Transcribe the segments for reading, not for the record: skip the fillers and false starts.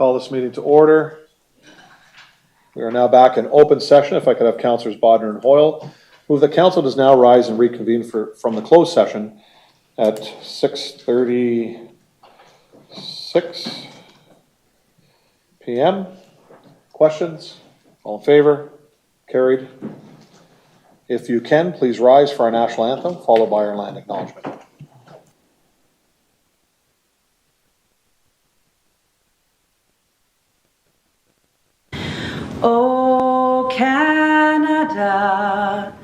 call this meeting to order. We are now back in open session. If I could have Councillors Bodner and Hoyle move the council does now rise and reconvene from the closed session at 6:36 p.m. Questions? All in favor? Carried. If you can, please rise for our national anthem, followed by our land acknowledgement. O Canada,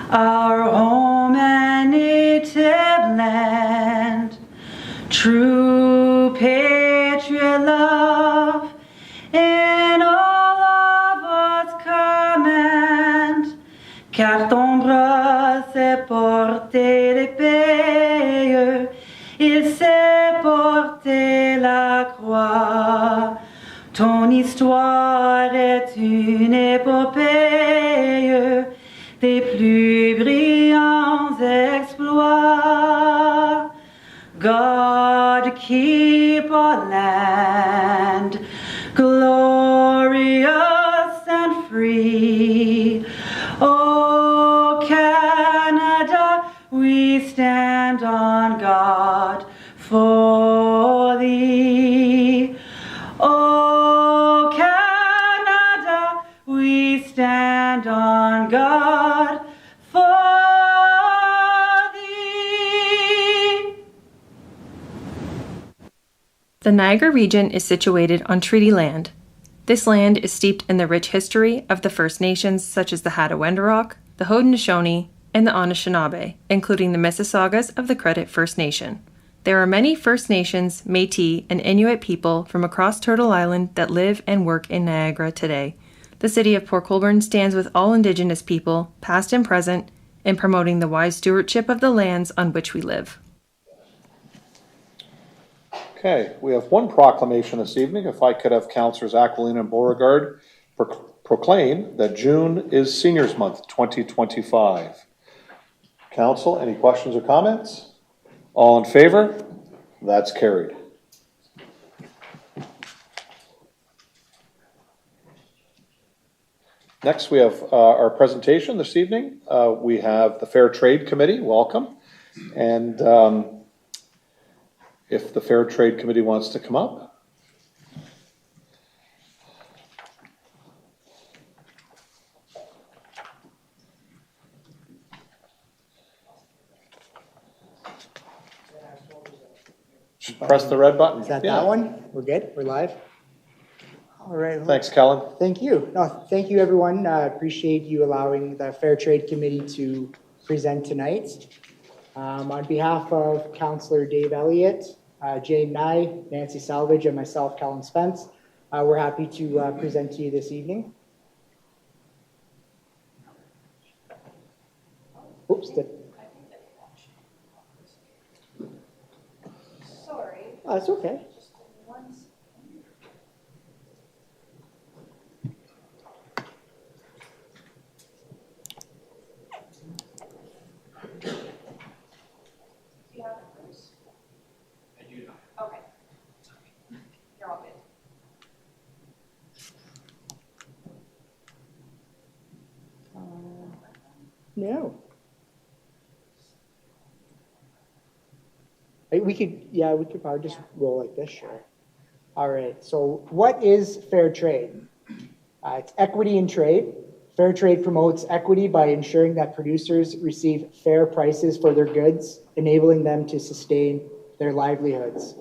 our home and native land, true patriot love in all of us command, car ton bras s'est porté l'épée, il s'est porté la croix. Ton histoire est une épopée des plus brillants exploits. God keep our land glorious and free. Oh Canada, we stand on guard for thee. Oh Canada, we stand on guard for thee. The Niagara region is situated on treaty land. This land is steeped in the rich history of the First Nations such as the Hattaway-Wendourok, the Haudenosaunee, and the Anishinaabe, including the Mississaugas of the Credit First Nation. There are many First Nations, Métis, and Inuit people from across Turtle Island that live and work in Niagara today. The city of Port Colborne stands with all Indigenous people, past and present, in promoting the wise stewardship of the lands on which we live. Okay, we have one proclamation this evening. If I could have Councillors Aquilina and Beauregard proclaim that June is Seniors Month 2025. Council, any questions or comments? All in favor? That's carried. Next, we have our presentation this evening. We have the Fair Trade Committee. Welcome. And if the Fair Trade Committee wants to come up. Just press the red button. Is that that one? We're good? We're live? All right. Thanks, Kellen. Thank you. No, thank you, everyone. Appreciate you allowing the Fair Trade Committee to present tonight. On behalf of Councillor Dave Elliott, Jane Nye, Nancy Salvage, and myself, Kellen Spence, we're happy to present to you this evening. Oops. Sorry. That's okay. Okay. You're all good. No. We could probably just roll like this, sure. All right, so what is fair trade? It's equity in trade. Fair trade promotes equity by ensuring that producers receive fair prices for their goods, enabling them to sustain their livelihoods.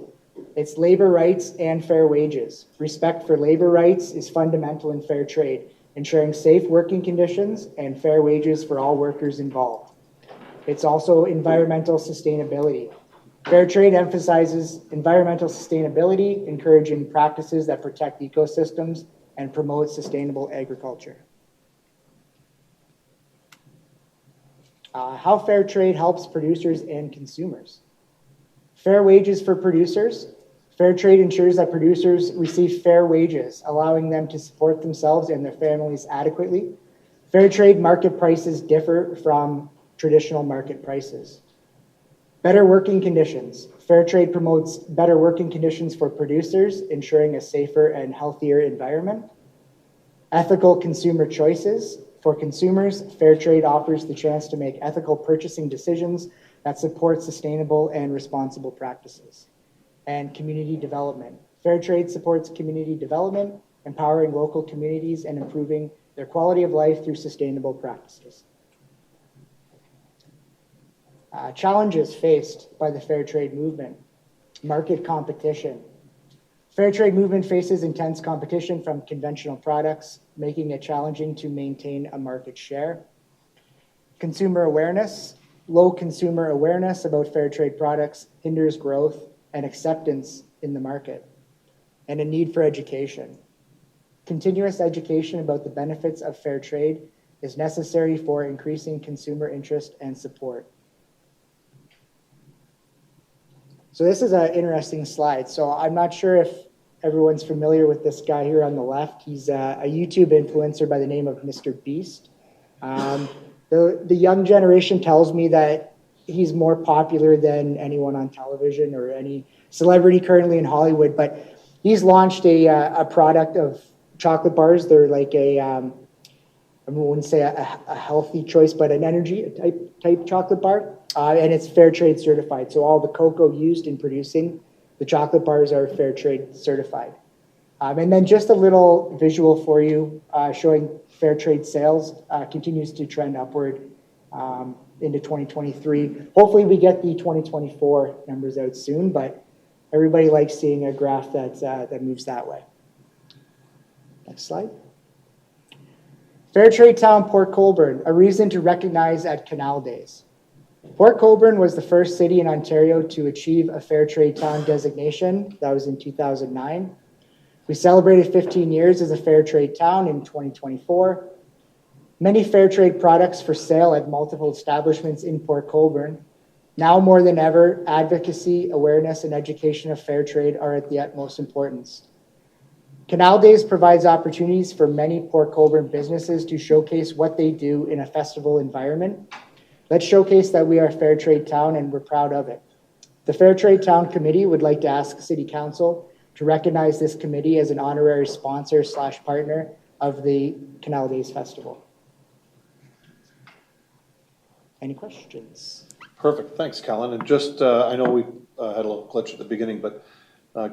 It's labor rights and fair wages. Respect for labor rights is fundamental in fair trade, ensuring safe working conditions and fair wages for all workers involved. It's also environmental sustainability. Fair trade emphasizes environmental sustainability, encouraging practices that protect ecosystems and promote sustainable agriculture. How fair trade helps producers and consumers. Fair wages for producers. Fair trade ensures that producers receive fair wages, allowing them to support themselves and their families adequately. Fair trade market prices differ from traditional market prices. Better working conditions. Fair trade promotes better working conditions for producers, ensuring a safer and healthier environment. Ethical consumer choices. For consumers, fair trade offers the chance to make ethical purchasing decisions that support sustainable and responsible practices. And community development. Fair trade supports community development, empowering local communities and improving their quality of life through sustainable practices. Challenges faced by the fair trade movement. Market competition. Fair trade movement faces intense competition from conventional products, making it challenging to maintain a market share. Consumer awareness. Low consumer awareness about fair trade products hinders growth and acceptance in the market. And a need for education. Continuous education about the benefits of fair trade is necessary for increasing consumer interest and support. So this is an interesting slide. So I'm not sure if everyone's familiar with this guy here on the left. He's a YouTube influencer by the name of Mr. Beast. The young generation tells me that he's more popular than anyone on television or any celebrity currently in Hollywood, but he's launched a product of chocolate bars. They're like I wouldn't say a healthy choice, but an energy type chocolate bar. And it's fair trade certified. So all the cocoa used in producing the chocolate bars are fair trade certified. And then just a little visual for you showing fair trade sales continues to trend upward into 2023. Hopefully we get the 2024 numbers out soon, but everybody likes seeing a graph that moves that way. Next slide. Fair Trade Town, Port Colborne, a reason to recognize at Canal Days. Port Colborne was the first city in Ontario to achieve a Fair Trade Town designation. That was in 2009. We celebrated 15 years as a Fair Trade Town in 2024. Many fair trade products for sale at multiple establishments in Port Colborne. Now more than ever, advocacy, awareness, and education of fair trade are at the utmost importance. Canal Days provides opportunities for many Port Colborne businesses to showcase what they do in a festival environment. Let's showcase that we are a fair trade town and we're proud of it. The Fair Trade Town Committee would like to ask City Council to recognize this committee as an honorary sponsor / partner of the Canal Days Festival. Any questions? Perfect, thanks, Kellen. And just, I know we had a little glitch at the beginning, but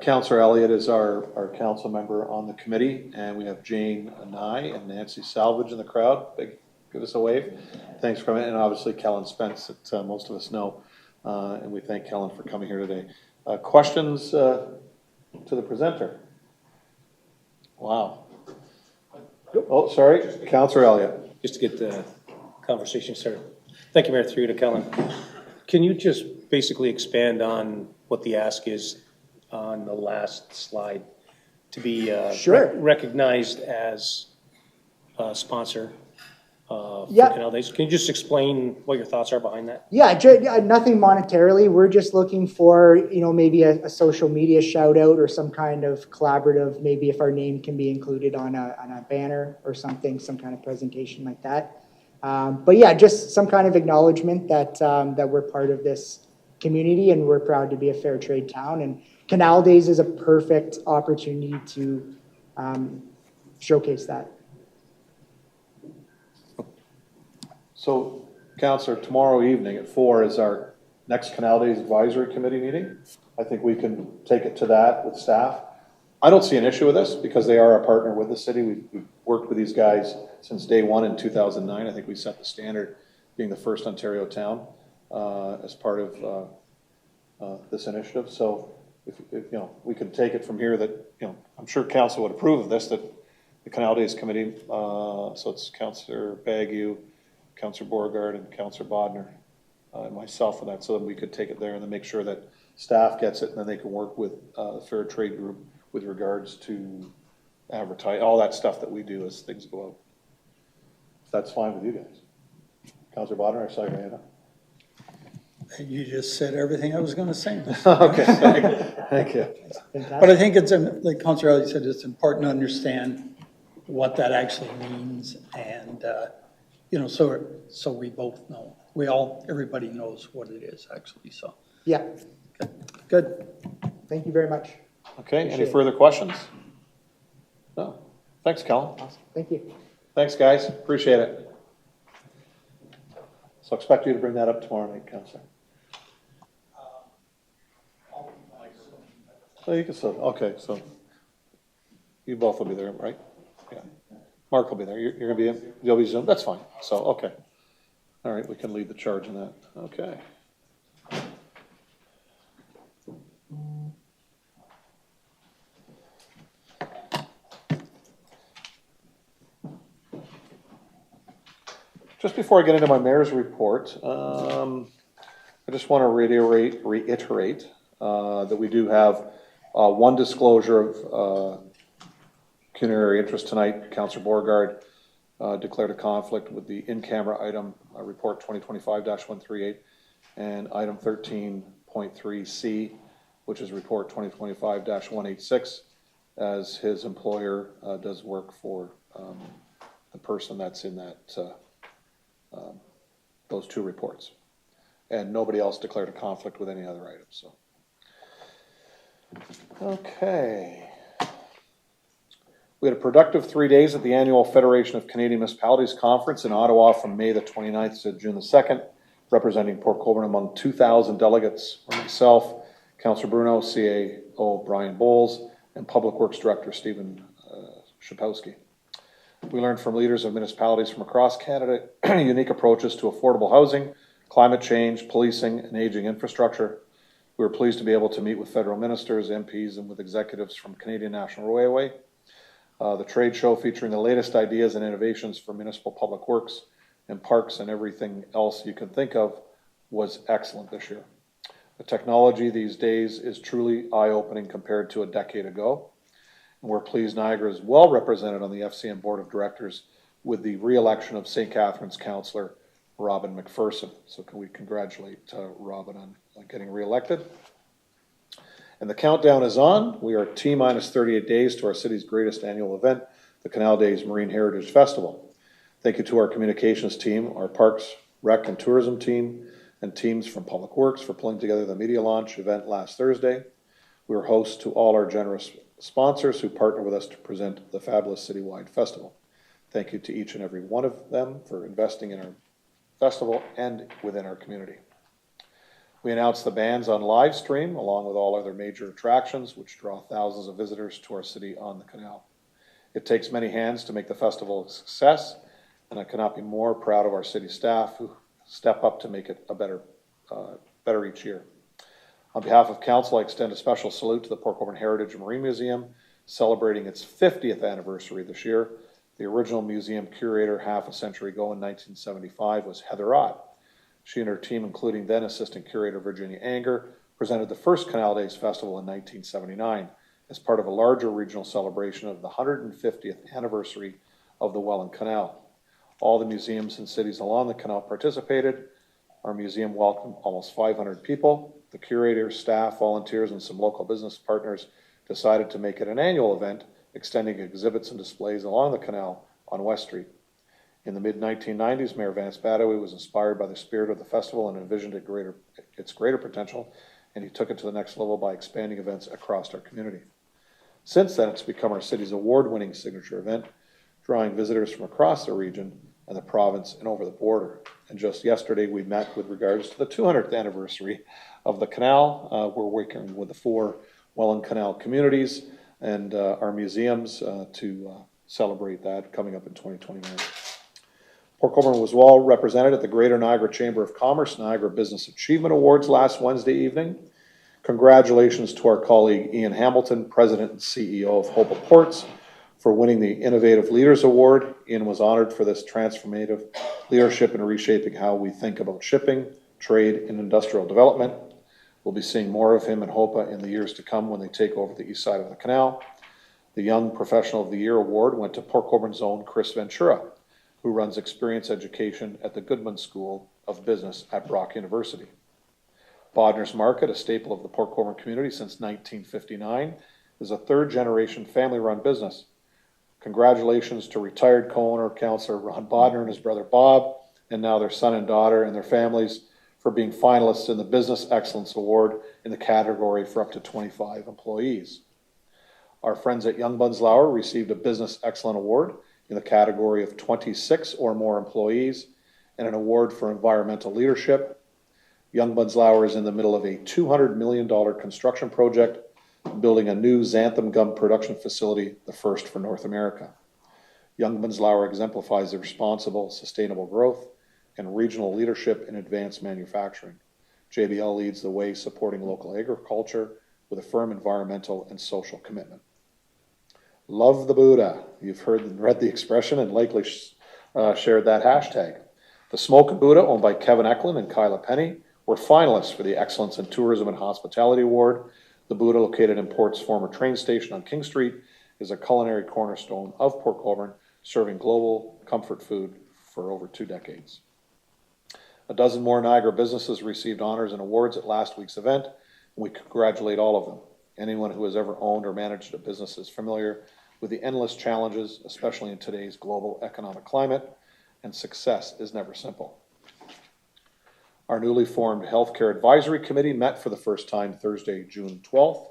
Councillor Elliott is our council member on the committee, and we have Jane Nye and Nancy Salvage in the crowd. Give us a wave. Thanks for coming, and obviously Kellen Spence that most of us know, and we thank Kellen for coming here today. Questions to the presenter? Wow. Oh, sorry, Councillor Elliott. Just to get the conversation started. Thank you, Mayor, through to Kellen. Can you just basically expand on what the ask is on the last slide to be Sure. recognized as a sponsor for Yeah. Canal Days? Can you just explain what your thoughts are behind that? Yeah, nothing monetarily. We're just looking for, maybe a social media shout out or some kind of collaborative, maybe if our name can be included on a banner or something, some kind of presentation like that. But yeah, just some kind of acknowledgement that we're part of this community and we're proud to be a fair trade town. And Canal Days is a perfect opportunity to showcase that. So, Councillor, tomorrow evening at 4 is our next Canal Days Advisory Committee meeting. I think we can take it to that with staff. I don't see an issue with this because they are a partner with the city. We've worked with these guys since day one in 2009. I think we set the standard being the first Ontario town as part of this initiative. So if we could take it from here that, I'm sure council would approve of this, that the Canal Days Committee, so it's Councillor Bagu, Councillor Beauregard, and Councillor Bodner, and myself and that, so that we could take it there and then make sure that staff gets it and then they can work with the Fair Trade Group with regards to advertise, all that stuff that we do as things go out. If that's fine with you guys. Councillor Bodner, I saw your hand up. You just said everything I was going to say. Okay, thank you. But I think it's, like Councillor Elliott said, it's important to understand what that actually means, and so we both know. Everybody knows what it is actually. So Yeah, Good. thank you very much. Okay, any Appreciate it. further questions? No. Thanks, Kellen. Awesome. Thank you. Thanks, guys. Appreciate it. So expect you to bring that up tomorrow night, Counselor. Oh, you can still, okay, so you both will be there, right? Yeah. Mark will be there. You're gonna be, you'll be Zoom, that's fine. So, okay. All right, we can lead the charge in that. Okay. Just before I get into my mayor's report, I just want to reiterate that we do have one disclosure of pecuniary interest tonight. Councillor Beauregard declared a conflict with the in-camera item, report 2025-138, and item 13.3C, which is report 2025-186, as his employer does work for the person that's in that those two reports. And nobody else declared a conflict with any other items, so. Okay. We had a productive 3 days at the annual Federation of Canadian Municipalities Conference in Ottawa from May the 29th to June the 2nd, representing Port Colborne among 2,000 delegates were myself, Councillor Bruno, CAO Brian Bowles, and Public Works Director Stephen Shapowski. We learned from leaders of municipalities from across Canada unique approaches to affordable housing, climate change, policing, and aging infrastructure. We were pleased to be able to meet with federal ministers, MPs, and with executives from Canadian National Railway. The trade show featuring the latest ideas and innovations for municipal public works and parks and everything else you can think of was excellent this year. The technology these days is truly eye-opening compared to a decade ago. And we're pleased Niagara is well represented on the FCM Board of Directors with the re-election of St. Catharines Councillor Robin McPherson. So can we congratulate Robin on getting re-elected? And the countdown is on. We are T-minus 38 days to our city's greatest annual event, the Canal Days Marine Heritage Festival. Thank you to our communications team, our Parks, Rec, and Tourism team, and teams from Public Works for pulling together the media launch event last Thursday. We were hosts to all our generous sponsors who partner with us to present the fabulous citywide festival. Thank you to each and every one of them for investing in our festival and within our community. We announced the bans on WeeStream along with all other major attractions which draw thousands of visitors to our city on the canal. It takes many hands to make the festival a success, and I cannot be more proud of our city staff who step up to make it a better each year. On behalf of council, I extend a special salute to the Port Colborne Heritage Marine Museum, celebrating its 50th anniversary this year. The original museum curator half a century ago in 1975 was Heather Ott. She and her team, including then assistant curator Virginia Anger, presented the first Canal Days Festival in 1979 as part of a larger regional celebration of the 150th anniversary of the Welland Canal. All the museums and cities along the canal participated. Our museum welcomed almost 500 people. The curators, staff, volunteers, and some local business partners decided to make it an annual event, extending exhibits and displays along the canal on West Street. In the mid-1990s, Mayor Vance Badaway was inspired by the spirit of the festival and envisioned its greater potential, and he took it to the next level by expanding events across our community. Since then, it's become our city's award-winning signature event, drawing visitors from across the region and the province and over the border. And just yesterday, we met with regards to the 200th anniversary of the canal. We're working with the 4 Welland Canal communities and our museums to celebrate that coming up in 2029. Port Colborne was well represented at the Greater Niagara Chamber of Commerce Niagara Business Achievement Awards last Wednesday evening. Congratulations to our colleague Ian Hamilton, President and CEO of Hope Ports, for winning the Innovative Leaders Award. Ian was honored for this transformative leadership in reshaping how we think about shipping, trade, and industrial development. We'll be seeing more of him and HOPA in the years to come when they take over the east side of the canal. The Young Professional of the Year award went to Port Colborne's own Chris Ventura, who runs experience education at the Goodman School of Business at Brock University. Bodner's Market, a staple of the Port Colborne community since 1959, is a third-generation family-run business. Congratulations to retired co-owner, Councillor Ron Bodner and his brother Bob, and now their son and daughter and their families for being finalists in the Business Excellence Award in the category for up to 25 employees. Our friends at Young Bunzlauer received a Business Excellence Award in the category of 26 or more employees and an award for environmental leadership. Young Bunzlauer is in the middle of a $200 million construction project, building a new xanthan gum production facility, the first for North America. Young Bunzlauer exemplifies the responsible, sustainable growth and regional leadership in advanced manufacturing. JBL leads the way supporting local agriculture with a firm environmental and social commitment. Love the Buddha. You've heard and read the expression and likely shared that hashtag. The Smokin' Buddha, owned by Kevin Eklund and Kyla Penny, were finalists for the Excellence in Tourism and Hospitality Award. The Buddha, located in Port's former train station on King Street, is a culinary cornerstone of Port Colborne, serving global comfort food for over 2 decades. A dozen more Niagara businesses received honors and awards at last week's event, and we congratulate all of them. Anyone who has ever owned or managed a business is familiar with the endless challenges, especially in today's global economic climate, and success is never simple. Our newly formed Healthcare Advisory Committee met for the first time Thursday, June 12th.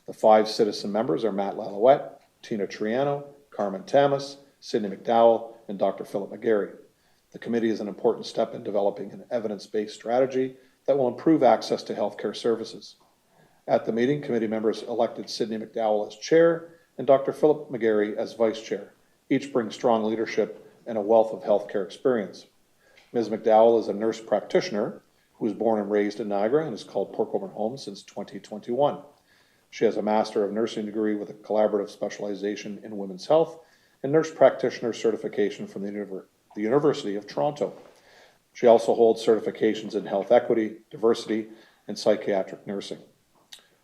The 5 citizen members are Matt Lalouette, Tina Triano, Carmen Tamas, Sidney McDowell, and Dr. Philip McGarry. The committee is an important step in developing an evidence-based strategy that will improve access to healthcare services. At the meeting, committee members elected Sidney McDowell as chair and Dr. Philip McGarry as vice chair. Each brings strong leadership and a wealth of healthcare experience. Ms. McDowell is a nurse practitioner who was born and raised in Niagara and has called Port Colborne home since 2021. She has a Master of Nursing degree with a collaborative specialization in women's health and nurse practitioner certification from the University of Toronto. She also holds certifications in health equity, diversity, and psychiatric nursing.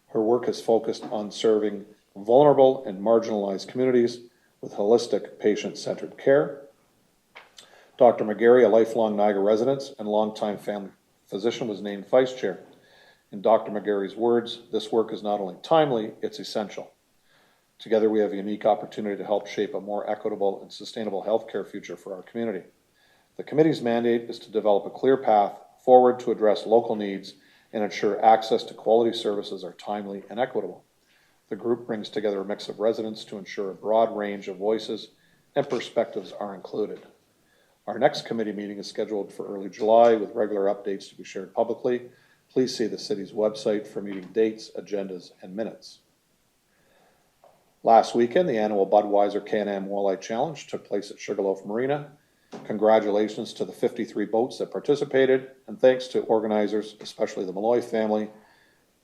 Her work is focused on serving vulnerable and marginalized communities with holistic, patient-centered care. Dr. McGarry, a lifelong Niagara resident and longtime family physician, was named vice chair. In Dr. McGarry's words, this work is not only timely, it's essential. Together, we have a unique opportunity to help shape a more equitable and sustainable healthcare future for our community. The committee's mandate is to develop a clear path forward to address local needs and ensure access to quality services are timely and equitable. The group brings together a mix of residents to ensure a broad range of voices and perspectives are included. Our next committee meeting is scheduled for early July with regular updates to be shared publicly. Please see the city's website for meeting dates, agendas, and minutes. Last weekend, the annual Budweiser Can-Am Walleye Challenge took place at Sugarloaf Marina. Congratulations to the 53 boats that participated, and thanks to organizers, especially the Malloy family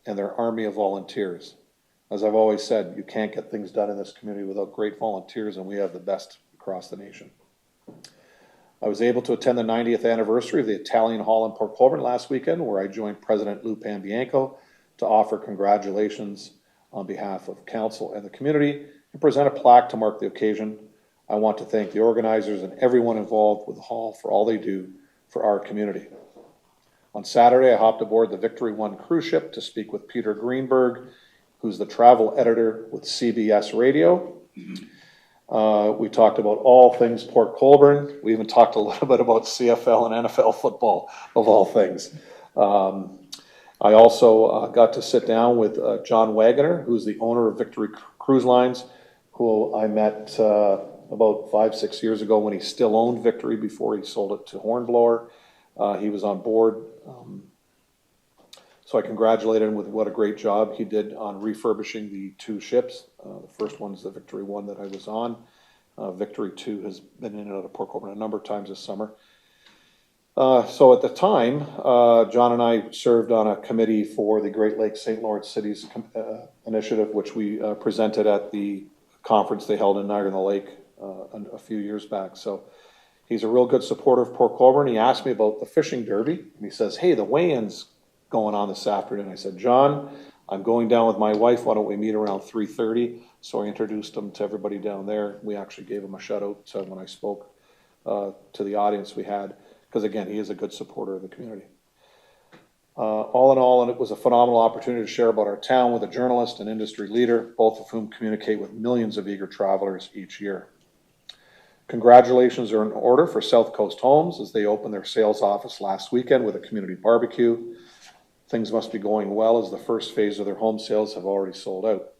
and their army of volunteers. As I've always said, you can't get things done in this community without great volunteers, and we have the best across the nation. I was able to attend the 90th anniversary of the Italian Hall in Port Colborne last weekend, where I joined President Lou Pambianco to offer congratulations on behalf of council and the community and present a plaque to mark the occasion. I want to thank the organizers and everyone involved with the hall for all they do for our community. On Saturday, I hopped aboard the Victory One cruise ship to speak with Peter Greenberg, who's the travel editor with CBS Radio. We talked about all things Port Colborne. We even talked a little bit about CFL and NFL football, of all things. I also got to sit down with John Wagoner, who's the owner of Victory Cruise Lines, who I met about 5-6 years ago when he still owned Victory before he sold it to Hornblower. He was on board. So I congratulated him with what a great job he did on refurbishing the 2 ships. The first one's the Victory 1 that I was on. Victory 2 has been in and out of Port Colborne a number of times this summer. So at the time, John and I served on a committee for the Great Lakes St. Lawrence Cities Initiative, which we presented at the conference they held in Niagara-on-the-Lake a few years back. So he's a real good supporter of Port Colborne. He asked me about the fishing derby, and he says, hey, the weigh-in's going on this afternoon. I said, John, I'm going down with my wife. Why don't we meet around 3:30? So I introduced him to everybody down there. We actually gave him a shout out when I spoke to the audience we had, because again, he is a good supporter of the community. All in all, and it was a phenomenal opportunity to share about our town with a journalist and industry leader, both of whom communicate with millions of eager travelers each year. Congratulations are in order for South Coast Homes as they opened their sales office last weekend with a community barbecue. Things must be going well as the first phase of their home sales have already sold out.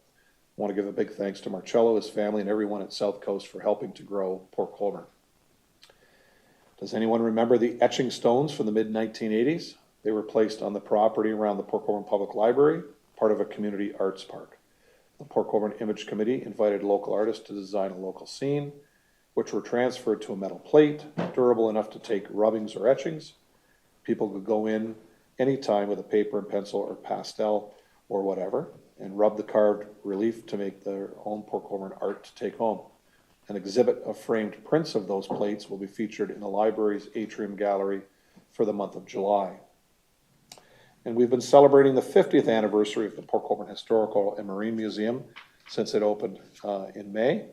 I want to give a big thanks to Marcello, his family, and everyone at South Coast for helping to grow Port Colborne. Does anyone remember the etching stones from the mid-1980s? They were placed on the property around the Port Colborne Public Library, part of a community arts park. The Port Colborne Image Committee invited local artists to design a local scene, which were transferred to a metal plate, durable enough to take rubbings or etchings. People could go in anytime with a paper and pencil or pastel or whatever, and rub the carved relief to make their own Port Colborne art to take home. An exhibit of framed prints of those plates will be featured in the library's atrium gallery for the month of July. And we've been celebrating the 50th anniversary of the Port Colborne Historical and Marine Museum since it opened in May.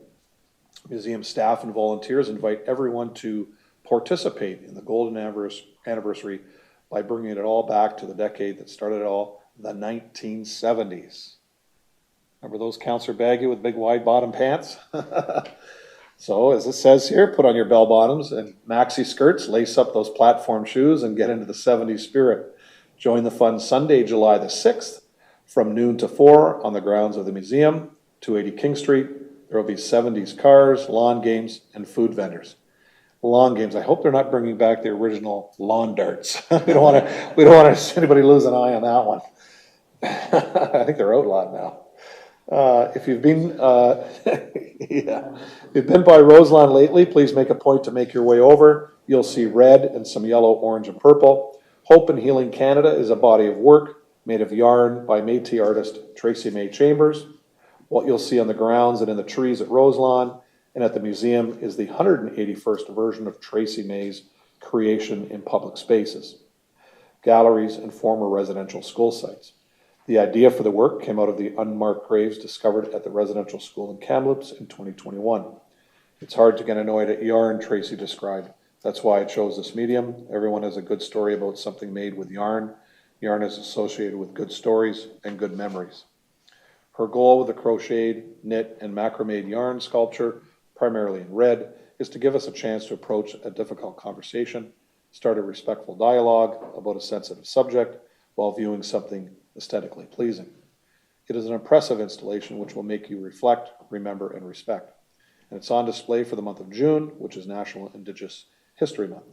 Museum staff and volunteers invite everyone to participate in the golden anniversary by bringing it all back to the decade that started it all, the 1970s. Remember those, Councillor Baggy, with big wide bottom pants? So, as it says here, put on your bell bottoms and maxi skirts, lace up those platform shoes, and get into the 70s spirit. Join the fun Sunday, July the 6th, from noon to 4 on the grounds of the museum, 280 King Street. There will be 70s cars, lawn games, and food vendors. Lawn games, I hope they're not bringing back the original lawn darts. we don't want to see anybody lose an eye on that one. I think they're outlawed now. If you've been, if you've been by Roselawn lately, please make a point to make your way over. You'll see red and some yellow, orange, and purple. Hope and Healing Canada is a body of work made of yarn by Métis artist Tracy May Chambers. What you'll see on the grounds and in the trees at Roselawn and at the museum is the 181st version of Tracy May's creation in public spaces, galleries, and former residential school sites. The idea for the work came out of the unmarked graves discovered at the residential school in Kamloops in 2021. It's hard to get annoyed at yarn, Tracy described. That's why I chose this medium. Everyone has a good story about something made with yarn. Yarn is associated with good stories and good memories. Her goal with the crocheted, knit, and macrame yarn sculpture, primarily in red, is to give us a chance to approach a difficult conversation, start a respectful dialogue about a sensitive subject while viewing something aesthetically pleasing. It is an impressive installation which will make you reflect, remember, and respect. And it's on display for the month of June, which is National Indigenous History Month.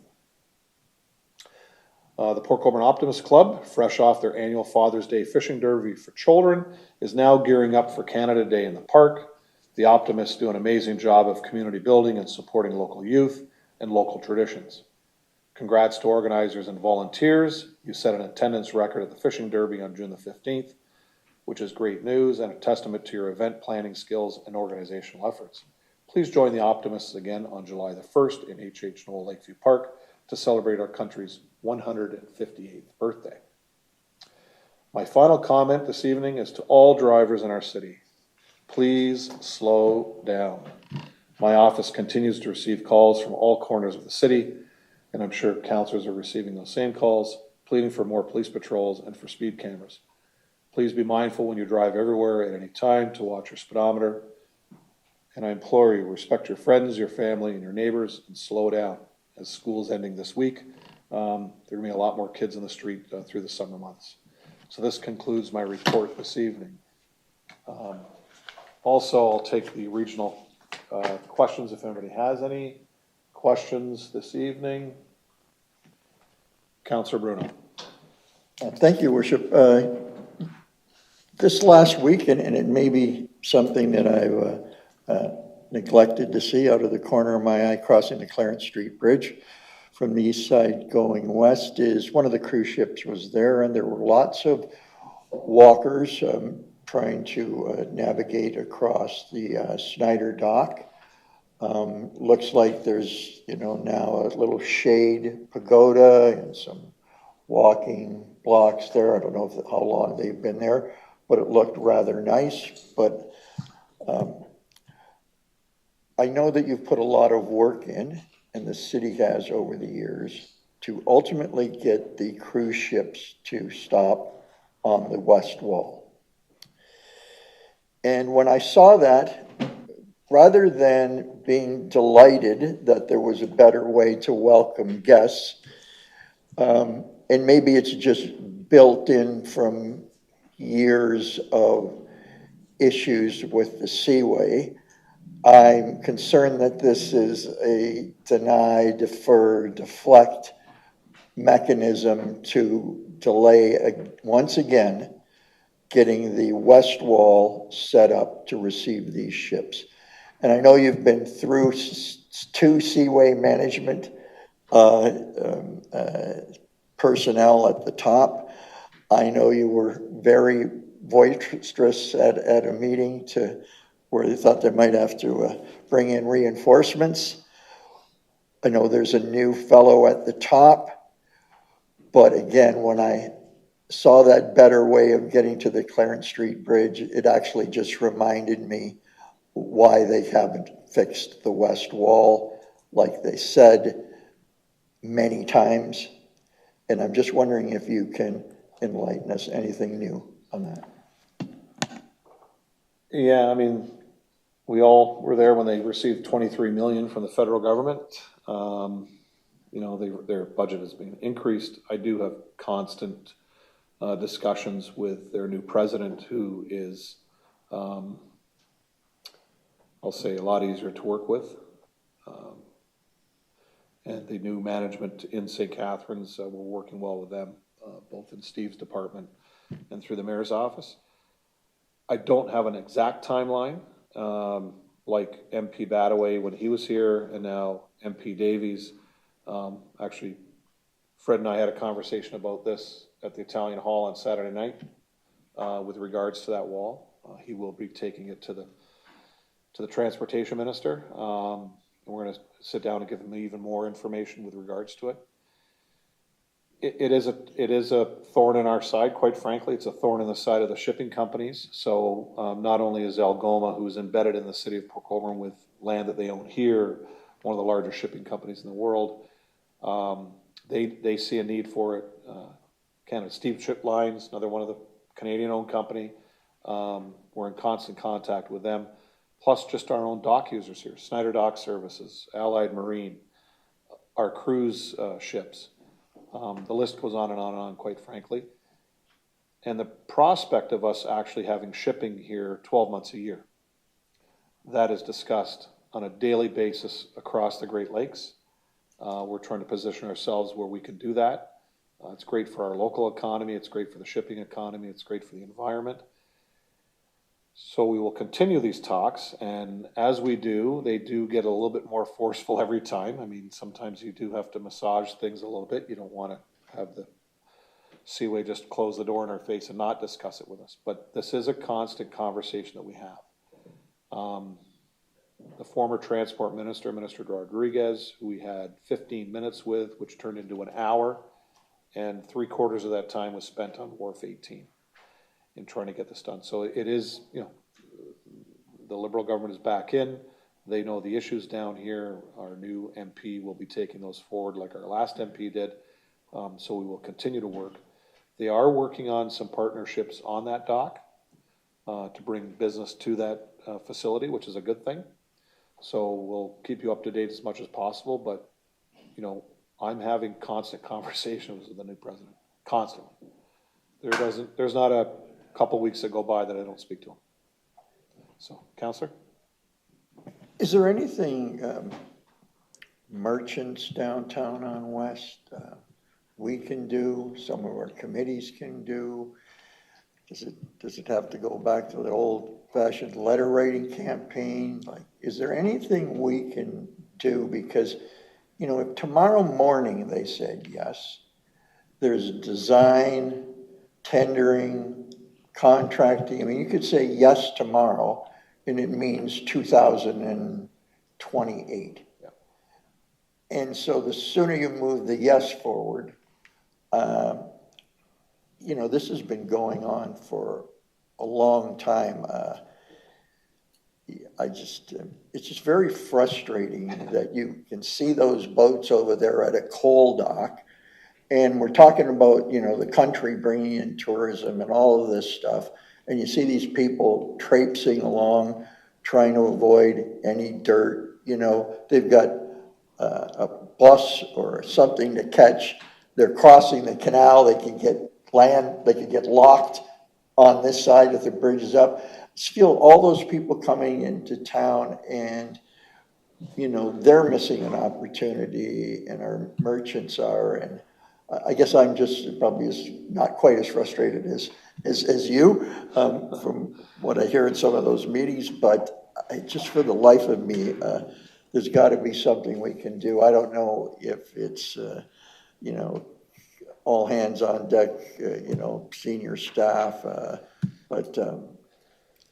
The Port Colborne Optimist Club, fresh off their annual Father's Day fishing derby for children, is now gearing up for Canada Day in the park. The Optimists do an amazing job of community building and supporting local youth and local traditions. Congrats to organizers and volunteers. You set an attendance record at the fishing derby on June the 15th, which is great news and a testament to your event planning skills and organizational efforts. Please join the Optimists again on July the 1st in H.H. Noel Lakeview Park to celebrate our country's 158th birthday. My final comment this evening is to all drivers in our city. Please slow down. My office continues to receive calls from all corners of the city, and I'm sure councillors are receiving those same calls, pleading for more police patrols and for speed cameras. Please be mindful when you drive everywhere at any time to watch your speedometer. And I implore you, respect your friends, your family, and your neighbors, and slow down. As school's ending this week, there are going to be a lot more kids in the street through the summer months. So this concludes my report this evening. Also, I'll take the regional questions if anybody has any questions this evening. Councillor Bruno. Thank you, Worship. This last week, and it may be something that I've neglected to see out of the corner of my eye crossing the Clarence Street Bridge from the east side going west, is one of the cruise ships was there, and there were lots of walkers trying to navigate across the Snyder Dock. Looks like there's, now a little shade pagoda and some walking blocks there. I don't know how long they've been there, but it looked rather nice. But I know that you've put a lot of work in, and the city has over the years, to ultimately get the cruise ships to stop on the west wall. And when I saw that, rather than being delighted that there was a better way to welcome guests, and maybe it's just built in from years of issues with the Seaway, I'm concerned that this is a deny, defer, deflect mechanism to delay, once again, getting the west wall set up to receive these ships. And I know you've been through two Seaway management personnel at the top. I know you were very boisterous at a meeting where they thought they might have to bring in reinforcements. I know there's a new fellow at the top, but again, when I saw that better way of getting to the Clarence Street Bridge, it actually just reminded me why they haven't fixed the west wall like they said many times. And I'm just wondering if you can enlighten us, anything new on that. Yeah, I mean, we all were there when they received 23 million from the federal government. You know, their budget has been increased. I do have constant discussions with their new president, who is, I'll say, a lot easier to work with. And the new management in St. Catharines, we're working well with them, both in Steve's department and through the mayor's office. I don't have an exact timeline, like MP Badaway when he was here, and now MP Davies. Actually, Fred and I had a conversation about this at the Italian Hall on Saturday night with regards to that wall. He will be taking it to the transportation minister. We're going to sit down and give him even more information with regards to it. It is a thorn in our side, quite frankly. It's a thorn in the side of the shipping companies. So not only is Algoma, who's embedded in the city of Port Colborne with land that they own here, one of the largest shipping companies in the world, they see a need for it. Canada Steamship Lines, another one of the Canadian-owned company. We're in constant contact with them. Plus just our own dock users here, Snyder Dock Services, Allied Marine, our cruise ships. The list goes on and on and on, quite frankly. And the prospect of us actually having shipping here 12 months a year, that is discussed on a daily basis across the Great Lakes. We're trying to position ourselves where we can do that. It's great for our local economy. It's great for the shipping economy. It's great for the environment. So we will continue these talks, and as we do, they do get a little bit more forceful every time. I mean, sometimes you do have to massage things a little bit. You don't want to have the Seaway just close the door in our face and not discuss it with us. But this is a constant conversation that we have. The former transport minister, Minister Rodriguez, who we had 15 minutes with, which turned into an hour, and 3/4 of that time was spent on Wharf 18. In trying to get this done. So it is, you know, the Liberal government is back in. They know the issues down here. Our new MP will be taking those forward like our last MP did. So we will continue to work. They are working on some partnerships on that dock to bring business to that facility, which is a good thing. So we'll keep you up to date as much as possible. But, you know, I'm having constant conversations with the new president, constantly. There's not a couple weeks that go by that I don't speak to him. So, Councillor? Is there anything merchants downtown on West we can do, some of our committees can do? Does it have to go back to the old-fashioned letter writing campaign? Like, is there anything we can do? Because, you know, if tomorrow morning they said yes, there's design, tendering, contracting. I mean, you could say yes tomorrow, and it means 2028. Yeah. And so the sooner you move the yes forward, you know, this has been going on for a long time. It's just very frustrating that you can see those boats over there at a coal dock. And we're talking about, you know, the country bringing in tourism and all of this stuff. And you see these people traipsing along, trying to avoid any dirt. You know, they've got a bus or something to catch. They're crossing the canal, they can get land, they can get locked on this side if the bridge is up. Just feel all those people coming into town and, you know, they're missing an opportunity and our merchants are. And I guess I'm just probably not quite as frustrated as you from what I hear in some of those meetings, but just for the life of me, there's got to be something we can do. I don't know if it's, you know, all hands on deck, you know, senior staff, but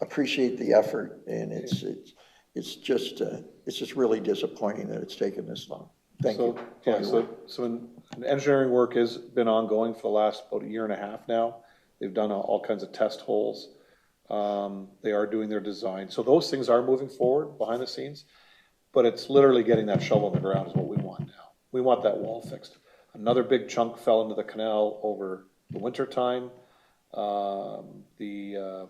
appreciate the effort, and it's just really disappointing that it's taken this long. Thank you. Yeah, so engineering work has been ongoing for the last about a year and a half now. They've done all kinds of test holes. They are doing their design. So those things are moving forward behind the scenes, but it's literally getting that shovel in the ground is what we want now. We want that wall fixed. Another big chunk fell into the canal over the winter time. The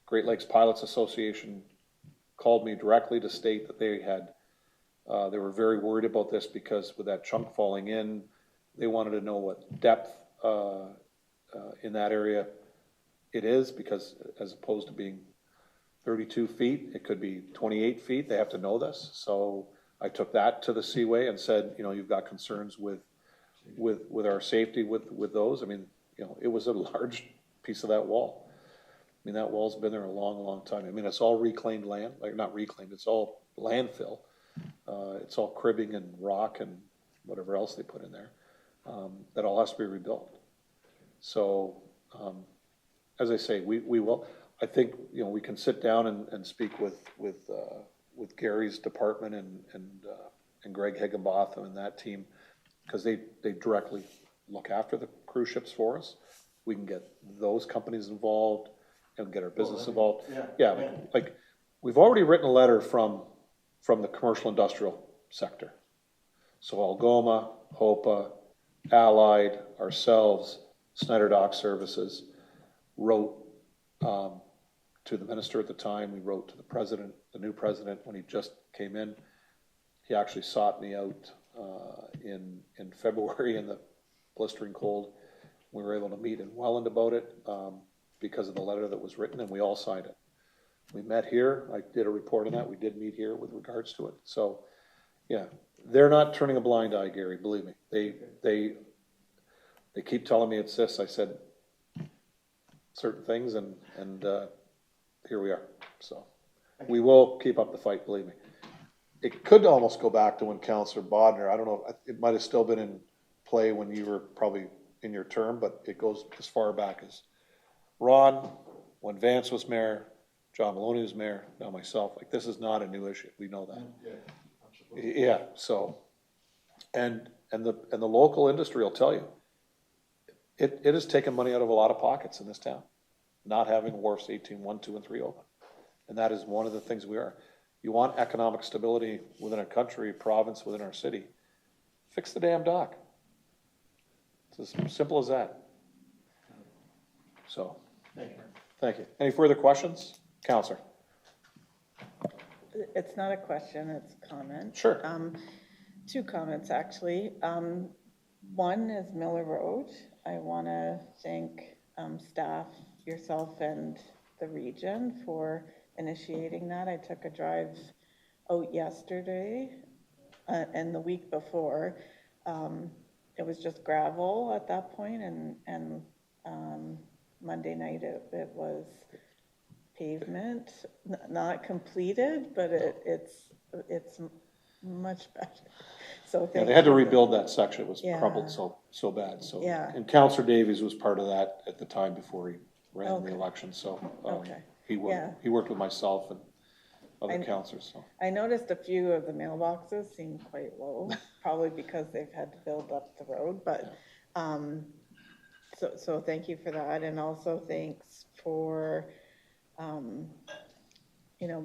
Great Lakes Pilots Association called me directly to state that they were very worried about this because with that chunk falling in, they wanted to know what depth in that area it is, because as opposed to being 32 feet, it could be 28 feet. They have to know this. So I took that to the Seaway and said, you know, you've got concerns with our safety with those. I mean, you know, it was a large piece of that wall. I mean, that wall's been there a long, long time. I mean, it's all reclaimed land, like not reclaimed, it's all landfill. It's all cribbing and rock and whatever else they put in there. That all has to be rebuilt. So, as I say, we will. I think, you know, we can sit down and speak with Gary's department and Greg Higginbotham and that team, because they directly look after the cruise ships for us. We can get those companies involved and get our business involved. Yeah, like we've already written a letter from the commercial industrial sector. So Algoma, HOPA, Allied, ourselves, Snyder Dock Services wrote to the minister at the time. We wrote to the president, the new president, when he just came in. He actually sought me out in February in the blistering cold. We were able to meet in Welland about it because of the letter that was written, and we all signed it. We met here. I did a report on that. We did meet here with regards to it. So, yeah, they're not turning a blind eye, Gary. Believe me. They keep telling me it's this. I said certain things, and here we are. So we will keep up the fight. Believe me. It could almost go back to when Councillor Bodner. I don't know. It might have still been in play when you were probably in your term, but it goes as far back as Ron, when Vance was mayor, John Maloney was mayor, now myself. Like, this is not a new issue. We know that. Yeah. So, and the local industry will tell you, it has taken money out of a lot of pockets in this town, not having wharfs 18, 1, 2, and 3 open. And that is one of the things we are. You want economic stability within a country, province, within our city, fix the damn dock. It's as simple as that. So, thank you. Any further questions? Councillor. It's not a question, it's a comment. Sure. 2 comments, actually. One is Miller Road. I want to thank staff, yourself, and the region for initiating that. I took a drive out yesterday and the week before. It was just gravel at that point, and Monday night it was pavement, not completed, but it's much better. So Yeah, they had to rebuild that section. It was crumbled so bad. So, yeah. And Councillor Davies was part of that at the time before he ran in the election. So he worked with myself and other councillors. So I noticed a few of the mailboxes seemed quite low, probably because they've had to build up the road. But so thank you for that, and also thanks for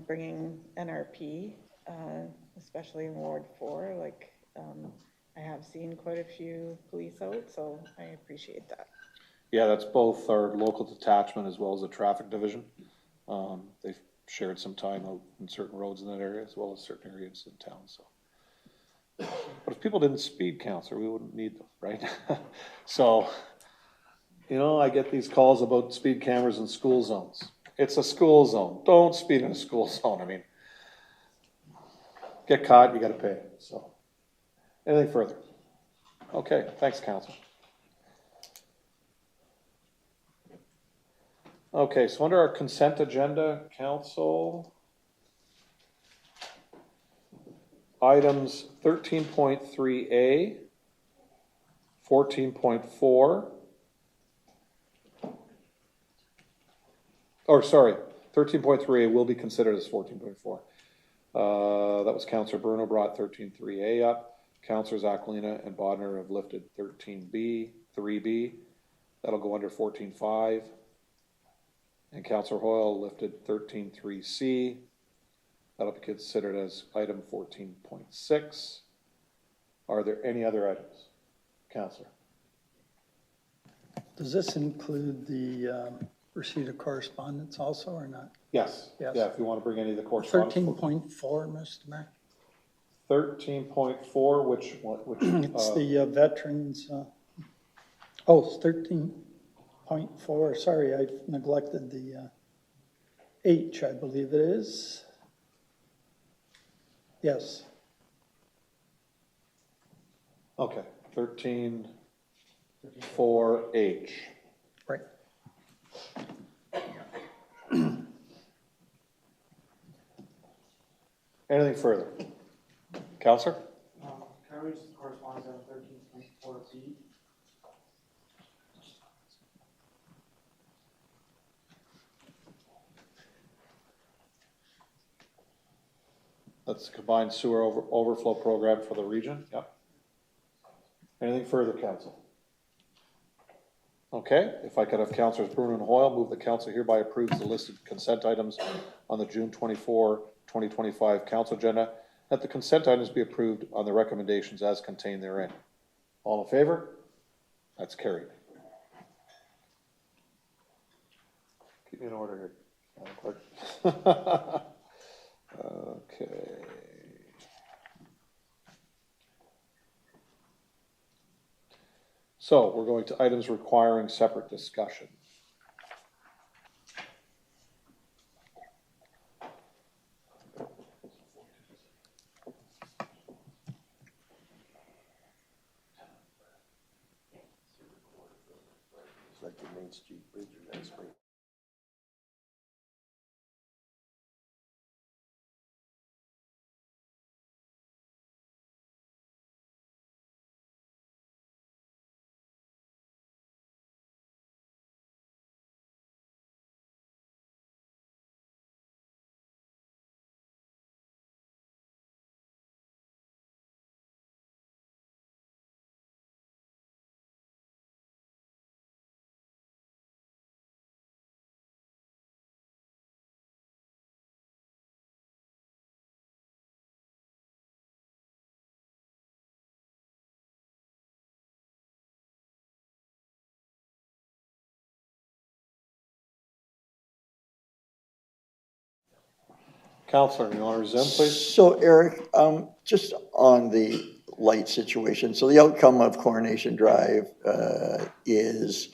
bringing NRP, especially in Ward 4. Like I have seen quite a few police out, so I appreciate that. Yeah, that's both our local detachment as well as the traffic division. shared some time out in certain roads in that area as well as certain areas in town, so. But if people didn't speed, Counselor, we wouldn't need them, right? So, you know, I get these calls about speed cameras in school zones. It's a school zone. Don't speed in a school zone. I mean, get caught, you gotta pay, so. Anything further? Okay, thanks, Counsel. Okay, so under our consent agenda, Council, items 13.3A, 14.4, or sorry, 13.3A will be considered as 14.4. That was Councillor Bruno brought 13.3A up. Councillors Aquilina and Bodnar have lifted 13B, 3B. That'll go under 14.5. And Councillor Hoyle lifted 13.3C. That'll be considered as item 14.6. Are there any other items? Councillor. Does this include the receipt of correspondence also or not? Yes. Yes. Yeah, if you want to bring any of the correspondence. 13.4, Mr. Mayor. 13.4, which It's the veterans, it's 13.4, sorry, I neglected the H, I believe it is. Yes. okay, 13.4H. Right. Anything further? Councillor? Can I read the correspondence on 13.4B? That's the combined sewer overflow program for the region. Yep. Anything further, Council? Okay, if I could have Councillors Bruno and Hoyle move the Council hereby approves the listed consent items on the June 24, 2025 Council agenda, that the consent items be approved on the recommendations as contained therein. All in favor? That's carried. Keep me in order here, Madam Clerk. Okay. So we're going to items requiring separate discussion. It's like the Main Street Bridge or that spring. Counselor, you want to resume, please? So Eric, just on the light situation, so the outcome of Coronation Drive is,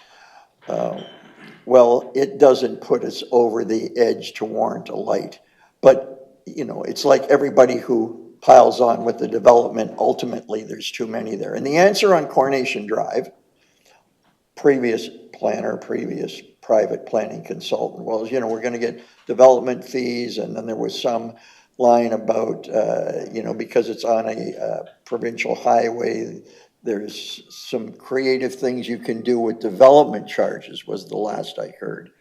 well, it doesn't put us over the edge to warrant a light. But, you know, it's like everybody who piles on with the development, ultimately there's too many there. And the answer on Coronation Drive, previous planner, previous private planning consultant was, you know, we're going to get development fees, and then there was some line about, you know, because it's on a provincial highway, there's some creative things you can do with development charges, was the last I heard.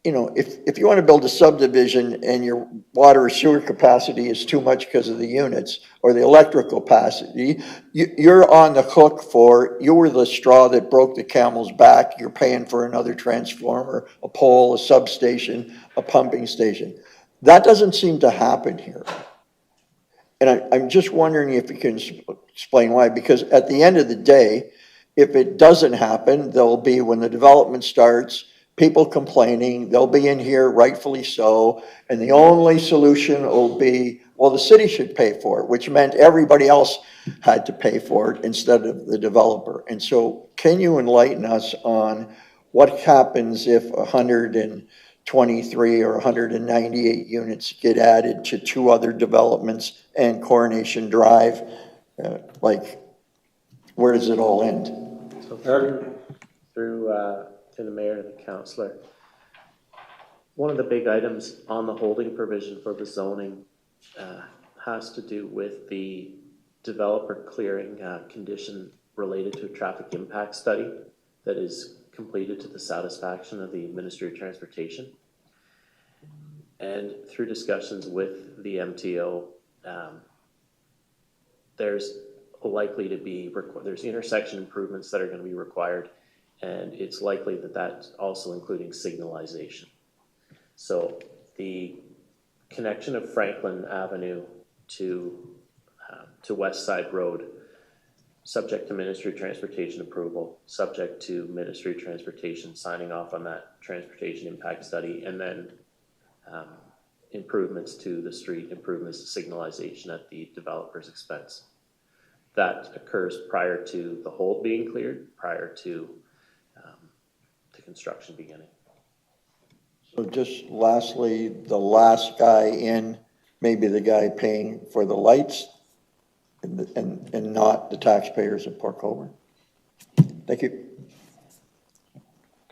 You know, if you want to build a subdivision and your water or sewer capacity is too much because of the units or the electrical capacity, you're on the hook for, you were the straw that broke the camel's back. You're paying for another transformer, a pole, a substation, a pumping station. That doesn't seem to happen here. And I'm just wondering if you can explain why, because at the end of the day, if it doesn't happen, there'll be, when the development starts, people complaining, they'll be in here rightfully so, and the only solution will be, well, the city should pay for it, which meant everybody else had to pay for it instead of the developer. And so can you enlighten us on what happens if 123 or 198 units get added to two other developments and Coronation Drive? Like, where does it all end? So through to the mayor and the councillor, one of the big items on the holding provision for the zoning has to do with the developer clearing condition related to a traffic impact study that is completed to the satisfaction of the Ministry of Transportation. And through discussions with the MTO, there's likely to be, there's intersection improvements that are going to be required, and it's likely that that's also including signalization. So the connection of Franklin Avenue to West Side Road, subject to Ministry of Transportation approval, subject to Ministry of Transportation signing off on that transportation impact study, and then improvements to the street, improvements to signalization at the developer's expense. That occurs prior to the hold being cleared, prior to the construction beginning. So just lastly, the last guy in, maybe the guy paying for the lights and not the taxpayers of Port Colborne. Thank you.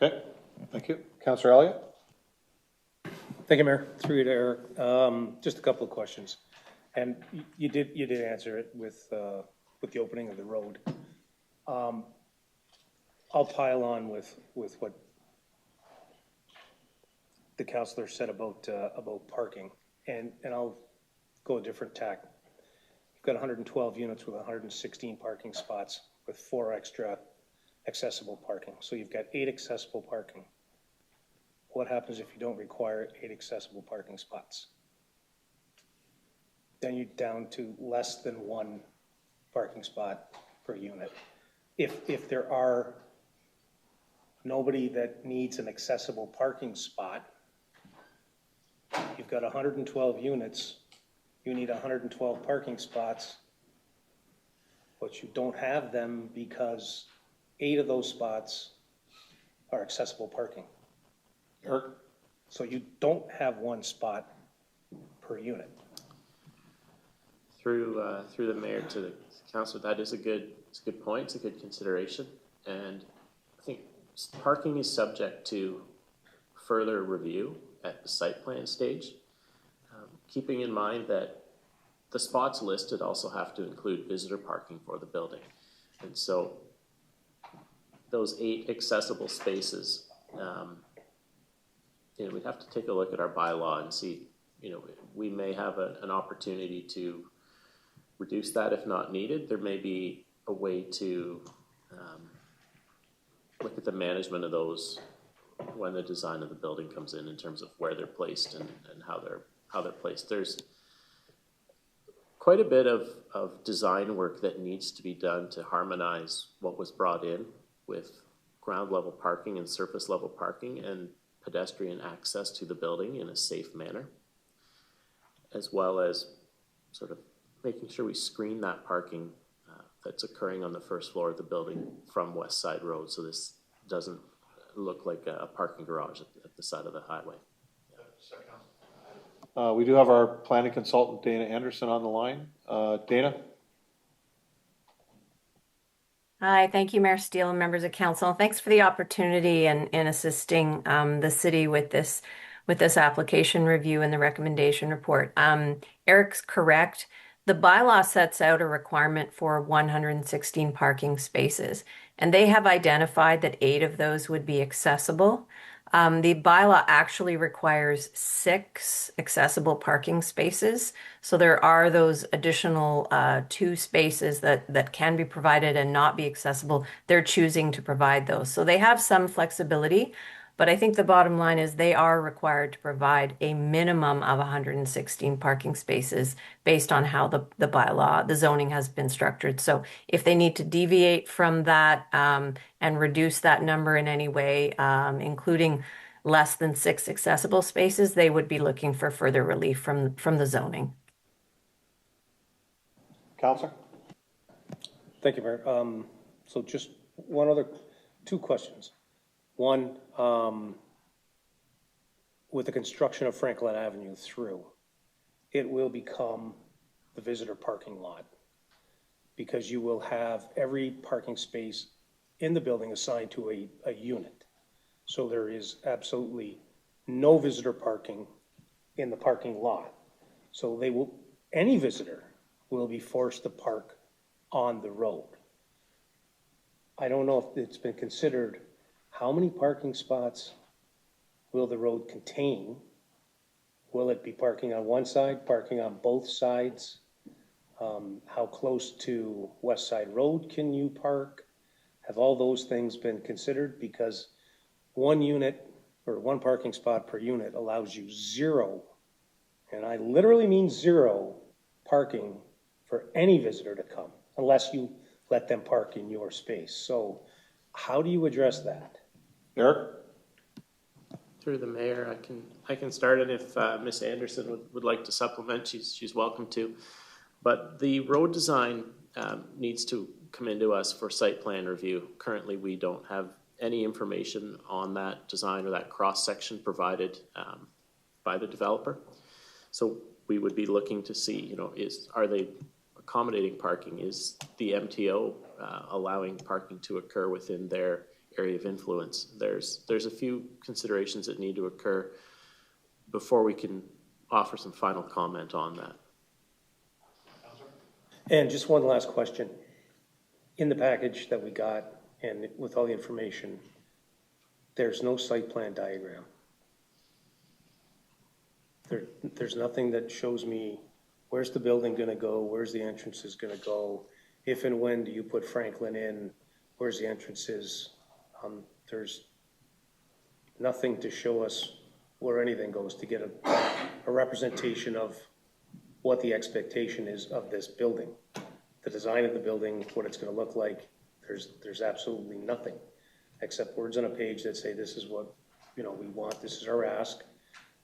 Okay, thank you. Councillor Elliott? Thank you, Mayor. Through you to Eric. Just a couple of questions. And you did answer it with the opening of the road. I'll pile on with what the councillor said about parking, and I'll go a different tack. You've got 112 units with 116 parking spots with 4 extra accessible parking. So you've got 8 accessible parking. What happens if you don't require 8 accessible parking spots? Then you're down to less than 1 parking spot per unit. If there are nobody that needs an accessible parking spot, you've got 112 units, you need 112 parking spots, but you don't have them because 8 of those spots are accessible parking. Eric? So you don't have 1 spot per unit. Through the mayor to the council, that is it's a good point. It's a good consideration, and I think parking is subject to further review at the site plan stage, keeping in mind that the spots listed also have to include visitor parking for the building, and so those 8 accessible spaces, we'd have to take a look at our bylaw and see, we may have an opportunity to reduce that if not needed. There may be a way to look at the management of those when the design of the building comes in terms of where they're placed and how they're placed. There's quite a bit of design work that needs to be done to harmonize what was brought in with ground level parking and surface level parking and pedestrian access to the building in a safe manner, as well as sort of making sure we screen that parking that's occurring on the first floor of the building from West Side Road, so this doesn't look like a parking garage at the side of the highway. We do have our planning consultant, Dana Anderson, on the line. Dana? Hi, thank you, Mayor Steele and members of council. Thanks for the opportunity in assisting the city with this application review and the recommendation report. Eric's correct. The bylaw sets out a requirement for 116 parking spaces, and they have identified that 8 of those would be accessible. The bylaw actually requires 6 accessible parking spaces. So there are those additional 2 spaces that can be provided and not be accessible. They're choosing to provide those. So they have some flexibility. But I think the bottom line is they are required to provide a minimum of 116 parking spaces based on how the bylaw, the zoning has been structured. So if they need to deviate from that and reduce that number in any way, including less than 6 accessible spaces, they would be looking for further relief from the zoning. Counselor? Thank you, Mayor. So just two questions. One, with the construction of Franklin Avenue through, it will become the visitor parking lot because you will have every parking space in the building assigned to a unit. So there is absolutely no visitor parking in the parking lot. So any visitor will be forced to park on the road. I don't know if it's been considered, how many parking spots will the road contain? Will it be parking on one side, parking on both sides? How close to West Side Road can you park? Have all those things been considered? Because one unit or one parking spot per unit allows you 0, and I literally mean 0 parking for any visitor to come, unless you let them park in your space. So how do you address that? Eric? Through the mayor, I can start it if Ms. Anderson would like to supplement. She's welcome to. But the road design needs to come into us for site plan review. Currently, we don't have any information on that design or that cross section provided by the developer. So we would be looking to see, are they accommodating parking? Is the MTO allowing parking to occur within their area of influence? There's a few considerations that need to occur before we can offer some final comment on that. And just one last question. In the package that we got and with all the information, there's no site plan diagram. There's nothing that shows me where's the building gonna go, where's the entrances gonna go, if and when do you put Franklin in, where's the entrances. There's nothing to show us where anything goes to get a representation of what the expectation is of this building. The design of the building, what it's gonna look like, there's absolutely nothing except words on a page that say this is what we want, this is our ask,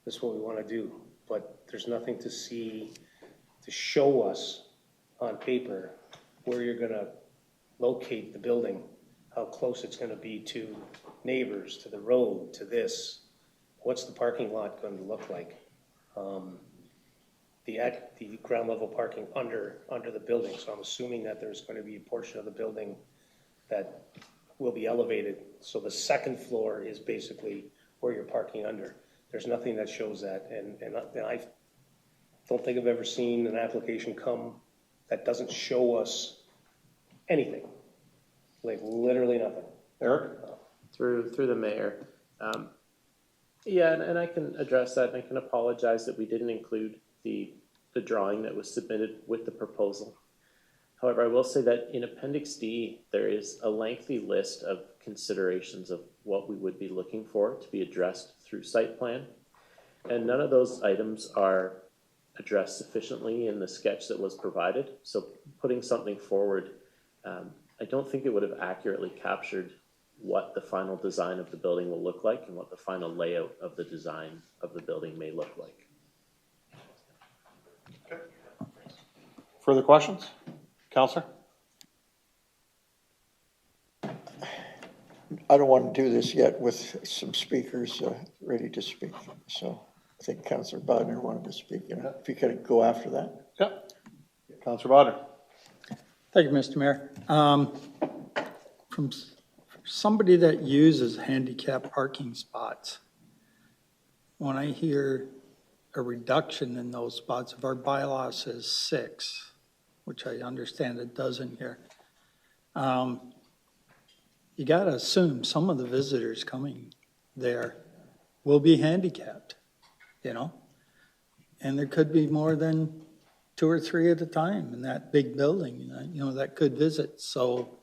this is what we wanna do. But there's nothing to see, to show us on paper where you're gonna locate the building, how close it's gonna be to neighbors, to the road, to this. What's the parking lot going to look like? The ground level parking under the building. So I'm assuming that there's going to be a portion of the building that will be elevated. So the second floor is basically where you're parking under. There's nothing that shows that. And I don't think I've ever seen an application come that doesn't show us anything. Like literally nothing. Eric? Through the mayor. Yeah, and I can address that, and I can apologize that we didn't include the drawing that was submitted with the proposal. However, I will say that in Appendix D, there is a lengthy list of considerations of what we would be looking for to be addressed through site plan. And none of those items are addressed sufficiently in the sketch that was provided. So putting something forward, I don't think it would have accurately captured what the final design of the building will look like and what the final layout of the design of the building may look like. Okay. Further questions? Counselor? I don't want to do this yet with some speakers ready to speak. So I think Councillor Bodner wanted to speak. If you could go after that. Yeah. Councillor Bodner. Thank you, Mr. Mayor. From somebody that uses handicap parking spots, when I hear a reduction in those spots, if our bylaw says 6, which I understand it does in here, you got to assume some of the visitors coming there will be handicapped, and there could be more than 2 or 3 at a time in that big building, that could visit. So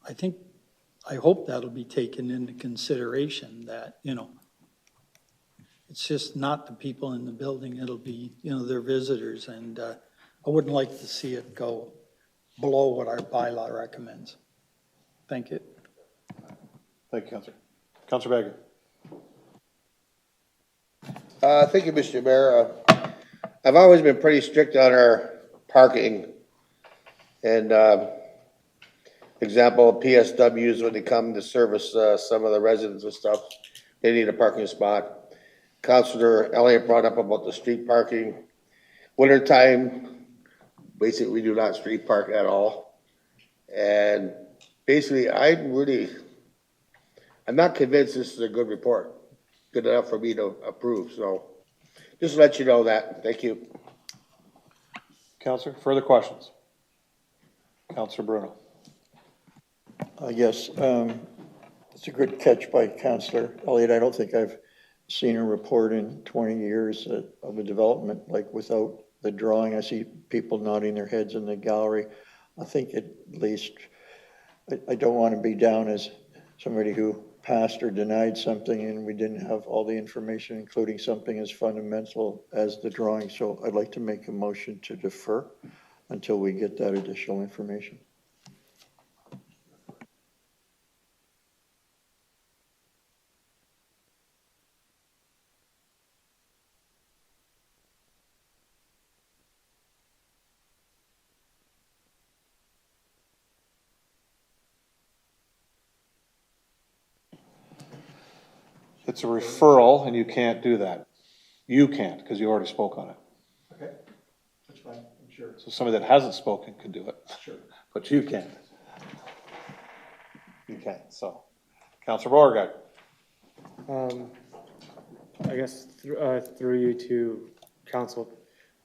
I think I hope that'll be taken into consideration that, it's just not the people in the building, it'll be, their visitors, and I wouldn't like to see it go below what our bylaw recommends. Thank you. Thank you, Councillor. Councillor Baker. Thank you, Mr. Mayor. I've always been pretty strict on our parking. And, example, PSWs, when they come to service, some of the residents and stuff, they need a parking spot. Councillor Elliott brought up about the street parking. Wintertime, basically, we do not street park at all. And basically, I'm not convinced this is a good report, good enough for me to approve, so just to let you know that. Thank you. Councillor, further questions? Councillor Bruno. I guess it's a good catch by Councillor Elliott. I don't think I've seen a report in 20 years of a development like without the drawing. I see people nodding their heads in the gallery. I think at least, I don't want to be down as somebody who passed or denied something and we didn't have all the information, including something as fundamental as the drawing. So I'd like to make a motion to defer until we get that additional information. It's a referral, and you can't do that. You can't, because you already spoke on it. Okay, that's fine, I'm sure. So somebody that hasn't spoken can do it. Sure. But you can't. You can't, so. Councillor Beauregard. I guess through you to council,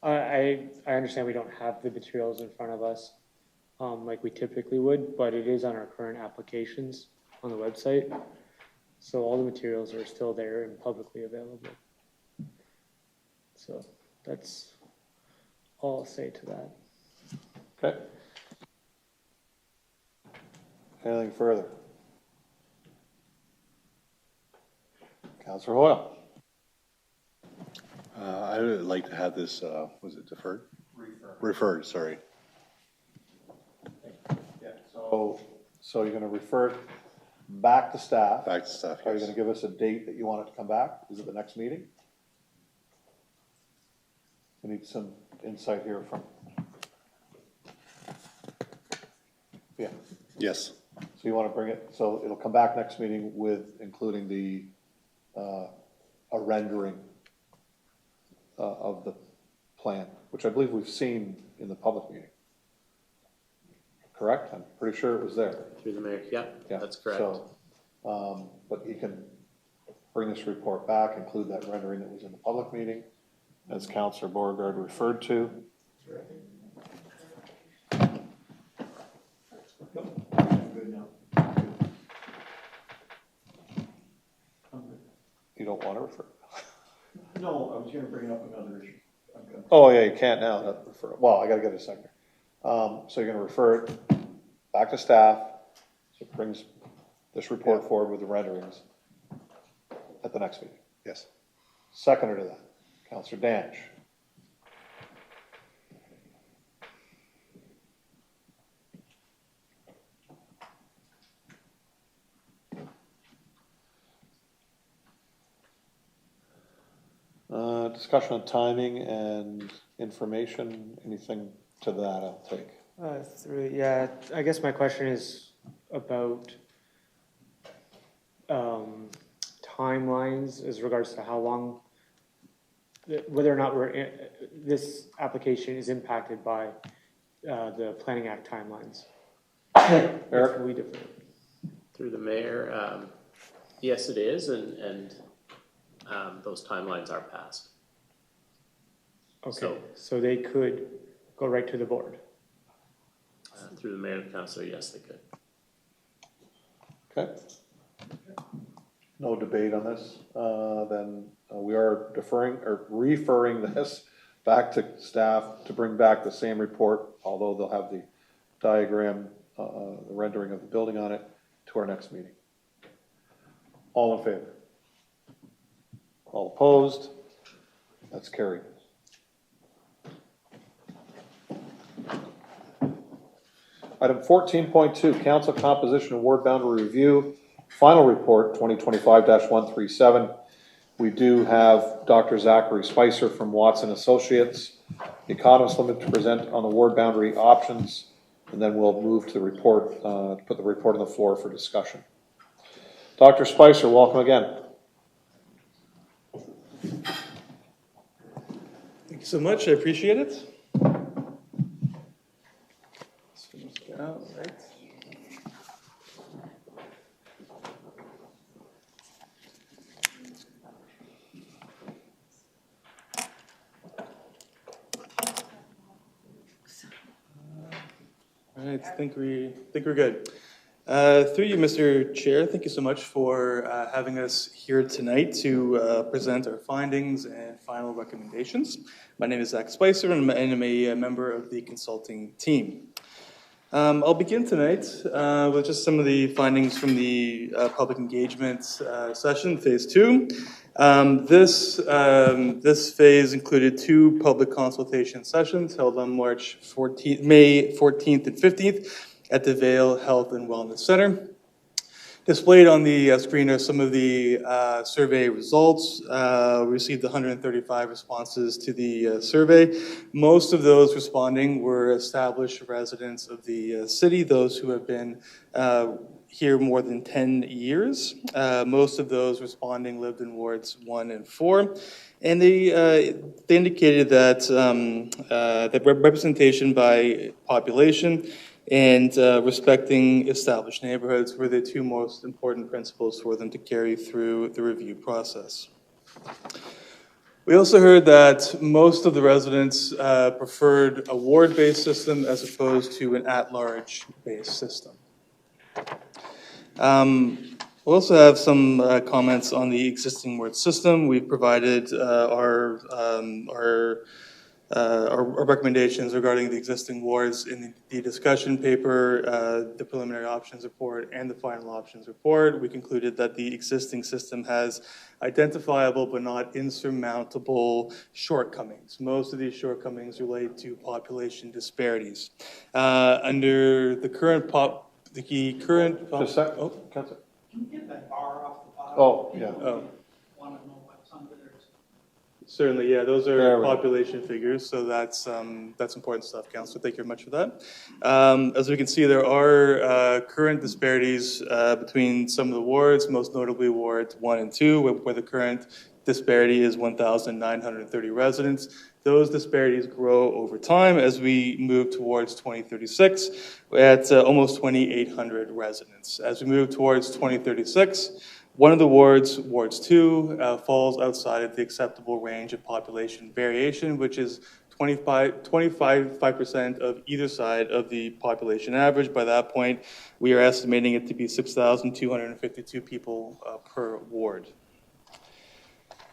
I understand we don't have the materials in front of us like we typically would, but it is on our current applications on the website. So all the materials are still there and publicly available. So that's all I'll say to that. Okay. Anything further? Councillor Hoyle. I would like to have this, was it deferred? Referred, sorry. Yeah. So you're gonna refer it back to staff? Back to staff, Are you yes. gonna give us a date that you want it to come back? Is it the next meeting? We need some insight here from. Yeah. Yes. So you wanna bring it, so it'll come back next meeting with including the, a rendering of the plan, which I believe we've seen in the public meeting. Correct? I'm pretty sure it was there. Through the mayor, yeah, that's correct. So, but you can bring this report back, include that rendering that was in the public meeting, as Councillor Beauregard referred to. You don't want to refer? No, I was going to bring up another issue. Oh, yeah, you can't now, not refer. Well, I gotta get a second. So you're gonna refer it back to staff, so it brings this report forward with the renderings at the next meeting. Yes. Seconder to that, Councillor Danch. Discussion on timing and information, anything to that, I'll take. Yeah, I guess my question is about timelines as regards to how long, whether or not this application is impacted by the Planning Act timelines. Eric? We defer. Through the mayor, yes, it is, and those timelines are passed. Okay, so they could go right to the board. Through the mayor and councillor, yes, they could. Okay. No debate on this, then we are deferring or referring this back to staff to bring back the same report, although they'll have the diagram, the rendering of the building on it, to our next meeting? All in favor? All opposed? That's carried. Item 14.2, Council Composition and Ward Boundary Review, Final Report 2025-137. We do have Dr. Zachary Spicer from Watson Associates, the Economist Limited, to present on the ward boundary options, and then we'll move to the report, put the report on the floor for discussion. Dr. Spicer, welcome again. Thank you so much. I appreciate it. All right. All right, I think we're good. Through you, Mr. Chair, thank you so much for having us here tonight to present our findings and final recommendations. My name is Zach Spicer, and I'm a member of the consulting team. I'll begin tonight with just some of the findings from the public engagement session, phase 2. This phase included 2 public consultation sessions held on May 14th and 15th at the Vale Health and Wellness Center. Displayed on the screen are some of the survey results. We received 135 responses to the survey. Most of those responding were established residents of the city, those who have been here more than 10 years. Most of those responding lived in wards 1 and 4. And they indicated that that representation by population and respecting established neighborhoods were the 2 most important principles for them to carry through the review process. We also heard that most of the residents preferred a ward-based system as opposed to an at-large based system. We'll also have some comments on the existing ward system. We've provided our recommendations regarding the existing wards in the discussion paper, the preliminary options report, and the final options report. We concluded that the existing system has identifiable but not insurmountable shortcomings. Most of these shortcomings relate to population disparities. Under the current Just a sec. Oh, Councilor. Can you get that bar off the bottom? Oh, yeah. Want to know what's under there? Certainly, yeah, those are population figures, so that's important stuff, Councillor. Thank you very much for that. As we can see, there are current disparities between some of the wards, most notably wards 1 and 2, where the current disparity is 1,930 residents. Those disparities grow over time as we move towards 2036 at almost 2,800 residents. As we move towards 2036, one of the wards, Wards 2, falls outside of the acceptable range of population variation, which is 25% of either side of the population average. By that point, we are estimating it to be 6,252 people per ward.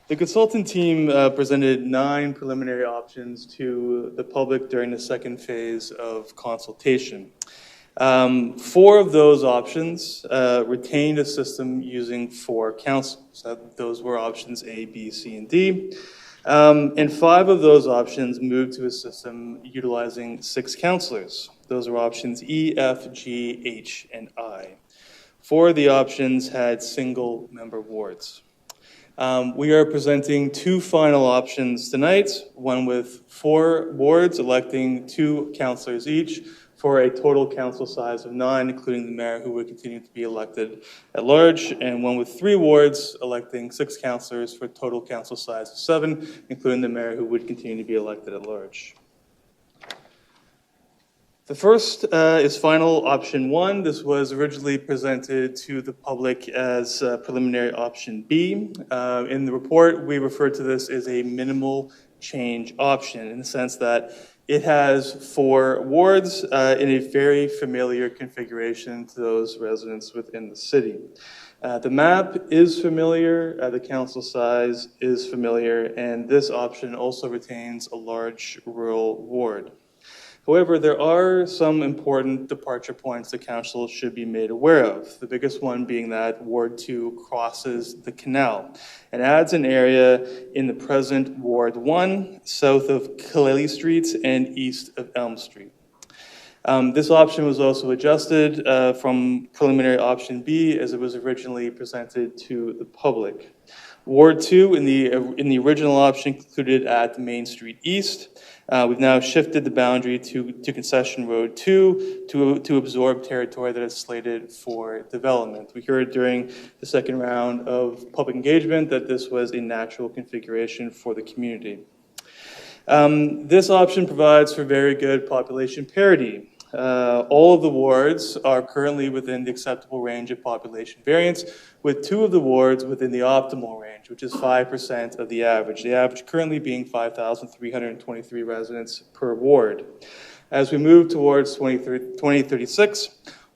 The consultant team presented 9 preliminary options to the public during the second phase of consultation. 4 of those options retained a system using 4 councils. Those were options A, B, C, and D. And 5 of those options moved to a system utilizing 6 councillors. Those are options E, F, G, H, and I. 4 of the options had single-member wards. We are presenting 2 final options tonight, one with 4 wards electing 2 councillors each for a total council size of 9, including the mayor, who would continue to be elected at large, and one with 3 wards electing 6 councillors for a total council size of 7, including the mayor, who would continue to be elected at large. The first is final option 1. This was originally presented to the public as preliminary option B. In the report, we refer to this as a minimal change option in the sense that it has 4 wards in a very familiar configuration to those residents within the city. The map is familiar, the council size is familiar, and this option also retains a large rural ward. However, there are some important departure points the council should be made aware of. The biggest one being that Ward 2 crosses the canal and adds an area in the present Ward 1, south of Killaley Street and east of Elm Street. This option was also adjusted from preliminary option B as it was originally presented to the public. Ward 2 in the original option concluded at Main Street East. We've now shifted the boundary to Concession Road 2 to absorb territory that is slated for development. We heard during the second round of public engagement that this was a natural configuration for the community. This option provides for very good population parity. All of the wards are currently within the acceptable range of population variance, with 2 of the wards within the optimal range, which is 5% of the average. The average currently being 5,323 residents per ward. As we move towards 2036,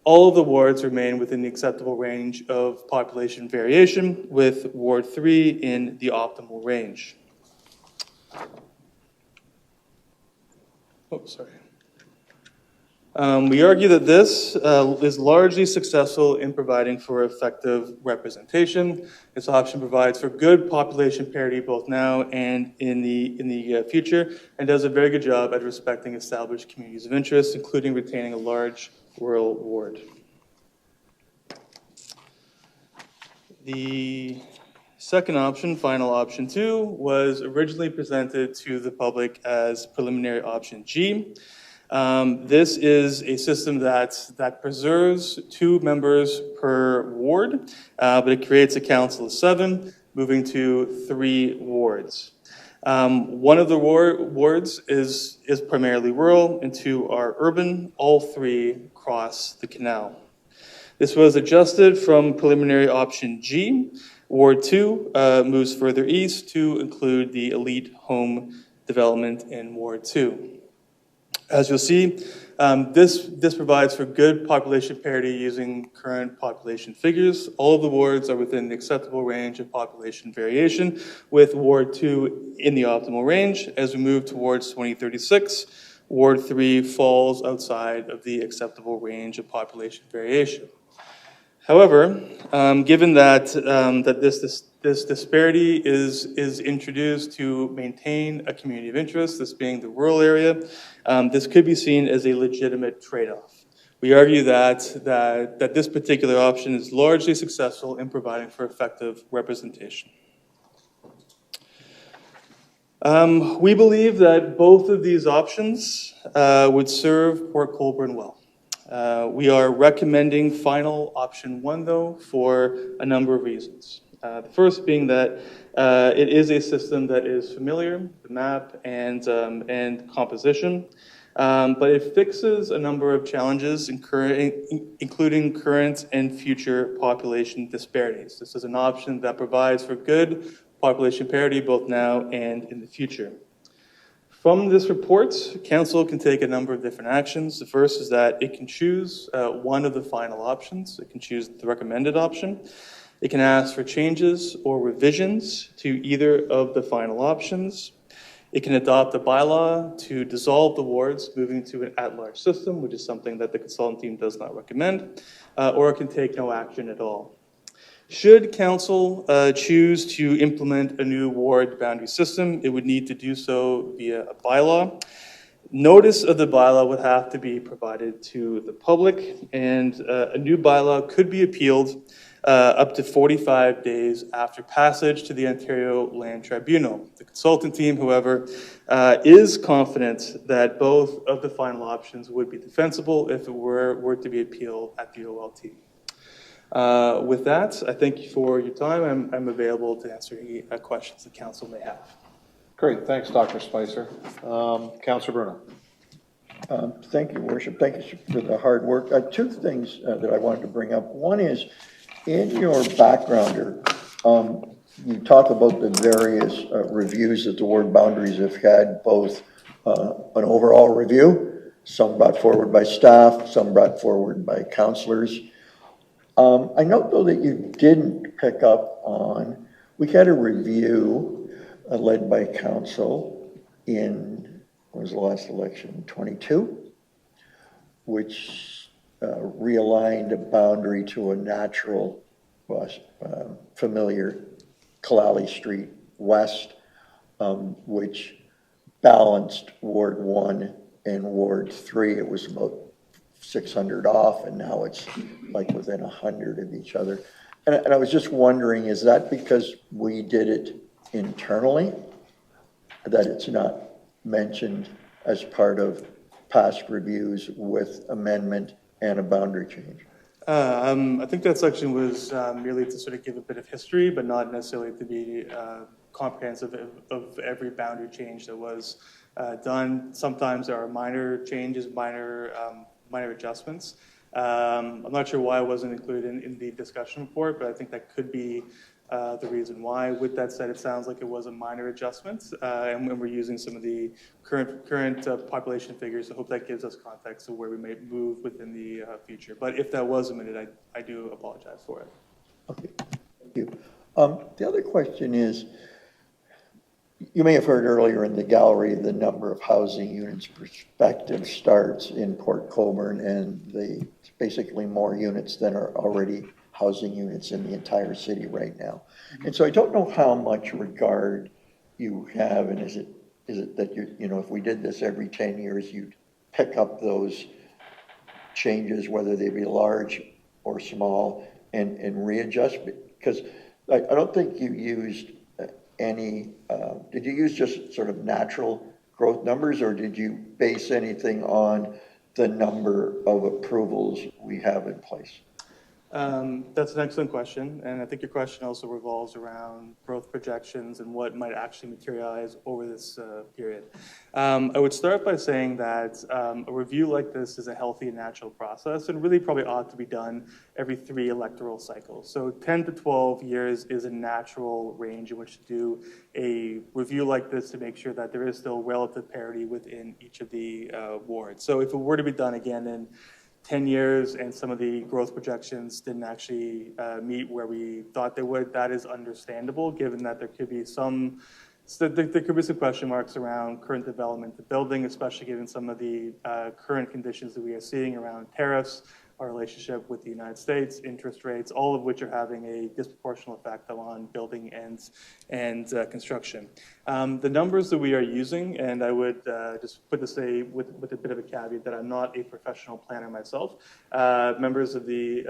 all of the wards remain within the acceptable range of population variation, with Ward 3 in the optimal range. Oh, sorry. We argue that this is largely successful in providing for effective representation. This option provides for good population parity both now and in the future, and does a very good job at respecting established communities of interest, including retaining a large rural ward. The second option, final option 2, was originally presented to the public as preliminary option G. This is a system that preserves 2 members per ward, but it creates a council of 7, moving to 3 wards. One of the wards is primarily rural and 2 are urban. All 3 cross the canal. This was adjusted from preliminary option G. Ward 2 moves further east to include the elite home development in Ward 2. As you'll see, this provides for good population parity using current population figures. All of the wards are within the acceptable range of population variation, with Ward 2 in the optimal range. As we move towards 2036, Ward 3 falls outside of the acceptable range of population variation. However, given that this disparity is introduced to maintain a community of interest, this being the rural area, this could be seen as a legitimate trade-off. We argue that this particular option is largely successful in providing for effective representation. We believe that both of these options would serve Port Colborne well. We are recommending final option 1, though, for a number of reasons. The first being that it is a system that is familiar, the map and composition, but it fixes a number of challenges, including current and future population disparities. This is an option that provides for good population parity both now and in the future. From this report, Council can take a number of different actions. The first is that it can choose one of the final options. It can choose the recommended option. It can ask for changes or revisions to either of the final options. It can adopt a bylaw to dissolve the wards, moving to an at-large system, which is something that the consultant team does not recommend, or it can take no action at all. Should Council choose to implement a new ward boundary system, it would need to do so via a bylaw. Notice of the bylaw would have to be provided to the public, and a new bylaw could be appealed up to 45 days after passage to the Ontario Land Tribunal. The consultant team, however, is confident that both of the final options would be defensible if it were to be appealed at the OLT. With that, I thank you for your time. I'm available to answer any questions the council may have. Great, thanks, Dr. Spicer. Councilor Bruno. Thank you, Worship. Thank you for the hard work. 2 things that I wanted to bring up. One is, in your backgrounder, you talk about the various reviews that the ward boundaries have had, both an overall review, some brought forward by staff, some brought forward by councillors. I note, though, that you didn't pick up on, we had a review led by council in when was the last election? 22, which realigned a boundary to a natural, familiar Kalali Street West, which balanced Ward 1 and Ward 3. It was about 600 off, and now it's like within 100 of each other. And I was just wondering, is that because we did it internally, that it's not mentioned as part of past reviews with amendment and a boundary change? I think that section was merely to sort of give a bit of history, but not necessarily to be comprehensive of every boundary change that was done. Sometimes there are minor changes, minor adjustments. I'm not sure why it wasn't included in the discussion report, but I think that could be the reason why. With that said, it sounds like it was a minor adjustment, and when we're using some of the current population figures, I hope that gives us context of where we may move within the future. But if that was omitted, I do apologize for it. Okay, thank you. The other question is, you may have heard earlier in the gallery the number of housing units prospective starts in Port Colborne, and basically more units than are already housing units in the entire city right now. And so I don't know how much regard you have, and is it that you know, if we did this every 10 years, you'd pick up those changes, whether they be large or small, and readjust? Because I don't think you used any, did you use just sort of natural growth numbers, or did you base anything on the number of approvals we have in place? That's an excellent question, and I think your question also revolves around growth projections and what might actually materialize over this period. I would start by saying that a review like this is a healthy and natural process, and really probably ought to be done every 3 electoral cycles. So 10 to 12 years is a natural range in which to do a review like this to make sure that there is still relative parity within each of the wards. So if it were to be done again in 10 years and some of the growth projections didn't actually meet where we thought they would, that is understandable, given that there could be some question marks around current development of building, especially given some of the current conditions that we are seeing around tariffs, our relationship with the United States, interest rates, all of which are having a disproportionate effect on building and construction. The numbers that we are using, and I would just put this with a bit of a caveat that I'm not a professional planner myself. Members of the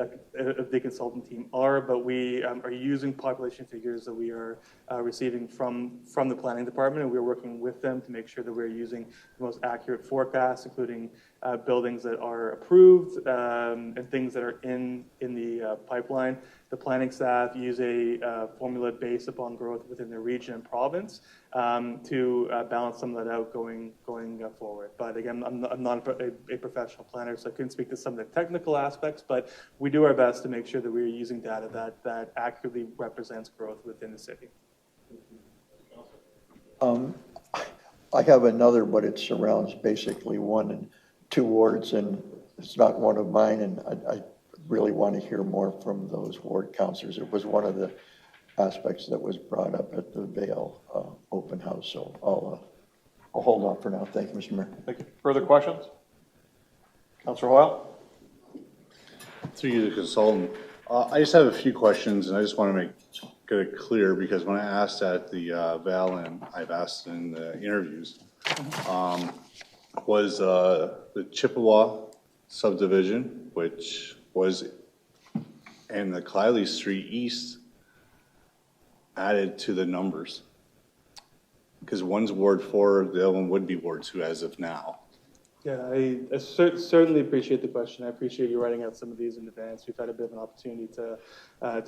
consultant team are, but we are using population figures that we are receiving from the planning department, and we're working with them to make sure that we're using the most accurate forecasts, including buildings that are approved and things that are in the pipeline. The planning staff use a formula based upon growth within their region and province to balance some of that out going forward. But again, I'm not a professional planner, so I couldn't speak to some of the technical aspects, but we do our best to make sure that we're using data that accurately represents growth within the city. I have another, but it surrounds basically 1 and 2 wards, and it's not one of mine, and I really want to hear more from those ward councillors. It was one of the aspects that was brought up at the Vale open house, so I'll hold on for now. Thank you, Mr. Mayor. Thank you. Further questions? Councillor Hoyle? Through you, the consultant. I just have a few questions, and I just want to get it clear, because when I asked at the Val, and I've asked in the interviews, was the Chippewa subdivision, which was in the Kiley Street East, added to the numbers? Because one's Ward 4, the other one would be Ward 2 as of now. Yeah, I certainly appreciate the question. I appreciate you writing out some of these in advance. We've had a bit of an opportunity to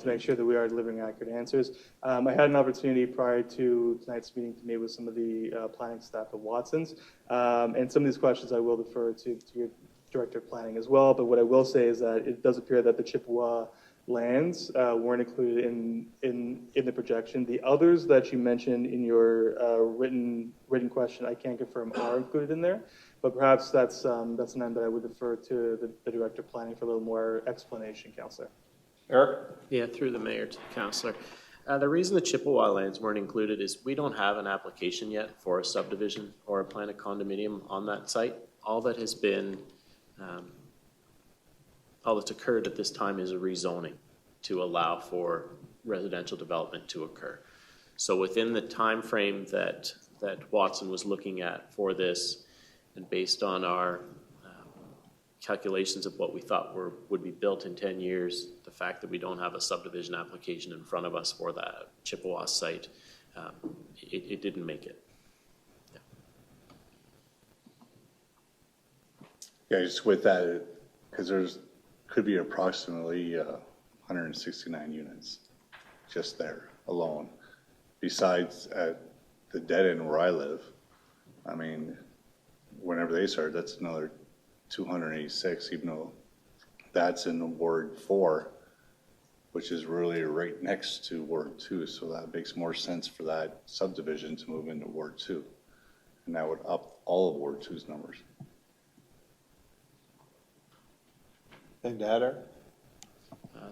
make sure that we are delivering accurate answers. I had an opportunity prior to tonight's meeting to meet with some of the planning staff at Watson's. And some of these questions I will defer to your Director of Planning as well. But what I will say is that it does appear that the Chippewa lands weren't included in the projection. The others that you mentioned in your written question, I can confirm are included in there. But perhaps that's an end that I would defer to the Director of Planning for a little more explanation, Councillor. Eric? Yeah, through the mayor to the councillor. The reason the Chippewa lands weren't included is we don't have an application yet for a subdivision or a planned condominium on that site. All that has been, all that's occurred at this time is a rezoning to allow for residential development to occur. So within the time frame that Watson was looking at for this, and based on our calculations of what we thought would be built in 10 years, the fact that we don't have a subdivision application in front of us for that Chippewa site, it didn't make it. Yeah, just with that, because could be approximately 169 units just there alone. Besides at the dead end where I live, I mean, whenever they started, that's another 286, even though that's in Ward 4, which is really right next to Ward 2. So that makes more sense for that subdivision to move into Ward 2. And that would up all of Ward 2's numbers. Anything to add, Eric?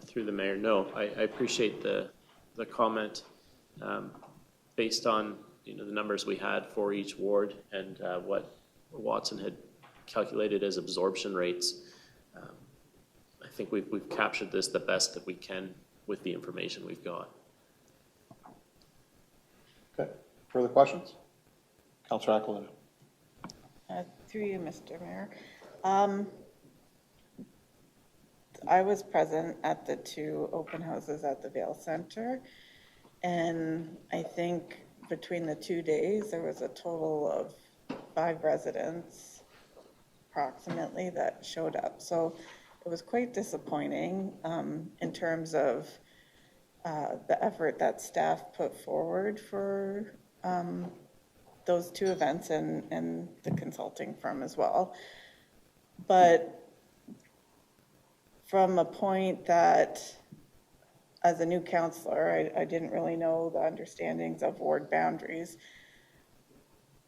Through the mayor, no, I appreciate the comment. Based on the numbers we had for each ward and what Watson had calculated as absorption rates, I think we've captured this the best that we can with the information we've got. Okay, further questions? Councillor Aquilina. Through you, Mr. Mayor. I was present at the 2 open houses at the Vale Center, and I think between the 2 days, there was a total of 5 residents approximately that showed up. So it was quite disappointing in terms of the effort that staff put forward for those 2 events and the consulting firm as well. But from a point that, as a new counselor, I didn't really know the understandings of ward boundaries,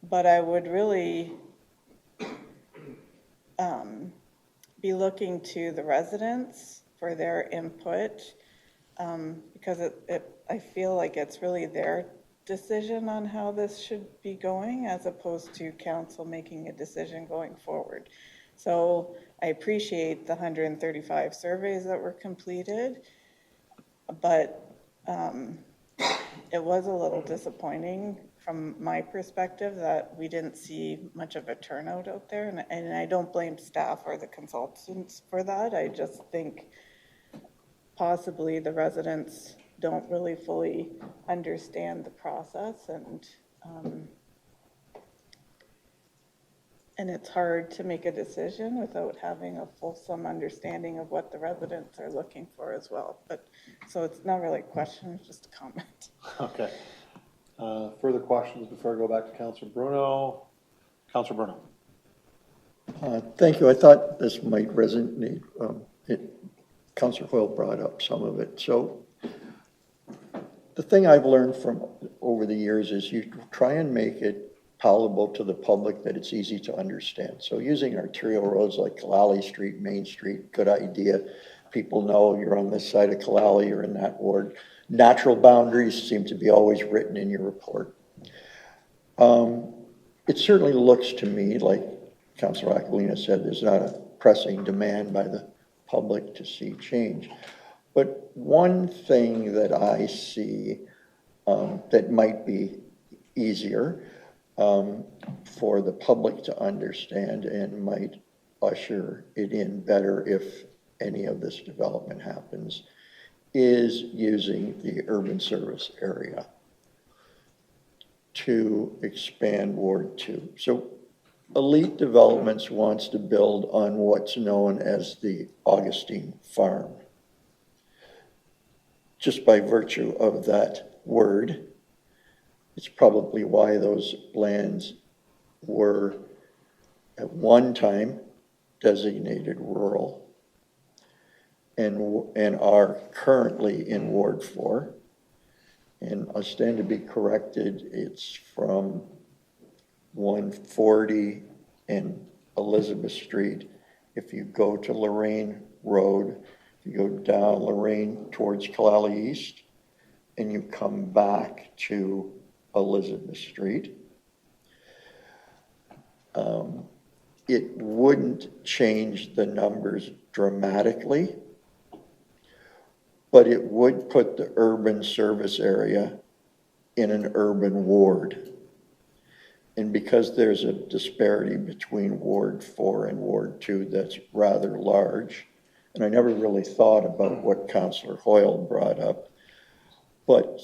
but I would really be looking to the residents for their input, because I feel like it's really their decision on how this should be going, as opposed to council making a decision going forward. So I appreciate the 135 surveys that were completed, but it was a little disappointing from my perspective that we didn't see much of a turnout out there. And I don't blame staff or the consultants for that. I just think possibly the residents don't really fully understand the process, and it's hard to make a decision without having a fulsome understanding of what the residents are looking for as well. But so it's not really a question, it's just a comment. Okay. Further questions before I go back to Councillor Bruno? Councillor Bruno. Thank you. I thought this might resonate. Councillor Hoyle brought up some of it. So the thing I've learned from over the years is you try and make it palatable to the public, that it's easy to understand. So using arterial roads like Kalali Street, Main Street, good idea. People know you're on this side of Kalali, you're in that ward. Natural boundaries seem to be always written in your report. It certainly looks to me like Councillor Aquilina said, there's not a pressing demand by the public to see change. But one thing that I see that might be easier for the public to understand and might usher it in better if any of this development happens is using the urban service area to expand Ward 2. So Elite Developments wants to build on what's known as the Augustine Farm. Just by virtue of that word, it's probably why those lands were at one time designated rural and are currently in Ward 4. And I stand to be corrected, it's from 140 and Elizabeth Street. If you go to Lorraine Road, if you go down Lorraine towards Kalali East, and you come back to Elizabeth Street, it wouldn't change the numbers dramatically, but it would put the urban service area in an urban ward. And because there's a disparity between Ward 4 and Ward 2 that's rather large, and I never really thought about what Councillor Hoyle brought up, but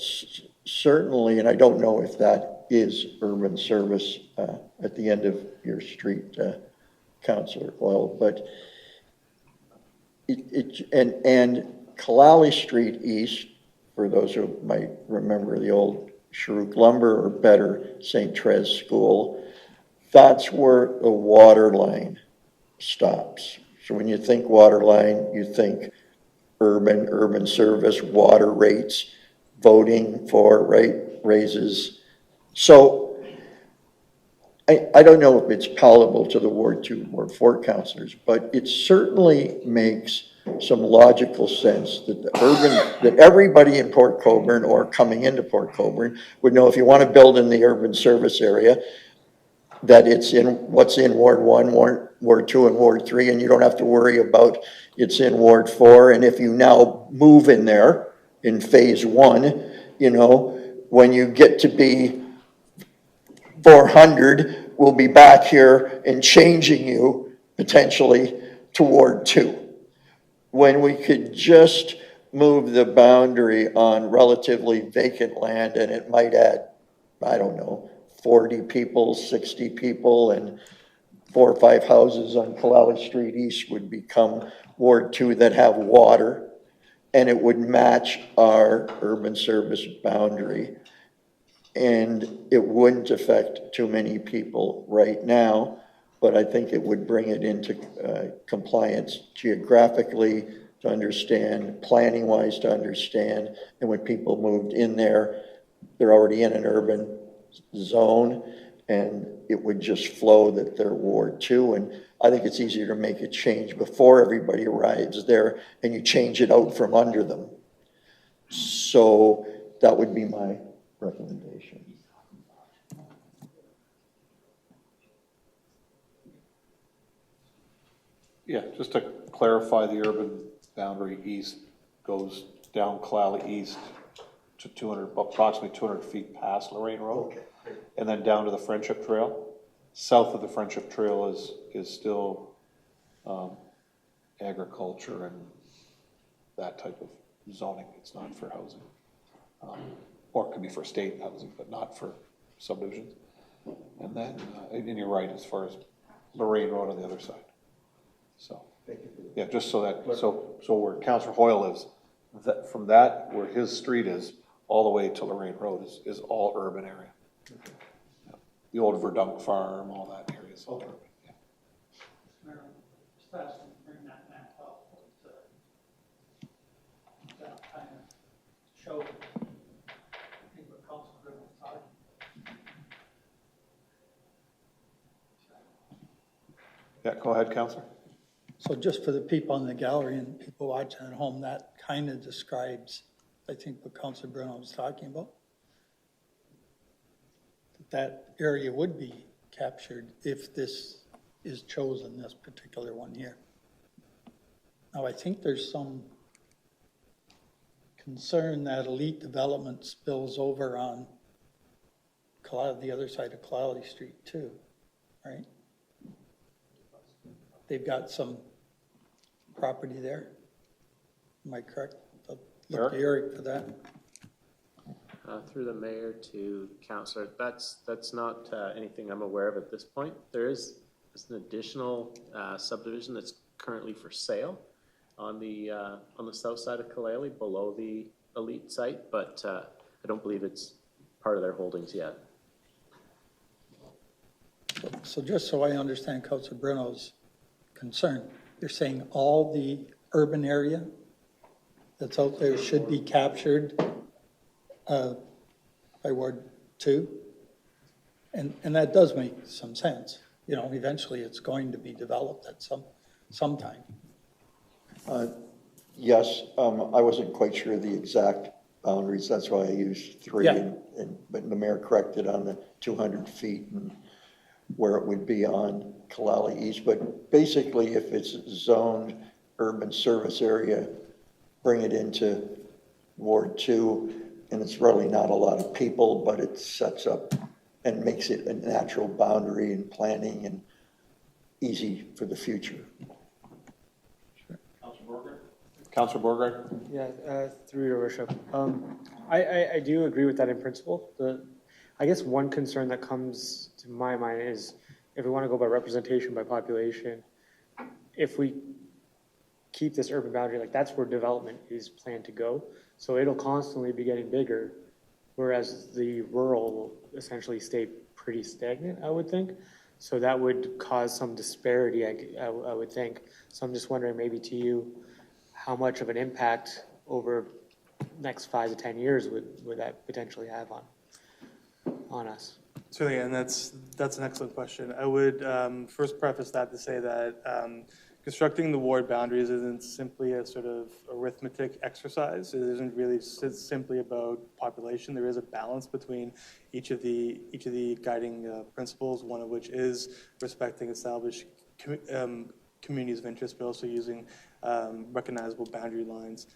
certainly, and I don't know if that is urban service at the end of your street, Councillor Hoyle, but and Kalali Street East, for those who might remember the old Sharuk Lumber, or better, St. Therese School, that's where the water line stops. So when you think water line, you think urban service, water rates, voting for rate raises. So I don't know if it's palatable to the Ward 2, Ward 4 councillors, but it certainly makes some logical sense that that everybody in Port Colborne or coming into Port Colborne would know if you want to build in the urban service area, that it's in what's in Ward 1, Ward 2, and Ward 3, and you don't have to worry about it's in Ward 4. And if you now move in there in phase 1, you know, when you get to be 400, we'll be back here and changing you potentially to Ward 2. When we could just move the boundary on relatively vacant land, and it might add, I don't know, 40 people, 60 people, and 4 or 5 houses on Kalali Street East would become Ward 2 that have water, and it would match our urban service boundary. And it wouldn't affect too many people right now, but I think it would bring it into compliance geographically to understand, planning-wise to understand, and when people moved in there, they're already in an urban zone, and it would just flow that they're Ward 2, and I think it's easier to make a change before everybody arrives there, and you change it out from under them. So that would be my recommendation. Yeah, just to clarify, the urban boundary east goes down Kalali East to approximately 200 feet past Lorraine Road. Okay. And then down to the Friendship Trail. South of the Friendship Trail is still agriculture and that type of zoning. It's not for housing. Or it could be for state housing, but not for subdivisions. And then, and you're right, as far as Lorraine Road on the other side. So, yeah, just so that, so where Councillor Hoyle lives, that from that, where his street is, all the way to Lorraine Road is all urban area. Okay. Yeah. The old Verdunk Farm, all that area is all urban. Yeah. Mayor, just ask them to bring that map up, that kind of show. Yeah, go ahead, Councillor. So just for the people in the gallery and people watching at home, that kind of describes, I think, what Councillor Bruno was talking about. That area would be captured if this is chosen, this particular one here. Now, I think there's some concern that elite development spills over on the other side of Kalali Street too, right? They've got some property there. Am I correct? I'll look to Eric for that. Through the mayor to councillor, that's not anything I'm aware of at this point. There's an additional subdivision that's currently for sale on the south side of Kalali, below the elite site, but I don't believe it's part of their holdings yet. So just so I understand Councillor Bruno's concern, you're saying all the urban area that's out there should be captured by Ward 2? And that does make some sense. You know, eventually it's going to be developed at some time. Yes, I wasn't quite sure the exact boundaries, that's why I used 3. Yeah. But the mayor corrected on the 200 feet and where it would be on Kalali East. But basically, if it's zoned urban service area, bring it into Ward 2, and it's really not a lot of people, but it sets up and makes it a natural boundary and planning and easy for the future. Councilor Borgard? Yeah, through your worship. I do agree with that in principle. I guess one concern that comes to my mind is if we want to go by representation by population, if we keep this urban boundary, like that's where development is planned to go. So it'll constantly be getting bigger, whereas the rural will essentially stay pretty stagnant, I would think. So that would cause some disparity, I would think. So I'm just wondering maybe to you, how much of an impact over next 5 to 10 years would that potentially have on us? Certainly, and that's an excellent question. I would first preface that to say that constructing the ward boundaries isn't simply a sort of arithmetic exercise. It isn't really simply about population. There is a balance between each of the guiding principles, one of which is respecting established communities of interest, but also using recognizable boundary lines.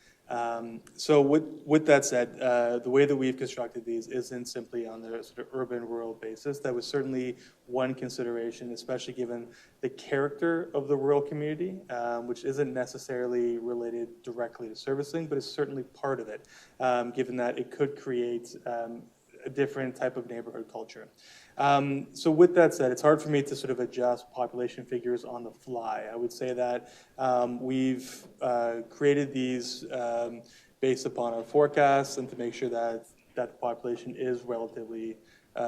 So with that said, the way that we've constructed these isn't simply on the sort of urban-rural basis. That was certainly one consideration, especially given the character of the rural community, which isn't necessarily related directly to servicing, but is certainly part of it, given that it could create a different type of neighborhood culture. So with that said, it's hard for me to sort of adjust population figures on the fly. I would say that we've created these based upon our forecasts and to make sure that the population is relatively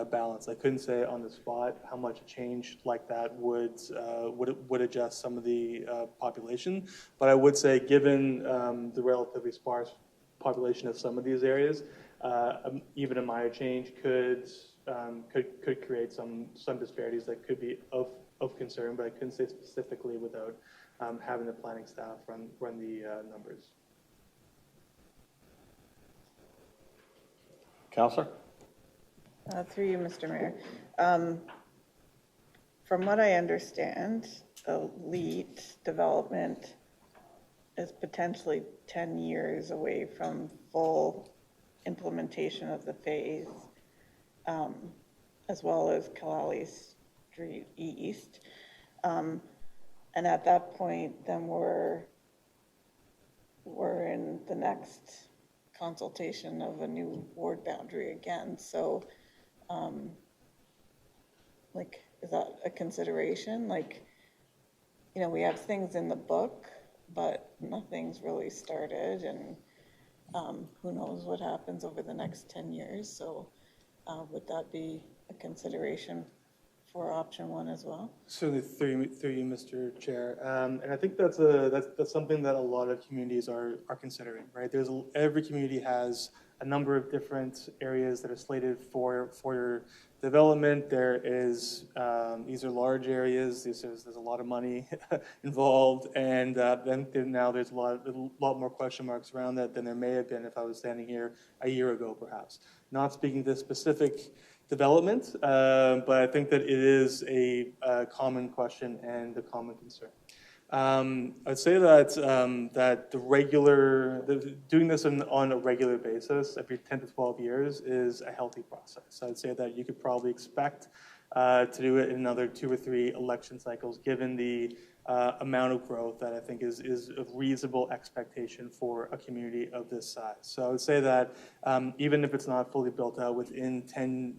balanced. I couldn't say on the spot how much a change like that would adjust some of the population, but I would say given the relatively sparse population of some of these areas, even a minor change could create some disparities that could be of concern, but I couldn't say specifically without having the planning staff run the numbers. Councilor? Through you, Mr. Mayor. From what I understand, elite development is potentially 10 years away from full implementation of the phase, as well as Kalali Street East. And at that point, then we're in the next consultation of a new ward boundary again. So, like, is that a consideration? Like, you know, we have things in the book, but nothing's really started, and who knows what happens over the next 10 years. So would that be a consideration for option 1 as well? Certainly, through you, Mr. Chair, and I think that's something that a lot of communities are considering. Right, every community has a number of different areas that are slated for development. There is these are large areas. There's a lot of money involved, and then now there's a lot more question marks around that than there may have been if I was standing here a year ago, perhaps. Not speaking to specific development, but I think that it is a common question and a common concern. I'd say that doing this on a regular basis every 10 to 12 years is a healthy process. I'd say that you could probably expect to do it in another 2 or 3 election cycles, given the amount of growth that I think is a reasonable expectation for a community of this size. So I would say that even if it's not fully built out within 10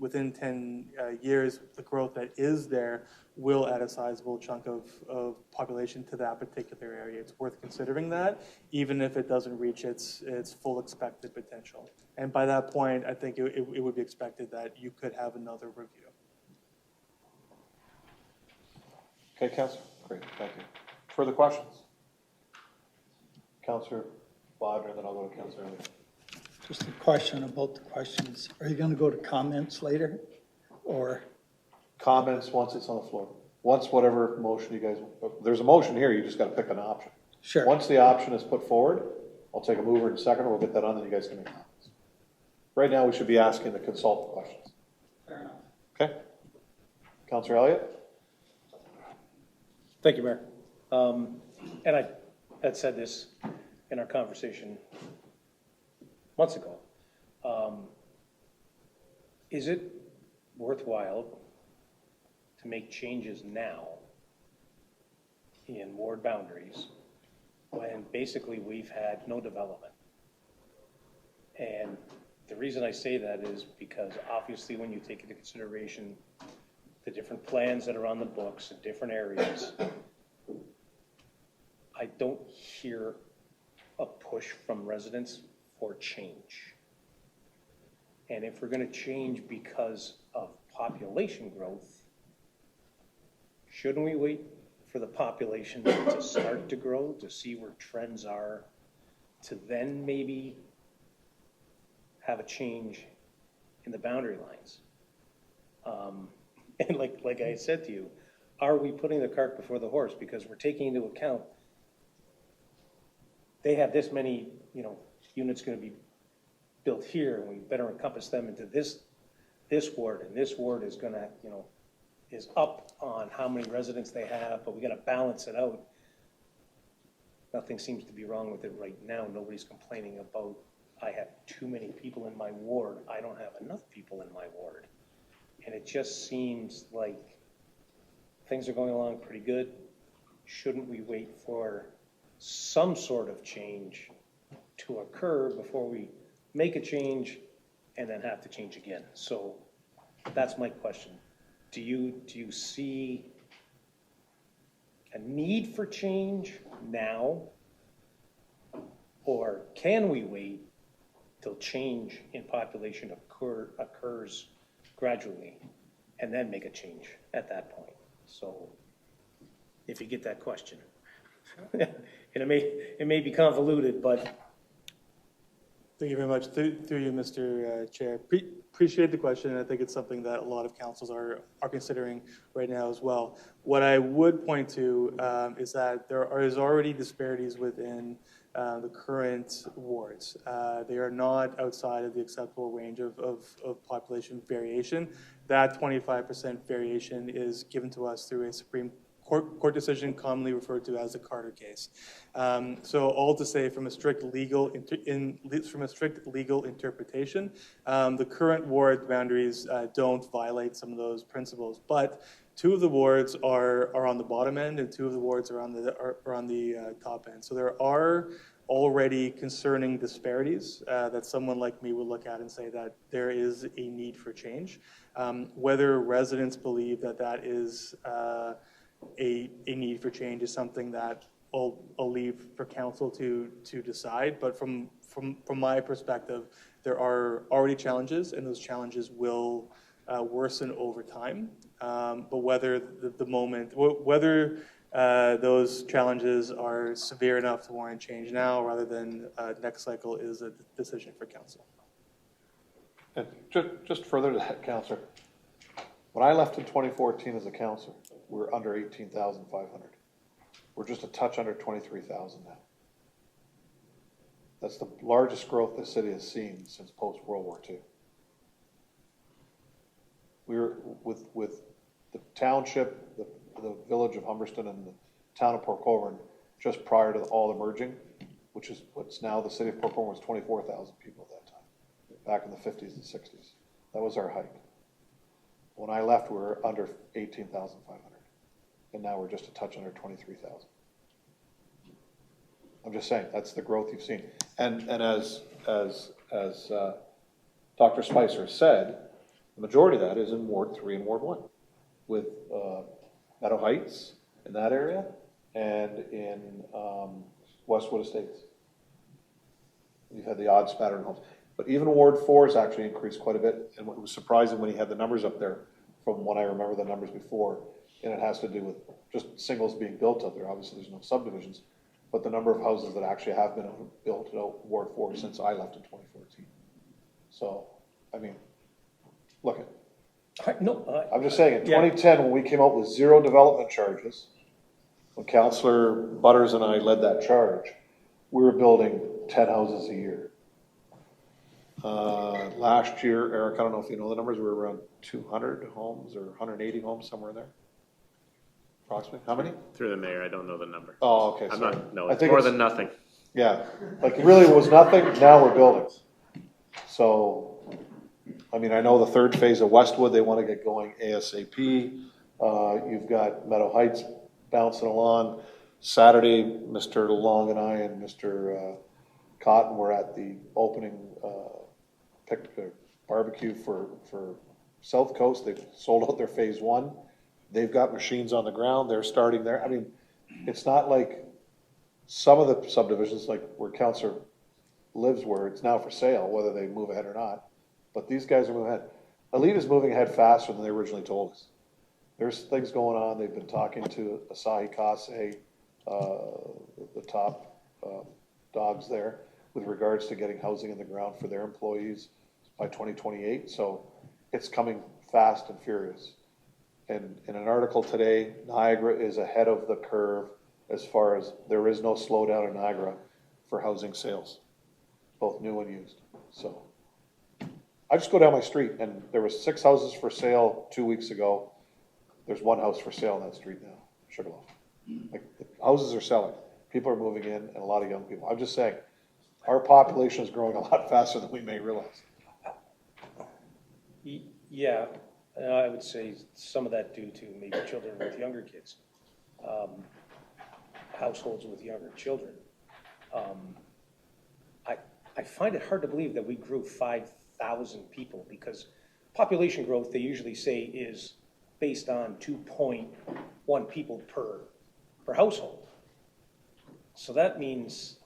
years, the growth that is there will add a sizable chunk of population to that particular area. It's worth considering that, even if it doesn't reach its full expected potential. And by that point, I think it would be expected that you could have another review. Okay, Councilor. Great, thank you. Further questions? Councilor Bodner, then I'll go to Councilor Elliott. Just a question about the questions. Are you going to go to comments later, or? Comments once it's on the floor. Once whatever motion you guys, there's a motion here, you just gotta pick an option. Sure. Once the option is put forward, I'll take a mover and second, we'll get that on, then you guys can make comments. Right now, we should be asking the consultant questions. Fair enough. Okay? Counselor Elliott? Thank you, Mayor. And I had said this in our conversation months ago. Is it worthwhile to make changes now in ward boundaries when basically we've had no development? And the reason I say that is because obviously when you take into consideration the different plans that are on the books in different areas, I don't hear a push from residents for change. And if we're gonna change because of population growth, shouldn't we wait for the population to start to grow, to see where trends are, to then maybe have a change in the boundary lines? And like I said to you, are we putting the cart before the horse? Because we're taking into account they have this many, units gonna be built here, and we better encompass them into this ward, and this ward is gonna, is up on how many residents they have, but we gotta balance it out. Nothing seems to be wrong with it right now. Nobody's complaining about, I have too many people in my ward, I don't have enough people in my ward. And it just seems like things are going along pretty good. Shouldn't we wait for some sort of change to occur before we make a change and then have to change again? So that's my question. Do you see a need for change now? Or can we wait till change in population occurs gradually and then make a change at that point? So if you get that question. And it may be convoluted, but. Thank you very much. Through you, Mr. Chair. Appreciate the question. I think it's something that a lot of councils are considering right now as well. What I would point to is that there is already disparities within the current wards. They are not outside of the acceptable range of population variation. That 25% variation is given to us through a Supreme Court decision commonly referred to as the Carter case. So all to say, from a strict legal interpretation, the current ward boundaries don't violate some of those principles. But 2 of the wards are on the bottom end, and 2 of the wards are on the top end. So there are already concerning disparities that someone like me would look at and say that there is a need for change. Whether residents believe that is a need for change is something that I'll leave for council to decide. But from my perspective, there are already challenges, and those challenges will worsen over time. But whether whether those challenges are severe enough to warrant change now rather than next cycle is a decision for council. And just further to that, Councillor, when I left in 2014 as a councillor, we were under 18,500. We're just a touch under 23,000 now. That's the largest growth the city has seen since post-World War II. We were with the township, the village of Humberston and the town of Port Colborne just prior to all the merging, which is what's now the city of Port Colborne, was 24,000 people at that time, back in the 50s and 60s. That was our height. When I left, we were under 18,500, and now we're just a touch under 23,000. I'm just saying, that's the growth you've seen. And as Dr. Spicer said, the majority of that is in Ward 3 and Ward 1, with Meadow Heights in that area and in Westwood Estates. You've had the odd spattering homes. But even Ward 4 has actually increased quite a bit. And what was surprising when he had the numbers up there, from what I remember the numbers before, and it has to do with just singles being built up there. Obviously, there's no subdivisions, but the number of houses that actually have been built out Ward 4 since I left in 2014. So, I mean, look at. I'm just saying, in 2010, when we came out with 0 development charges, when Councillor Butters and I led that charge, we were building 10 houses a year. Last year, Eric, I don't know if you know the numbers, we were around 200 homes or 180 homes, somewhere in there. Approximately, how many? Through the mayor, I don't know the number. Oh, okay, I'm sorry. not, no, I it's think more it's- than nothing. Yeah, like it really was nothing, now we're building. So, I mean, I know the third phase of Westwood, they want to get going ASAP. You've got Meadow Heights bouncing along. Saturday, Mr. Long and I and Mr. Cotton were at the opening barbecue for South Coast. They've sold out their phase one. They've got machines on the ground. They're starting there. I mean, it's not like some of the subdivisions, like where Councillor lives, where it's now for sale, whether they move ahead or not. But these guys are moving ahead. Elite is moving ahead faster than they originally told us. There's things going on. They've been talking to Asahi Kase, the top dogs there, with regards to getting housing in the ground for their employees by 2028. So it's coming fast and furious. And in an article today, Niagara is ahead of the curve as far as there is no slowdown in Niagara for housing sales, both new and used. So I just go down my street and there was 6 houses for sale 2 weeks ago. There's 1 house for sale on that street now, Sugarloaf. Like, the houses are selling. People are moving in and a lot of young people. I'm just saying, our population is growing a lot faster than we may realize. Yeah, I would say some of that due to maybe children with younger kids, households with younger children. I find it hard to believe that we grew 5,000 people, because population growth, they usually say, is based on 2.1 people per household. So that means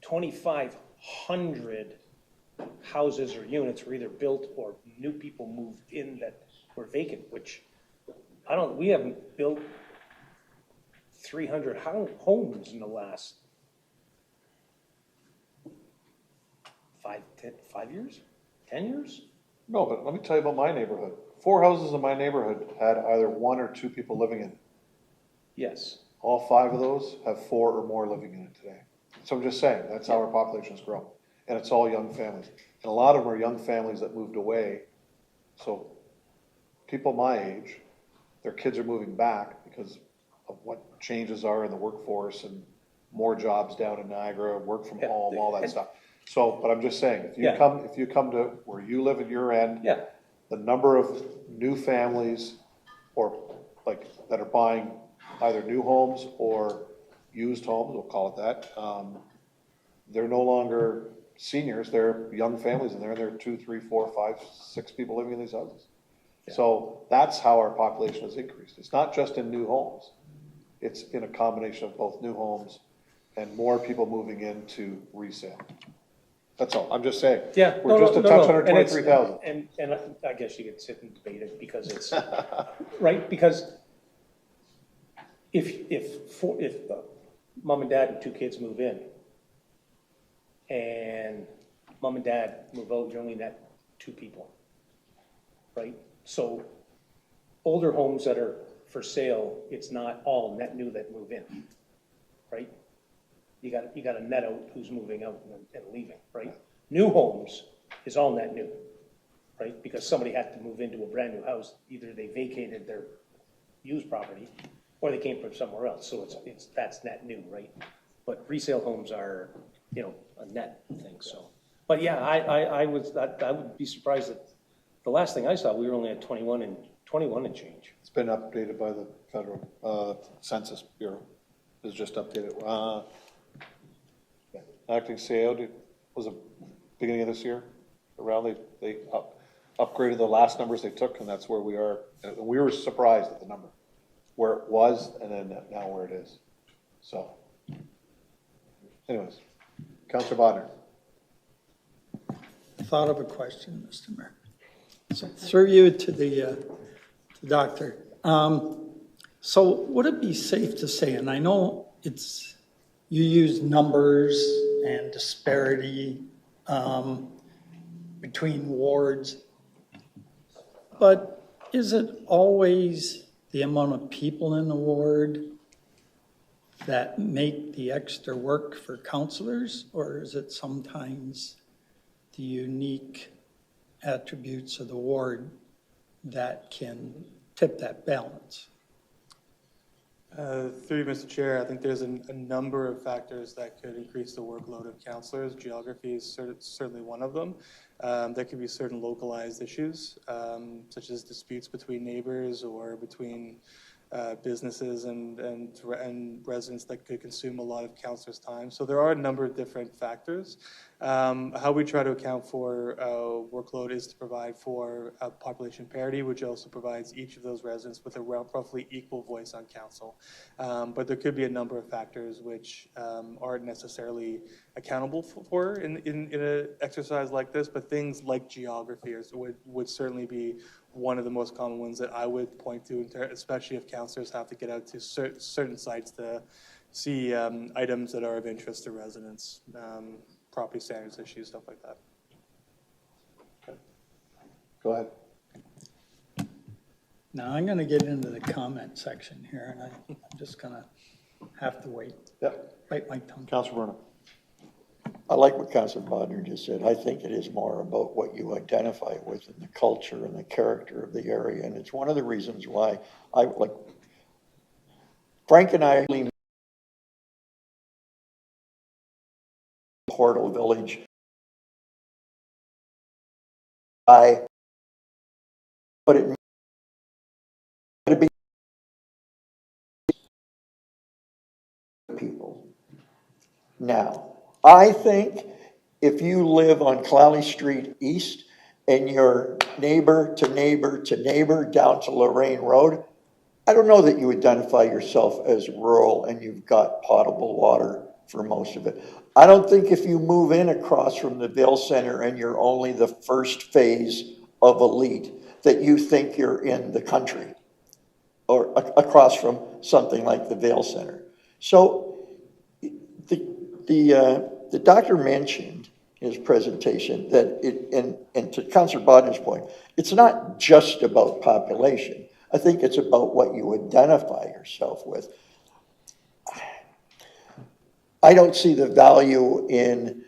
2,500 houses or units were either built or new people moved in that were vacant, which we haven't built 300 homes in the last 5 years, 10 years? No, but let me tell you about my neighborhood. 4 houses in my neighborhood had either 1 or 2 people living in it. Yes. All 5 of those have 4 or more living in it today. So I'm just saying, that's how our population's grown. And it's all young families. And a lot of them are young families that moved away. So people my age, their kids are moving back because of what changes are in the workforce and more jobs down in Niagara, work from home, all that stuff. So, but I'm just saying, if you come to where you live at your end, the number of new families or like that are buying either new homes or used homes, we'll call it that, they're no longer seniors, they're young families in there, and there are 2, 3, 4, 5, 6 people living in these houses. So that's how our population has increased. It's not just in new homes. It's in a combination of both new homes and more people moving into resale. That's all. I'm just saying. Yeah. We're just a touch under 23,000. And I guess you could sit and debate it because it's, right? Because if mom and dad and 2 kids move in and mom and dad move out, you only net 2 people, right? So older homes that are for sale, it's not all net new that move in, right? You got to net out who's moving out and leaving, right? New homes is all net new, right? Because somebody had to move into a brand new house. Either they vacated their used property or they came from somewhere else. So that's net new, right? But resale homes are, a net thing. So, but yeah, I would be surprised that the last thing I saw, we were only at 21 and change. It's been updated by the Federal Census Bureau. It's just updated. Acting CEO was a beginning of this year. Around they upgraded the last numbers they took, and that's where we are. And we were surprised at the number, where it was, and then now where it is. So, anyways, Councilor Bodnar. Thought of a question, Mr. Mayor. So through you to the doctor. So would it be safe to say, and I know you use numbers and disparity between wards, but is it always the amount of people in the ward that make the extra work for councillors, or is it sometimes the unique attributes of the ward that can tip that balance? Through you, Mr. Chair, I think there's a number of factors that could increase the workload of counselors. Geography is certainly one of them. There could be certain localized issues, such as disputes between neighbors or between businesses and residents that could consume a lot of counselors' time. So there are a number of different factors. How we try to account for workload is to provide for population parity, which also provides each of those residents with a roughly equal voice on council. But there could be a number of factors which aren't necessarily accountable for in an exercise like this, but things like geography would certainly be one of the most common ones that I would point to, especially if counselors have to get out to certain sites to see items that are of interest to residents, property standards issues, stuff like that. Okay. Go ahead. Now I'm going to get into the comment section here, and I'm just going to have to wait. Yep. Bite my tongue. Councilor Burnham. I like what Councilor Bodnar just said. I think it is more about what you identify with and the culture and the character of the area. And it's one of the reasons why I like Frank and I leave Portal Village. But it'd be people. Now, I think if you live on Clowley Street East and you're neighbor to neighbor to neighbor down to Lorraine Road, I don't know that you identify yourself as rural and you've got potable water for most of it. I don't think if you move in across from the Vail Center and you're only the first phase of elite, that you think you're in the country or across from something like the Vail Center. So the doctor mentioned in his presentation that and to Councilor Bodner's point, it's not just about population. I think it's about what you identify yourself with. I don't see the value in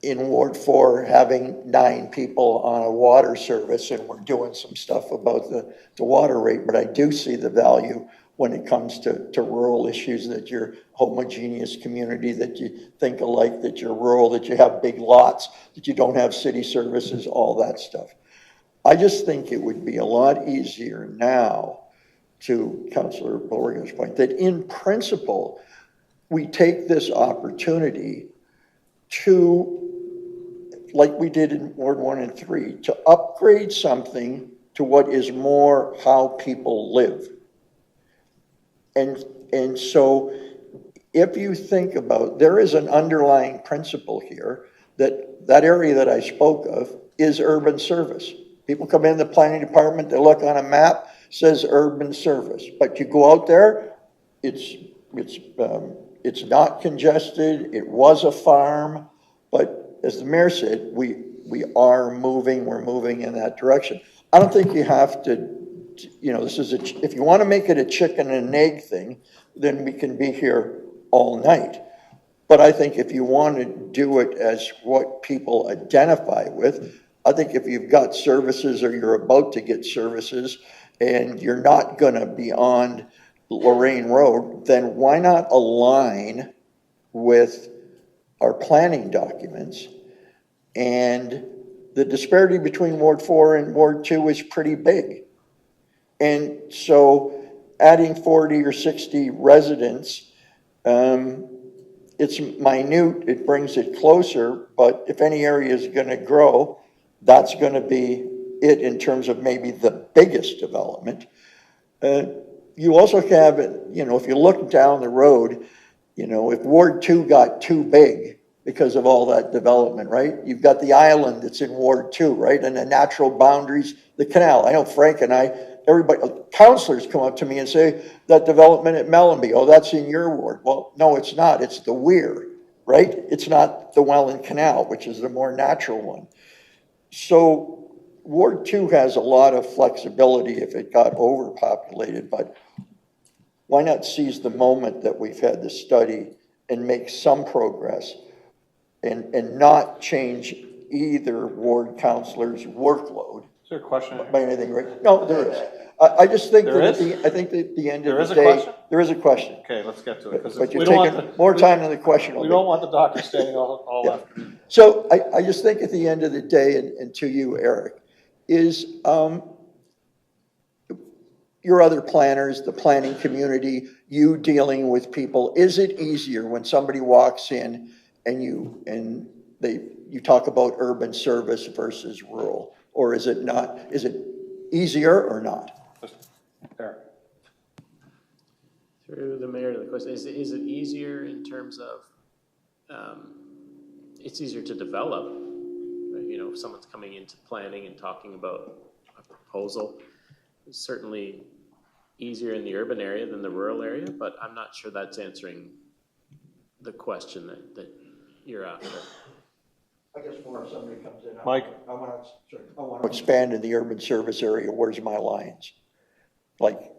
Ward 4 having 9 people on a water service, and we're doing some stuff about the water rate, but I do see the value when it comes to rural issues, that you're homogeneous community, that you think alike, that you're rural, that you have big lots, that you don't have city services, all that stuff. I just think it would be a lot easier now, to Councilor Beauregard's point, that in principle, we take this opportunity to, like we did in Ward 1 and 3, to upgrade something to what is more how people live. And so if you think about, there is an underlying principle here that area that I spoke of is urban service. People come in the planning department, they look on a map, says urban service, but you go out there, it's not congested. It was a farm, but as the mayor said, we're moving in that direction. I don't think you have to, this is if you want to make it a chicken and an egg thing, then we can be here all night. But I think if you want to do it as what people identify with, I think if you've got services or you're about to get services and you're not going to be on Lorraine Road, then why not align with our planning documents? And the disparity between Ward 4 and Ward 2 is pretty big. And so adding 40 or 60 residents, it's minute, it brings it closer, but if any area is going to grow, that's going to be it in terms of maybe the biggest development. You also have, if you look down the road, if Ward 2 got too big because of all that development, right? You've got the island that's in Ward 2, right? And the natural boundaries, the canal. I know Frank and I, everybody, councilors come up to me and say, that development at Mellenby, oh, that's in your ward. Well, no, it's not. It's the Weir, right? It's not the Welland Canal, which is the more natural one. So Ward 2 has a lot of flexibility if it got overpopulated, but why not seize the moment that we've had this study and make some progress? and not change either ward councillor's workload. Is there a question? By anything, right? No, there is. I just think There that is? I think that at the end There of is the a day. question? There is a question. Okay, let's get to it. 'Cause But we you're don't want taking the- more time than the question will We be. don't want the doctor standing all Yeah. afternoon. So I just think at the end of the day, and to you, Eric, is your other planners, the planning community, you dealing with people, is it easier when somebody walks in and you talk about urban service versus rural? Or is it not? Is it easier or not? Eric. Through the mayor, the question is it easier in terms of, it's easier to develop, right? You know, if someone's coming into planning and talking about a proposal, it's certainly easier in the urban area than the rural area, but I'm not sure that's answering the question that you're after. I guess more if somebody comes in. Mike? I want to expand in the urban service area. Where's my lines? Like,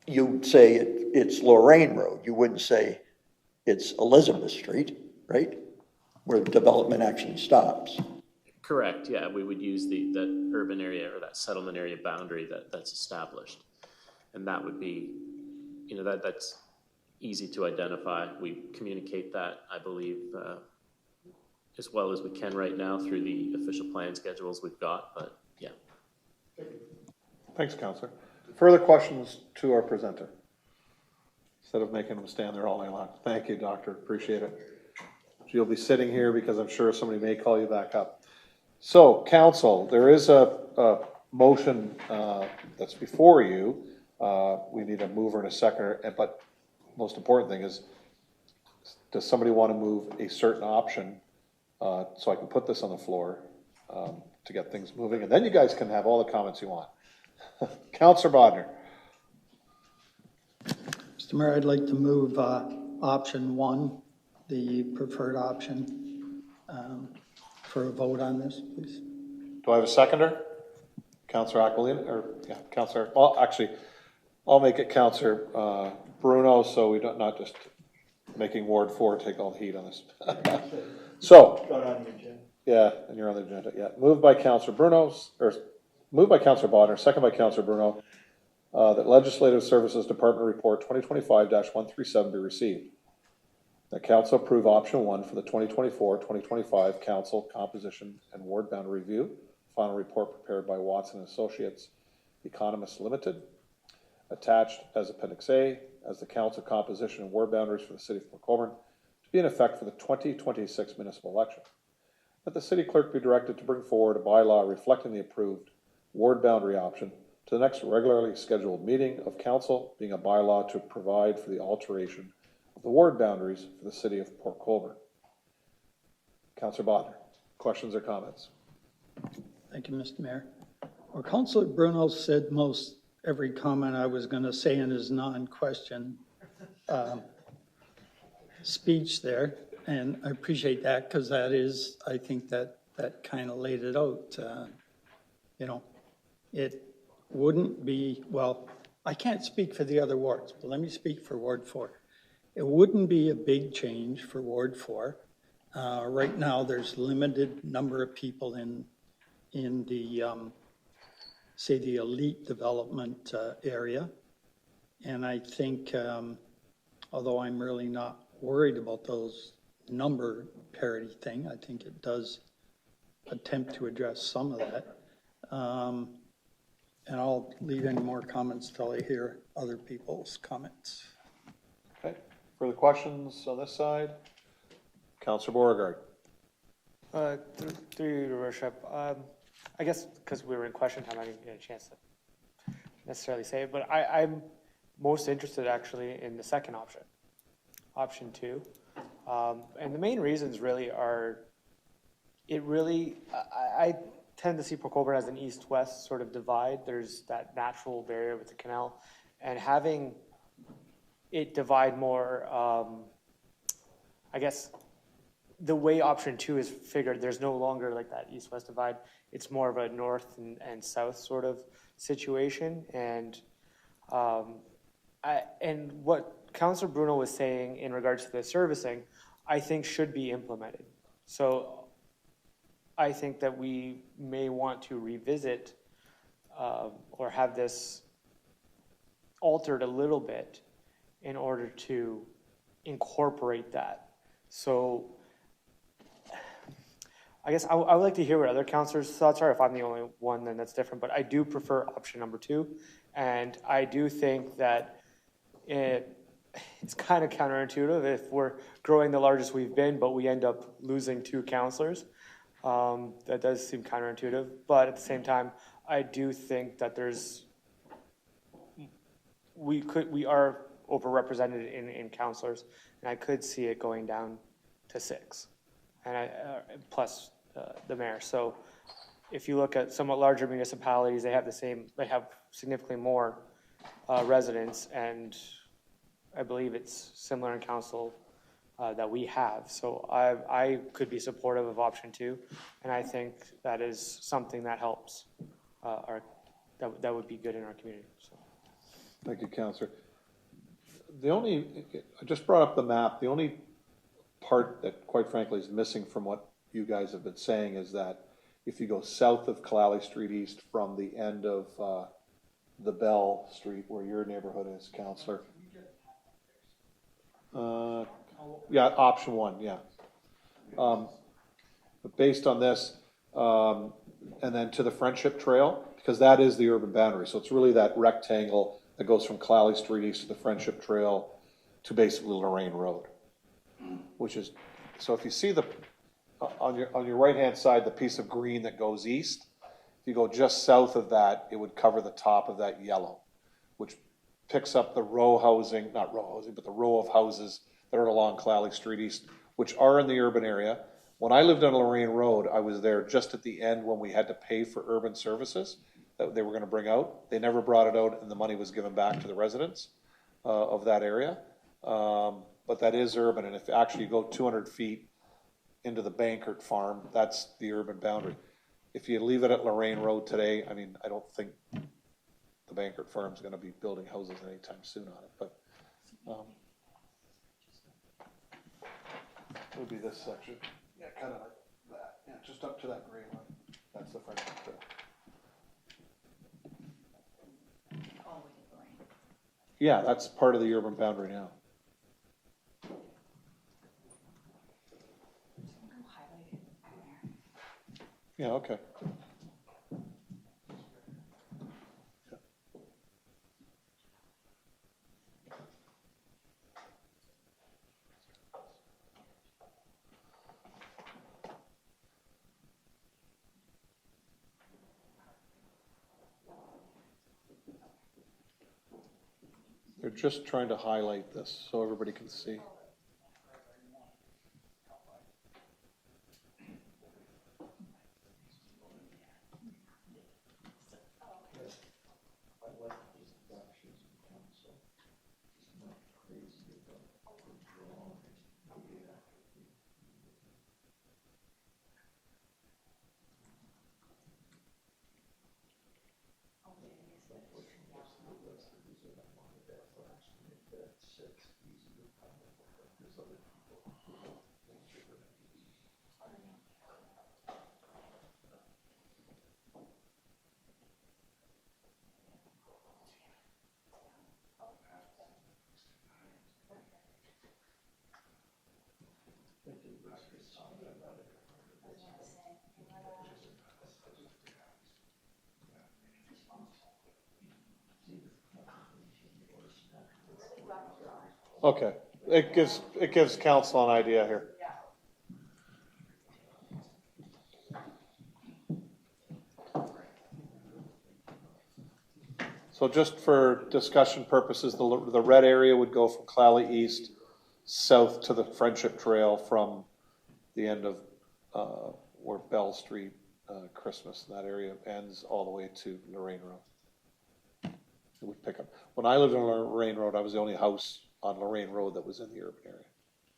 you'd say it's Lorraine Road. You wouldn't say it's Elizabeth Street, right? Where development actually stops. Correct, yeah, we would use that urban area or that settlement area boundary that's established. And that would be, you know, that's easy to identify. We communicate that, I believe, as well as we can right now through the official plan schedules we've got, but yeah. Thanks, Councillor. Further questions to our presenter? Instead of making them stand there all night long. Thank you, Doctor. Appreciate it. You'll be sitting here because I'm sure somebody may call you back up. So, Council, there is a motion that's before you. We need a mover and a seconder, but most important thing is, does somebody want to move a certain option so I can put this on the floor to get things moving? And then you guys can have all the comments you want. Councillor Bodnar. Mr. Mayor, I'd like to move option 1, the preferred option, for a vote on this, please. Do I have a seconder? Councillor Aquilina, or yeah, Councillor, well, actually, I'll make it Councillor Bruno, so we don't, not just making Ward 4 take all the heat on this. So, yeah, and you're on the agenda, yeah. Moved by Councillor Bruno, or moved by Councillor Bodnar, second by Councillor Bruno, that Legislative Services Department Report 2025-137 be received. That Council approve option 1 for the 2024-2025 Council Composition and Ward Boundary Review, final report prepared by Watson Associates Economists Limited, attached as Appendix A as the Council Composition and Ward Boundaries for the City of Port Colborne to be in effect for the 2026 municipal election. That the City Clerk be directed to bring forward a bylaw reflecting the approved ward boundary option to the next regularly scheduled meeting of Council, being a bylaw to provide for the alteration of the ward boundaries for the City of Port Colborne. Councillor Bodnar, questions or comments? Thank you, Mr. Mayor. Well, Councillor Bruno said most every comment I was going to say in his non-question speech there, and I appreciate that because that is, I think that kind of laid it out. You know, it wouldn't be, well, I can't speak for the other wards, but let me speak for Ward 4. It wouldn't be a big change for Ward 4. Right now, there's limited number of people in the, say, the elite development area. And I think, although I'm really not worried about those number parity thing, I think it does attempt to address some of that. And I'll leave any more comments till I hear other people's comments. Okay, further questions on this side? Councillor Beauregard. Through you, Your Worship. I guess because we were in question time, I didn't get a chance to necessarily say it, but I'm most interested actually in the second option, option 2. And the main reasons really are, I tend to see Port Colborne as an east-west sort of divide. There's that natural barrier with the canal, and having it divide more, I guess, the way option 2 is figured, there's no longer like that east-west divide. It's more of a north and south sort of situation. And what Councillor Bruno was saying in regards to the servicing, I think should be implemented. So I think that we may want to revisit or have this altered a little bit in order to incorporate that. So I guess I would like to hear what other counselors' thoughts are. If I'm the only one, then that's different. But I do prefer option number 2. And I do think that it's kind of counterintuitive if we're growing the largest we've been, but we end up losing 2 counselors. That does seem counterintuitive. But at the same time, I do think that we are overrepresented in counselors, and I could see it going down to 6, and plus the mayor. So if you look at somewhat larger municipalities, they have significantly more residents, and I believe it's similar in council that we have. So I could be supportive of option 2, and I think that is something that helps that would be good in our community. So. Thank you, Councillor. I just brought up the map. The only part that, quite frankly, is missing from what you guys have been saying is that if you go south of Kalali Street East from the end of the Bell Street, where your neighborhood is, Councillor. Yeah, option 1, yeah. But based on this, and then to the Friendship Trail, because that is the urban boundary. So it's really that rectangle that goes from Kalali Street East to the Friendship Trail to basically Lorraine Road, which is, so if you see on your right-hand side, the piece of green that goes east, if you go just south of that, it would cover the top of that yellow, which picks up the row housing, not row housing, but the row of houses that are along Kalali Street East, which are in the urban area. When I lived on Lorraine Road, I was there just at the end when we had to pay for urban services that they were going to bring out. They never brought it out, and the money was given back to the residents of that area. But that is urban, and if actually you go 200 feet into the Bankert farm, that's the urban boundary. If you leave it at Lorraine Road today, I mean, I don't think the Bankert farm is going to be building houses anytime soon on it, but it would be this section. Yeah, kind of like that. Yeah, just up to that gray line. That's the Friendship Trail. Yeah, that's part of the urban boundary now. Yeah, okay. They're just trying to highlight this so everybody can see. Okay, it gives council an idea here. So just for discussion purposes, the red area would go from Clally East south to the Friendship Trail from the end of where Bell Street, Christmas, that area ends all the way to Lorraine Road. It would pick up. When I lived on Lorraine Road, I was the only house on Lorraine Road that was in the urban area.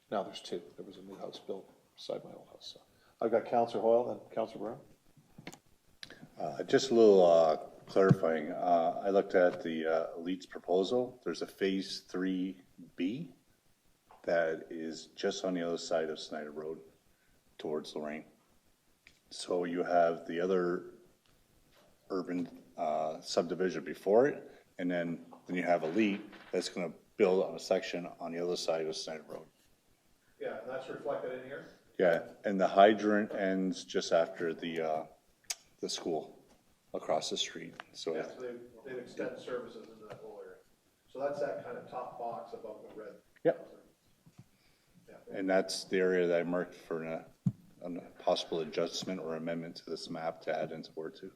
Now there's 2. There was a new house built beside my old house. So I've got Councillor Hoyle and Councillor Brown. Just a little clarifying. I looked at the Elite's proposal. There's a phase 3B that is just on the other side of Snyder Road. towards Lorraine. So you have the other urban subdivision before it, and then you have Elite that's going to build on a section on the other side of Senate Road. Yeah, and that's reflected in here? Yeah, and the hydrant ends just after the school across the street. So Yeah, so they've extended services into that whole area. So that's that kind of top box above the red. Yep. Yeah. And that's the area that I marked for a possible adjustment or amendment to this map to add into Ward 2.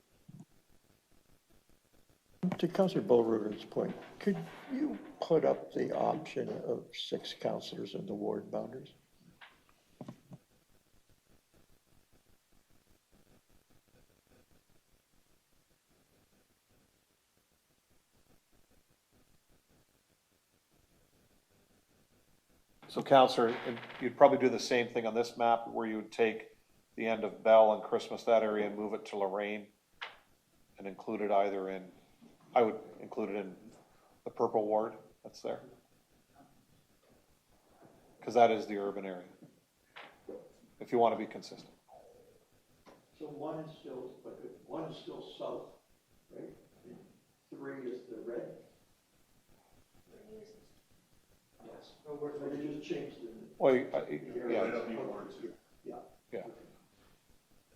To Councillor Beauregard's point, could you put up the option of 6 councillors in the ward boundaries? So Counselor, and you'd probably do the same thing on this map where you would take the end of Bell and Christmas, that area, and move it to Lorraine and include it either in, I would include it in the purple ward that's there. Because that is the urban area, if you want to be consistent. So one is still south, right? 3 is the red? Yes. But it just changed the. Well, Yeah. Yeah.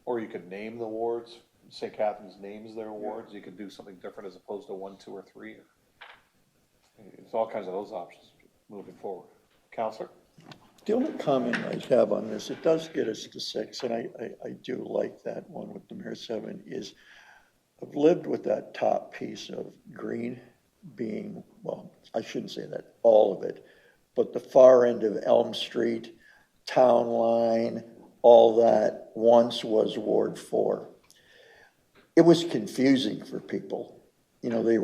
Or you could name the wards, St. Catherine's names their wards, you could do something different as opposed to 1, 2, or 3. There's all kinds of those options moving forward. Counselor? The only comment I have on this, it does get us to 6, and I do like that one with the Mayor 7, is I've lived with that top piece of green being, well, I shouldn't say that, all of it, but the far end of Elm Street, Town Line, all that once was Ward 4. It was confusing for people. You know, they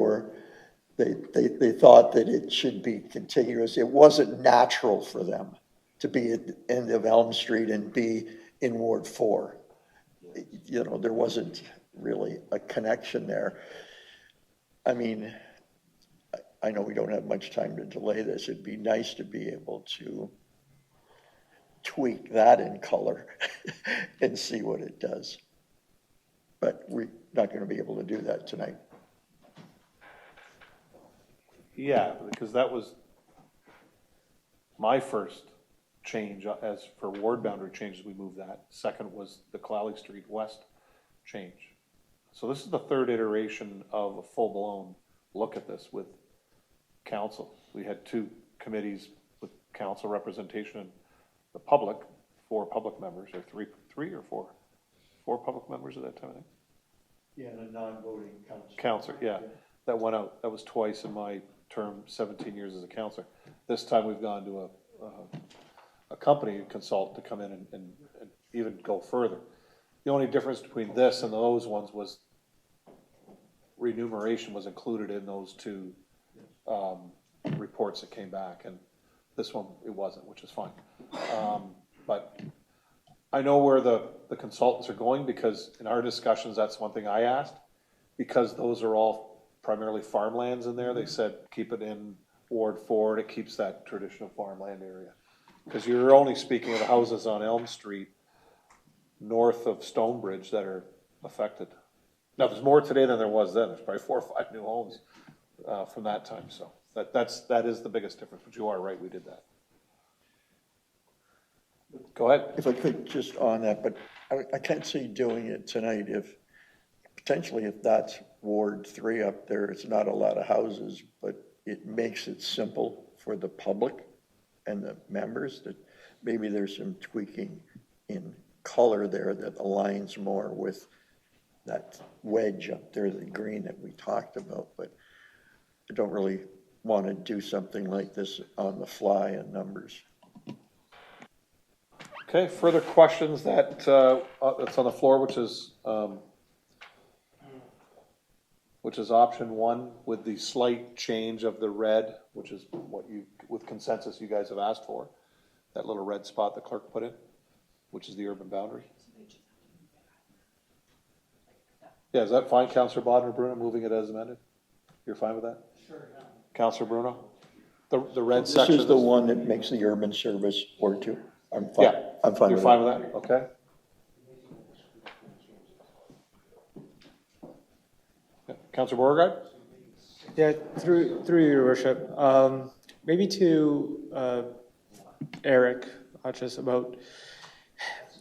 thought that it should be contiguous. It wasn't natural for them to be at the end of Elm Street and be in Ward 4. You know, there wasn't really a connection there. I mean, I know we don't have much time to delay this. It'd be nice to be able to tweak that in color and see what it does. But we're not going to be able to do that tonight. Yeah, because that was my first change as for ward boundary changes, we moved that. Second was the Clowley Street West change. So this is the 3rd iteration of a full-blown look at this with council. We had 2 committees with council representation and the public, 4 public members, or 3 or 4 public members at that time, I think. Yeah, and a non-voting council. Counselor, yeah, that went out. That was twice in my term, 17 years as a counselor. This time we've gone to a company consultant to come in and even go further. The only difference between this and those ones was remuneration was included in those 2 reports that came back, and this one it wasn't, which is fine. But I know where the consultants are going, because in our discussions, that's one thing I asked, because those are all primarily farmlands in there. They said keep it in Ward 4, and it keeps that traditional farmland area. Because you're only speaking of the houses on Elm Street north of Stonebridge that are affected. Now, there's more today than there was then. There's probably 4 or 5 new homes from that time. So that is the biggest difference. But you are right, we did that. Go ahead. If I could just on that, but I can't see doing it tonight if that's Ward 3 up there, it's not a lot of houses, but it makes it simple for the public and the members that maybe there's some tweaking in color there that aligns more with that wedge up there, the green that we talked about, but I don't really want to do something like this on the fly in numbers. Okay, further questions that's on the floor, which is option 1 with the slight change of the red, which is what you, with consensus, you guys have asked for. That little red spot the clerk put in, which is the urban boundary. Yeah, is that fine, Councillor Bodnar Bruno, moving it as amended? You're fine with that? Sure, yeah. Councillor Bruno? The red This section. is the one that makes the urban service Ward 2. I'm fine. Yeah, I'm fine You're with fine that. with that, okay? Councilor Beauregard? Yeah, through your worship, maybe to Eric, just about,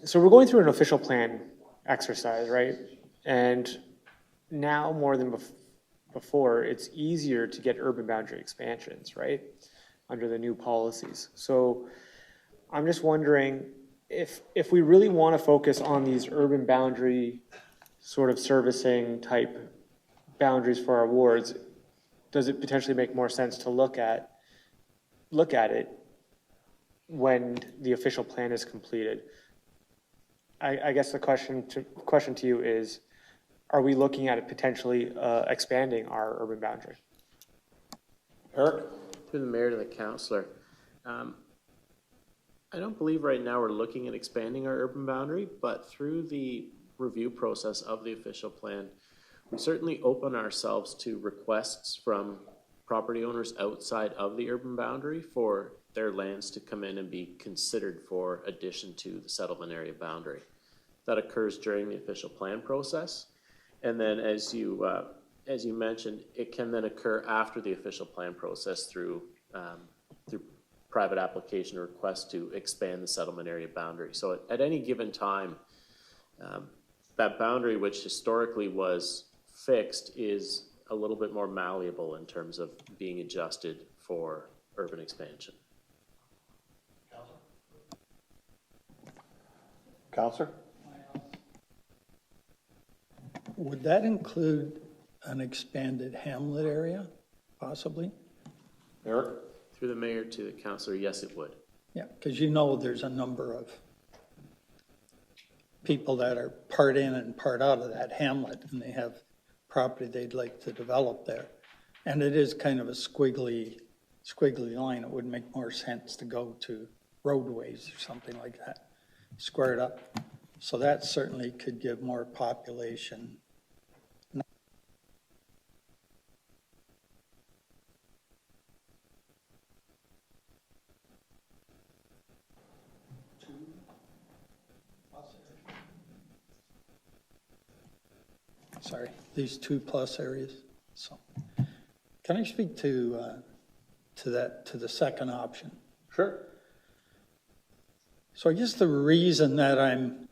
so we're going through an official plan exercise, right? And now more than before, it's easier to get urban boundary expansions, right? Under the new policies. So I'm just wondering if we really want to focus on these urban boundary sort of servicing type boundaries for our wards, does it potentially make more sense to look at it when the official plan is completed? I guess the question to you is, are we looking at it potentially expanding our urban boundary? Eric? Through the mayor to the councillor. I don't believe right now we're looking at expanding our urban boundary, but through the review process of the official plan, we certainly open ourselves to requests from property owners outside of the urban boundary for their lands to come in and be considered for addition to the settlement area boundary. That occurs during the official plan process. And then as you mentioned, it can then occur after the official plan process through private application request to expand the settlement area boundary. So at any given time, that boundary, which historically was fixed, is a little bit more malleable in terms of being adjusted for urban expansion. Counselor? Would that include an expanded hamlet area, possibly? Eric? Through the mayor to the councillor, yes, it would. Yeah, because you know there's a number of people that are part in and part out of that hamlet, and they have property they'd like to develop there. And it is kind of a squiggly line. It would make more sense to go to roadways or something like that, squared up. So that certainly could give more population. Sorry, these 2+ areas. So, can I speak to the second option? Sure. So I guess the reason that I'm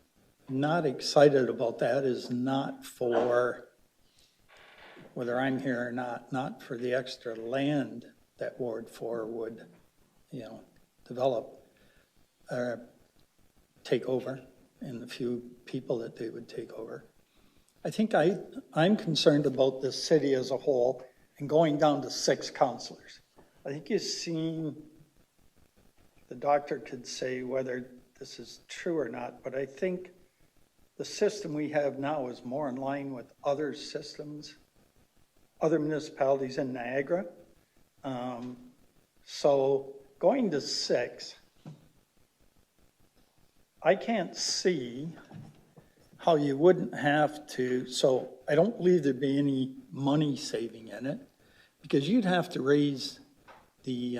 not excited about that is not for whether I'm here or not for the extra land that Ward 4 would, develop or take over, and the few people that they would take over. I think I'm concerned about the city as a whole and going down to 6 councillors. I think you've seen, the doctor could say whether this is true or not, but I think the system we have now is more in line with other systems, other municipalities in Niagara. So going to 6, I can't see how you wouldn't have to, so I don't believe there'd be any money saving in it, because you'd have to raise the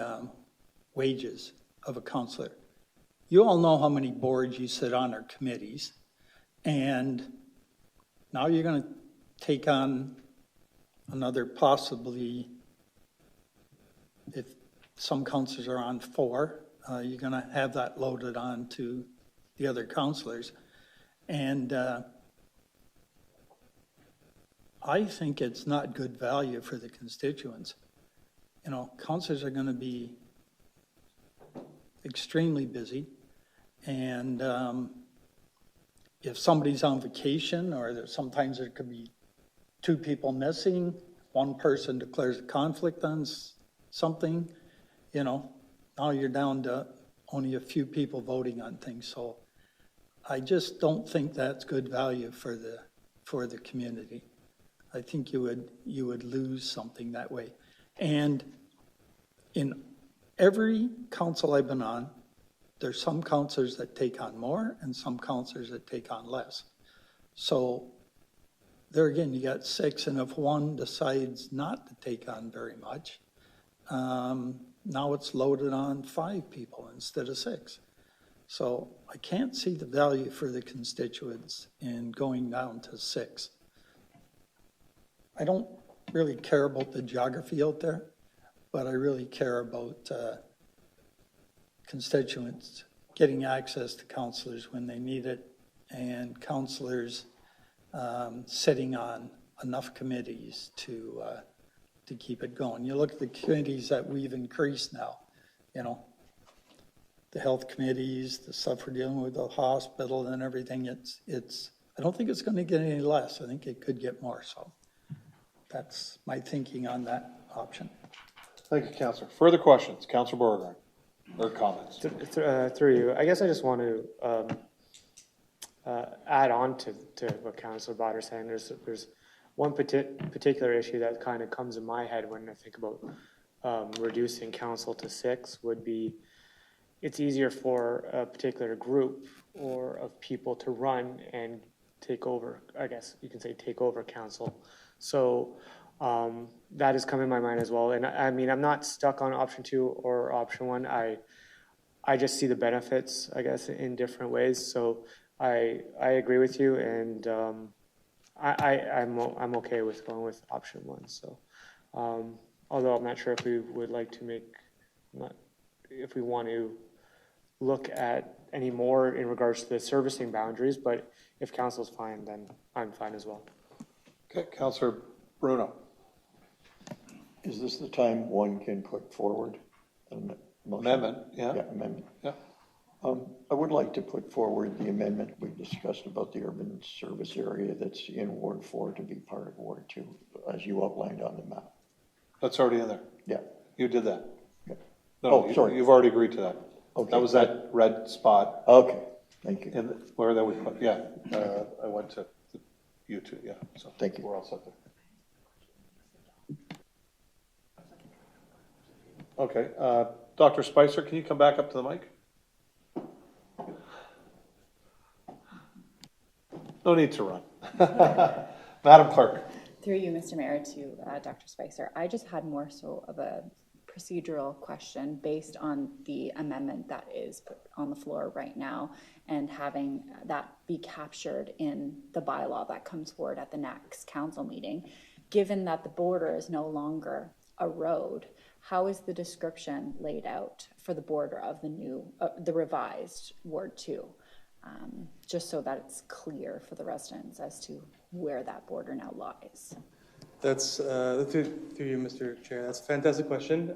wages of a councillor. You all know how many boards you sit on or committees, and now you're going to take on another possibly, if some councillors are on 4, you're going to have that loaded on to the other councillors. And I think it's not good value for the constituents. Councillors are going to be extremely busy. And if somebody's on vacation, or sometimes there could be 2 people missing, one person declares a conflict on something, now you're down to only a few people voting on things. So I just don't think that's good value for the community. I think you would lose something that way. And in every council I've been on, there's some councillors that take on more and some councillors that take on less. So there again, you got 6, and if one decides not to take on very much, now it's loaded on 5 people instead of 6. So I can't see the value for the constituents in going down to 6. I don't really care about the geography out there, but I really care about constituents getting access to counselors when they need it, and counselors sitting on enough committees to keep it going. You look at the committees that we've increased now, you know, the health committees, the stuff for dealing with the hospital and everything. It's. I don't think it's going to get any less. I think it could get more. So that's my thinking on that option. Thank you, Councillor. Further questions? Councillor Beauregard, or comments? Through you, I guess I just want to add on to what Councillor Botter is saying. There's one particular issue that kind of comes in my head when I think about reducing council to 6 would be it's easier for a particular group or of people to run and take over, I guess you can say take over council. So that has come in my mind as well. And I mean, I'm not stuck on option 2 or option 1. I just see the benefits, I guess, in different ways. So I agree with you, and I'm okay with going with option 1. So although I'm not sure if we would like to if we want to look at any more in regards to the servicing boundaries, but if council's fine, then I'm fine as well. Okay, Councillor Bruno. Is this the time one can put forward an Amendment, yeah. Yeah, amendment. Yeah. I would like to put forward the amendment we discussed about the urban service area that's in Ward 4 to be part of Ward 2, as you outlined on the map. That's already in there. Yeah. You did that. Yeah. No, Sorry. You've already agreed to that. Okay. That was that red spot. Okay, thank you. In where that we put, yeah. I went to you two, yeah. So thank you. We're all set there. Okay, Dr. Spicer, can you come back up to the mic? No need to run. Madam Clerk. Through you, Mr. Mayor, to Dr. Spicer. I just had more so of a procedural question based on the amendment that is put on the floor right now and having that be captured in the bylaw that comes forward at the next council meeting. Given that the border is no longer a road, how is the description laid out for the border of the new, the revised Ward 2? Just so that it's clear for the residents as to where that border now lies. That's through you, Mr. Chair. That's a fantastic question.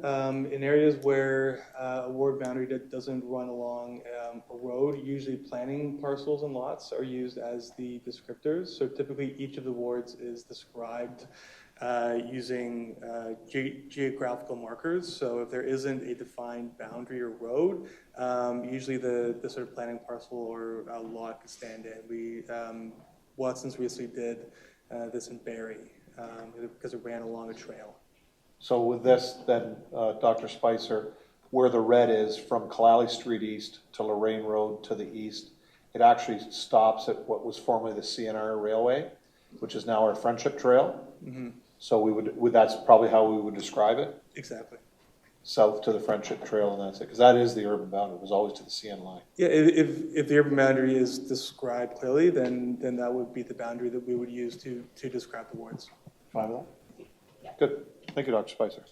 In areas where a ward boundary that doesn't run along a road, usually planning parcels and lots are used as the descriptors. So typically each of the wards is described using geographical markers. So if there isn't a defined boundary or road, usually the sort of planning parcel or lot could stand in. Watson's recently did this in Barrie. Because it ran along a trail. So with this, then, Dr. Spicer, where the red is from Kalali Street East to Lorraine Road to the east, it actually stops at what was formerly the CNR Railway, which is now our Friendship Trail. Mm-hmm. So that's probably how we would describe it? Exactly. South to the Friendship Trail, and that's it, because that is the urban boundary. It was always to the CN line. Yeah, if the urban boundary is described clearly, then that would be the boundary that we would use to describe the wards. Fine with that? Yeah. Good. Thank you, Dr. Spicer.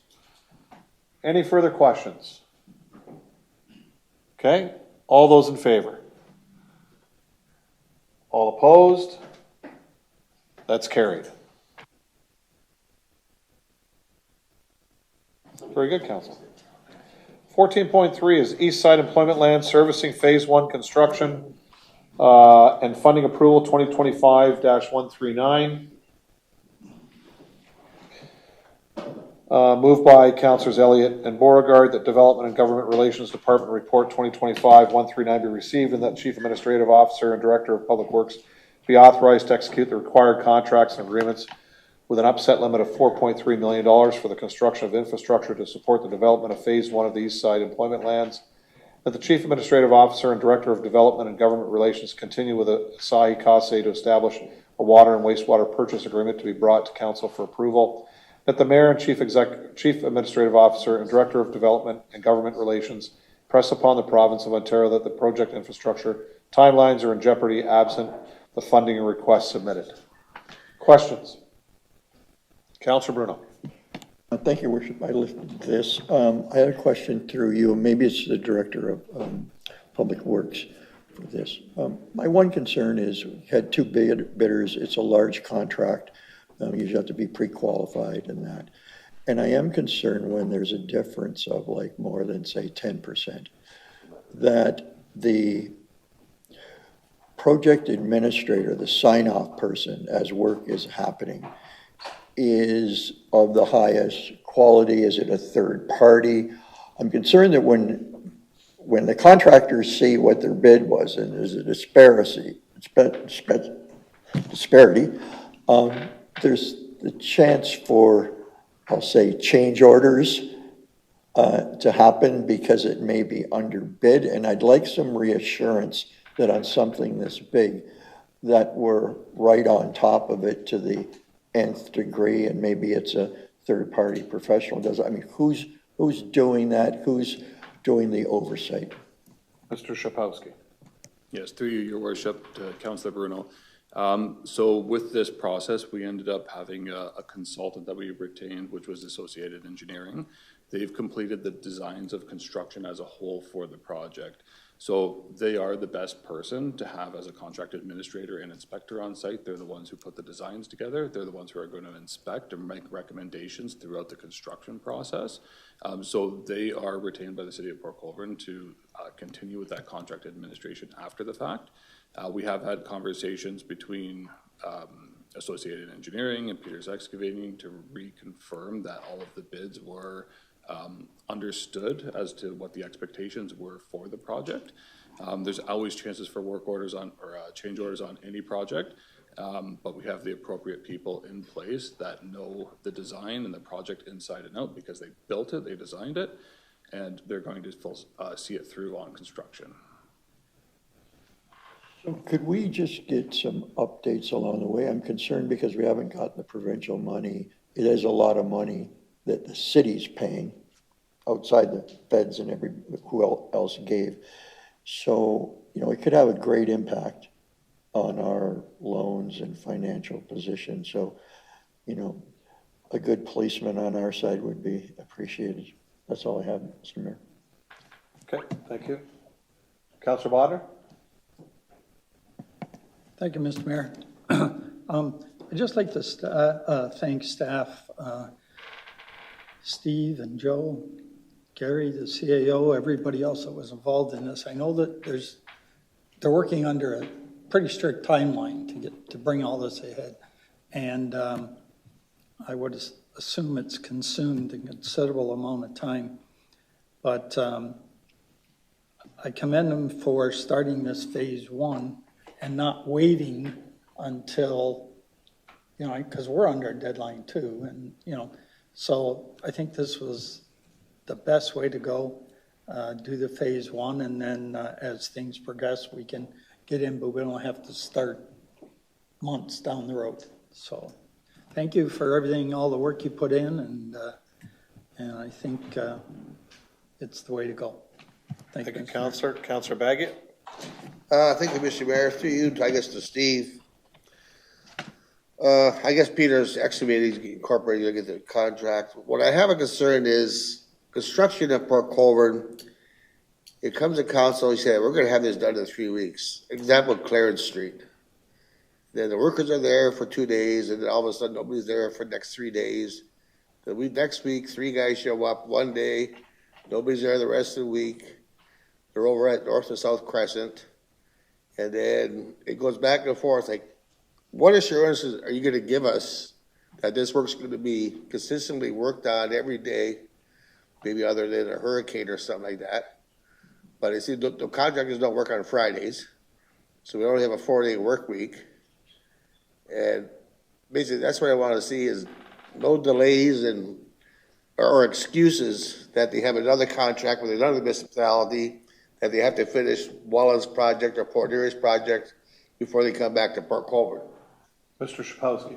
Any further questions? Okay. All those in favor? All opposed? That's carried. Very good, Council. 14.3 is East Side Employment Land Servicing Phase 1 Construction and Funding Approval 2025-139. Moved by Councillors Elliott and Beauregard that Development and Government Relations Department Report 2025-139 be received and that Chief Administrative Officer and Director of Public Works be authorized to execute the required contracts and agreements with an upset limit of $4.3 million for the construction of infrastructure to support the development of Phase 1 of the East Side Employment Lands. That the Chief Administrative Officer and Director of Development and Government Relations continue with Asahi Kasei to establish a water and wastewater purchase agreement to be brought to Council for approval. That the Mayor and Chief Administrative Officer and Director of Development and Government Relations press upon the province of Ontario that the project infrastructure timelines are in jeopardy absent the funding and requests submitted. Questions? Councillor Bruno. Thank you, Worship. I listened to this. I had a question through you. Maybe it's the Director of Public Works for this. My one concern is we had two bidders. It's a large contract. You usually have to be pre-qualified and that. And I am concerned when there's a difference of like more than, say, 10%, that the project administrator, the sign-off person, as work is happening, is of the highest quality. Is it a third party? I'm concerned that when the contractors see what their bid was and there's a disparity, there's the chance for, I'll say, change orders to happen because it may be underbid. And I'd like some reassurance that on something this big, that we're right on top of it to the nth degree, and maybe it's a third-party professional does it. I mean, who's doing that? Who's doing the oversight? Mr. Shapowski. Yes, through you, Your Worship, to Councillor Bruno. So with this process, we ended up having a consultant that we retained, which was Associated Engineering. They've completed the designs of construction as a whole for the project. So they are the best person to have as a contract administrator and inspector on site. They're the ones who put the designs together. They're the ones who are going to inspect and make recommendations throughout the construction process. So they are retained by the City of Port Colborne to continue with that contract administration after the fact. We have had conversations between Associated Engineering and Peters Excavating to reconfirm that all of the bids were understood as to what the expectations were for the project. There's always chances for work orders on or change orders on any project, but we have the appropriate people in place that know the design and the project inside and out because they built it, they designed it, and they're going to see it through on construction. So could we just get some updates along the way? I'm concerned because we haven't gotten the provincial money. It is a lot of money that the city's paying outside the feds and who else gave. So, you know, it could have a great impact on our loans and financial position. So, you know, a good policeman on our side would be appreciated. That's all I have, Mr. Mayor. Okay, thank you. Councillor Bodner? Thank you, Mr. Mayor. I'd just like to thank staff, Steve and Joe, Gary, the CAO, everybody else that was involved in this. I know that they're working under a pretty strict timeline to bring all this ahead. And I would assume it's consumed a considerable amount of time. But I commend them for starting this phase one and not waiting until, you know, because we're under a deadline too. And, you know, so I think this was the best way to go, do the phase one, and then as things progress, we can get in, but we don't have to start months down the road. So thank you for everything, all the work you put in, and I think it's the way to go. Thank you, Councillor. Councillor Baggett? Thank you, Mr. Mayor. Through you, I guess, to Steve. I guess Peter's Excavating Incorporated to get the contract. What I have a concern is construction at Port Colborne. It comes to council, he said, we're going to have this done in 3 weeks. Example, Clarence Street. Then the workers are there for 2 days, and then all of a sudden nobody's there for the next 3 days. Then next week, 3 guys show up one day, nobody's there the rest of the week. They're over at North and South Crescent. And then it goes back and forth. Like, what assurances are you going to give us that this work's going to be consistently worked on every day, maybe other than a hurricane or something like that? But I see the contractors don't work on Fridays, so we only have a 4-day work week. And basically, that's what I want to see is no delays or excuses that they have another contract with another municipality that they have to finish Wallen's project or Port Erie's project before they come back to Port Colborne. Mr. Shapowski.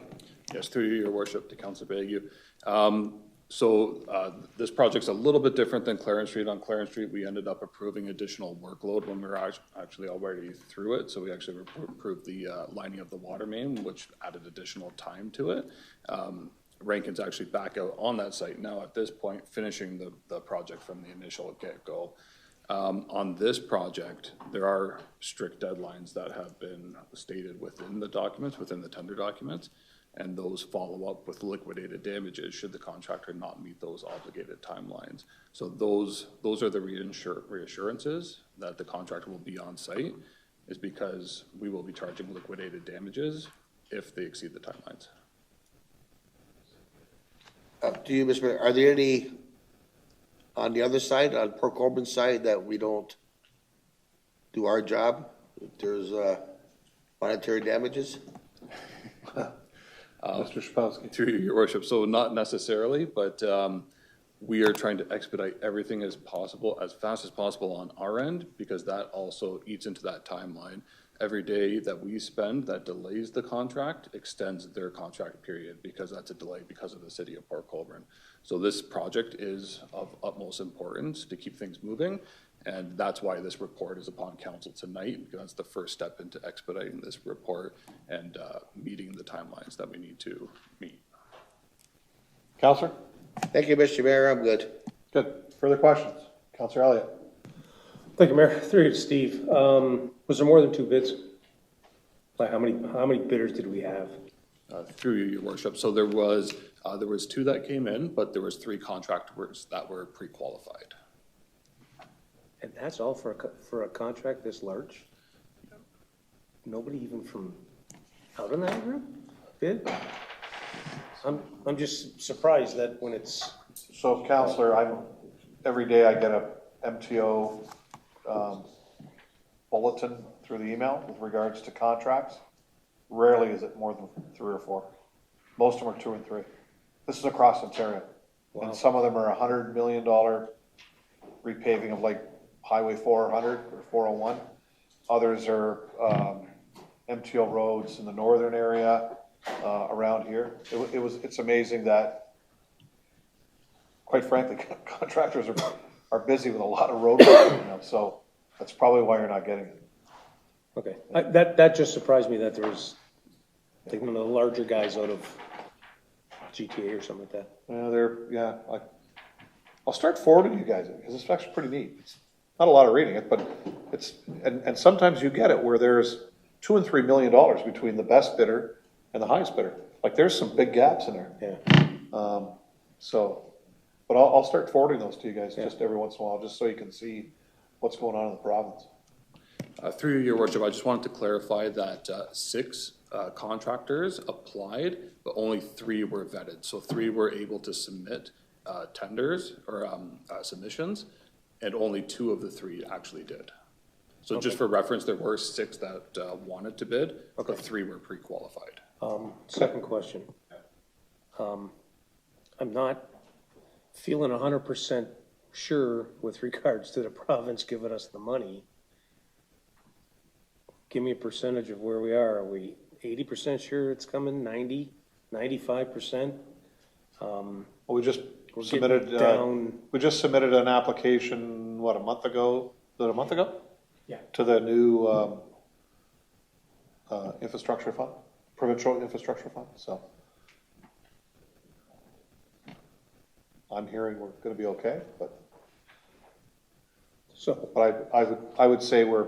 Yes, through you, Your Worship, to Councillor Bagu. This project's a little bit different than Clarence Street. On Clarence Street, we ended up approving additional workload when we were actually already through it. So we actually approved the lining of the water main, which added additional time to it. Rankin's actually back out on that site now at this point, finishing the project from the initial get-go. On this project, there are strict deadlines that have been stated within the documents, within the tender documents, and those follow up with liquidated damages should the contractor not meet those obligated timelines. So those are the reassurances that the contractor will be on site, is because we will be charging liquidated damages if they exceed the timelines. Up to you, Mr. Mayor. Are there any on the other side, on Port Colborne side, that we don't do our job? If there's monetary damages? Mr. Shapowski. Through your worship, so not necessarily, but we are trying to expedite everything as possible, as fast as possible on our end, because that also eats into that timeline. Every day that we spend that delays the contract extends their contract period, because that's a delay because of the city of Port Colborne. So this project is of utmost importance to keep things moving, and that's why this report is upon council tonight, because that's the first step into expediting this report and meeting the timelines that we need to meet. Councillor? Thank you, Mr. Mayor. I'm good. Good. Further questions? Councillor Elliott? Thank you, Mayor. Through you to Steve. Was there more than 2 bids? Like how many bidders did we have? Through you, your worship. So there was 2 that came in, but there was 3 contractors that were pre-qualified. And that's all for a contract this large? Nobody even from out in that group bid? I'm just surprised that when it's. So, Councillor, every day I get a MTO bulletin through the email with regards to contracts. Rarely is it more than 3 or 4. Most of them are 2 and 3. This is across Ontario. Wow. And some of them are $100 million repaving of like Highway 400 or 401. Others are MTO roads in the northern area around here. It's amazing that, quite frankly, contractors are busy with a lot of road work, so that's probably why you're not getting it. Okay, that just surprised me that there was like one of the larger guys out of GTA or something like that. I'll start forwarding you guys because it's actually pretty neat. It's not a lot of reading it, but it's and sometimes you get it where there's $2 and $3 million between the best bidder and the highest bidder. Like there's some big gaps in there. Yeah. But I'll start forwarding those to you guys just every once in a while, just so you can see what's going on in the province. Through your worship, I just wanted to clarify that 6 contractors applied, but only 3 were vetted. So 3 were able to submit tenders or submissions, and only 2 of the 3 actually did. So just for reference, there were 6 that wanted to bid, but 3 were pre-qualified. Second question. I'm not feeling 100% sure with regards to the province giving us the money. Give me a percentage of where we are. Are we 80% sure it's coming, 90, 95%? We just submitted an application, what, a month ago? Was it a month ago? Yeah. To the new infrastructure fund, provincial infrastructure fund, so. I'm hearing we're gonna be okay, but I would say we're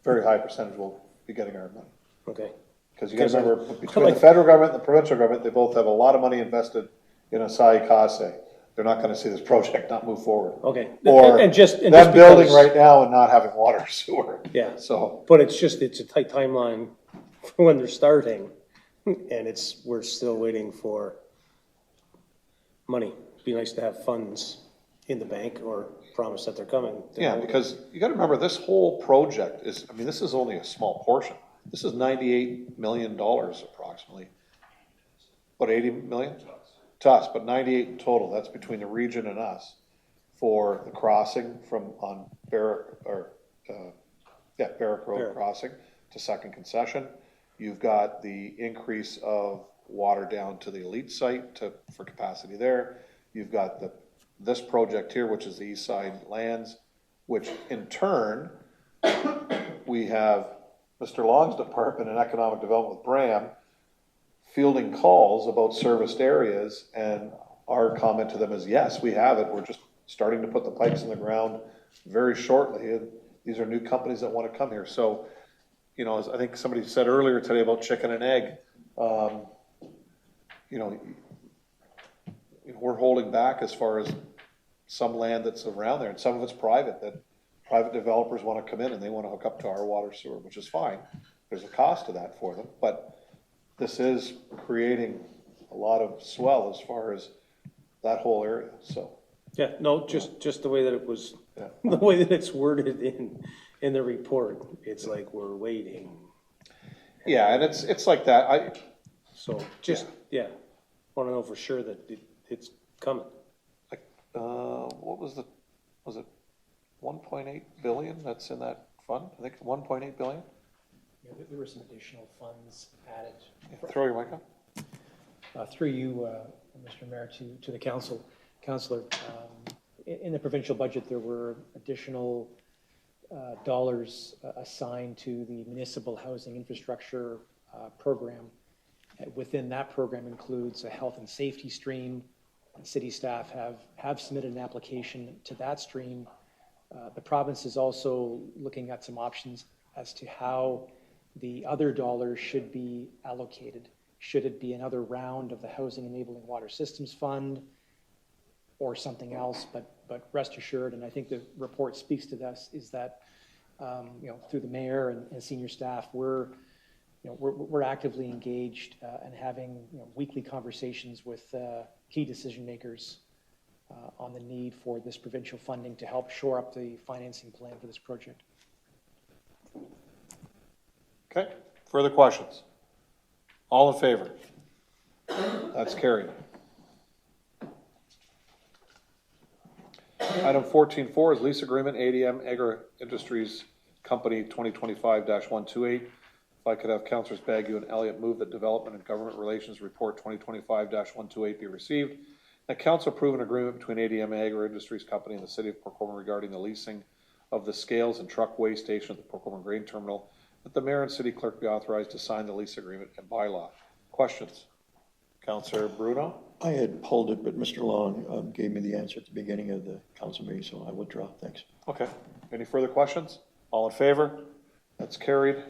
very high percentage will be getting our money. Okay. Because you guys remember, between the federal government and the provincial government, they both have a lot of money invested in Asai Kase. They're not gonna see this project not move forward. Okay. Or and just them building right now and not having water or sewer. Yeah. So. But it's a tight timeline for when they're starting, and we're still waiting for money. It'd be nice to have funds in the bank or promise that they're coming. Yeah, because you gotta remember, this whole project this is only a small portion. This is $98 million approximately. What, 80 million? To us, but 98 in total. That's between the region and us for the crossing on Barrack Road crossing to second concession. You've got the increase of water down to the elite site for capacity there. you've got this project here, which is the East Side Lands, which in turn, we have Mr. Long's department in economic development with Bram fielding calls about serviced areas, and our comment to them is, yes, we have it. We're just starting to put the pipes in the ground very shortly. These are new companies that want to come here. So, you know, as I think somebody said earlier today about chicken and egg, you know, we're holding back as far as some land that's around there, and some of it's private, that private developers want to come in and they want to hook up to our water sewer, which is fine. There's a cost to that for them, but this is creating a lot of swell as far as that whole area, so. Yeah, no, just the way that it was, the way that it's worded in the report, it's like we're waiting. Yeah, and it's like that. So just, want to know for sure that it's coming. Like, what was it 1.8 billion that's in that fund? I think 1.8 billion? Yeah, there were some additional funds added. Throw your mic up. Through you, Mr. Mayor, to the councillor. In the provincial budget, there were additional dollars assigned to the municipal housing infrastructure program. Within that program includes a health and safety stream. City staff have submitted an application to that stream. The province is also looking at some options as to how the other dollars should be allocated. Should it be another round of the Housing Enabling Water Systems Fund or something else? But rest assured, and I think the report speaks to this, is that you know, through the mayor and senior staff, we're actively engaged and having weekly conversations with key decision makers on the need for this provincial funding to help shore up the financing plan for this project. Okay, further questions? All in favor? That's carried. Item 14.4 is lease agreement, ADM Agri Industries Company 2025-128. If I could have Councillors Bagu and Elliott move that Development and Government Relations Report 2025-128 be received. That Council approve an agreement between ADM Agri Industries Company and the City of Port Colborne regarding the leasing of the scales and truck weigh station at the Port Colborne Grain Terminal. That the Mayor and City Clerk be authorized to sign the lease agreement and bylaw. Questions? Councillor Bruno? I had pulled it, but Mr. Long gave me the answer at the beginning of the council meeting, so I withdraw. Thanks. Okay. Any further questions? All in favor? That's carried.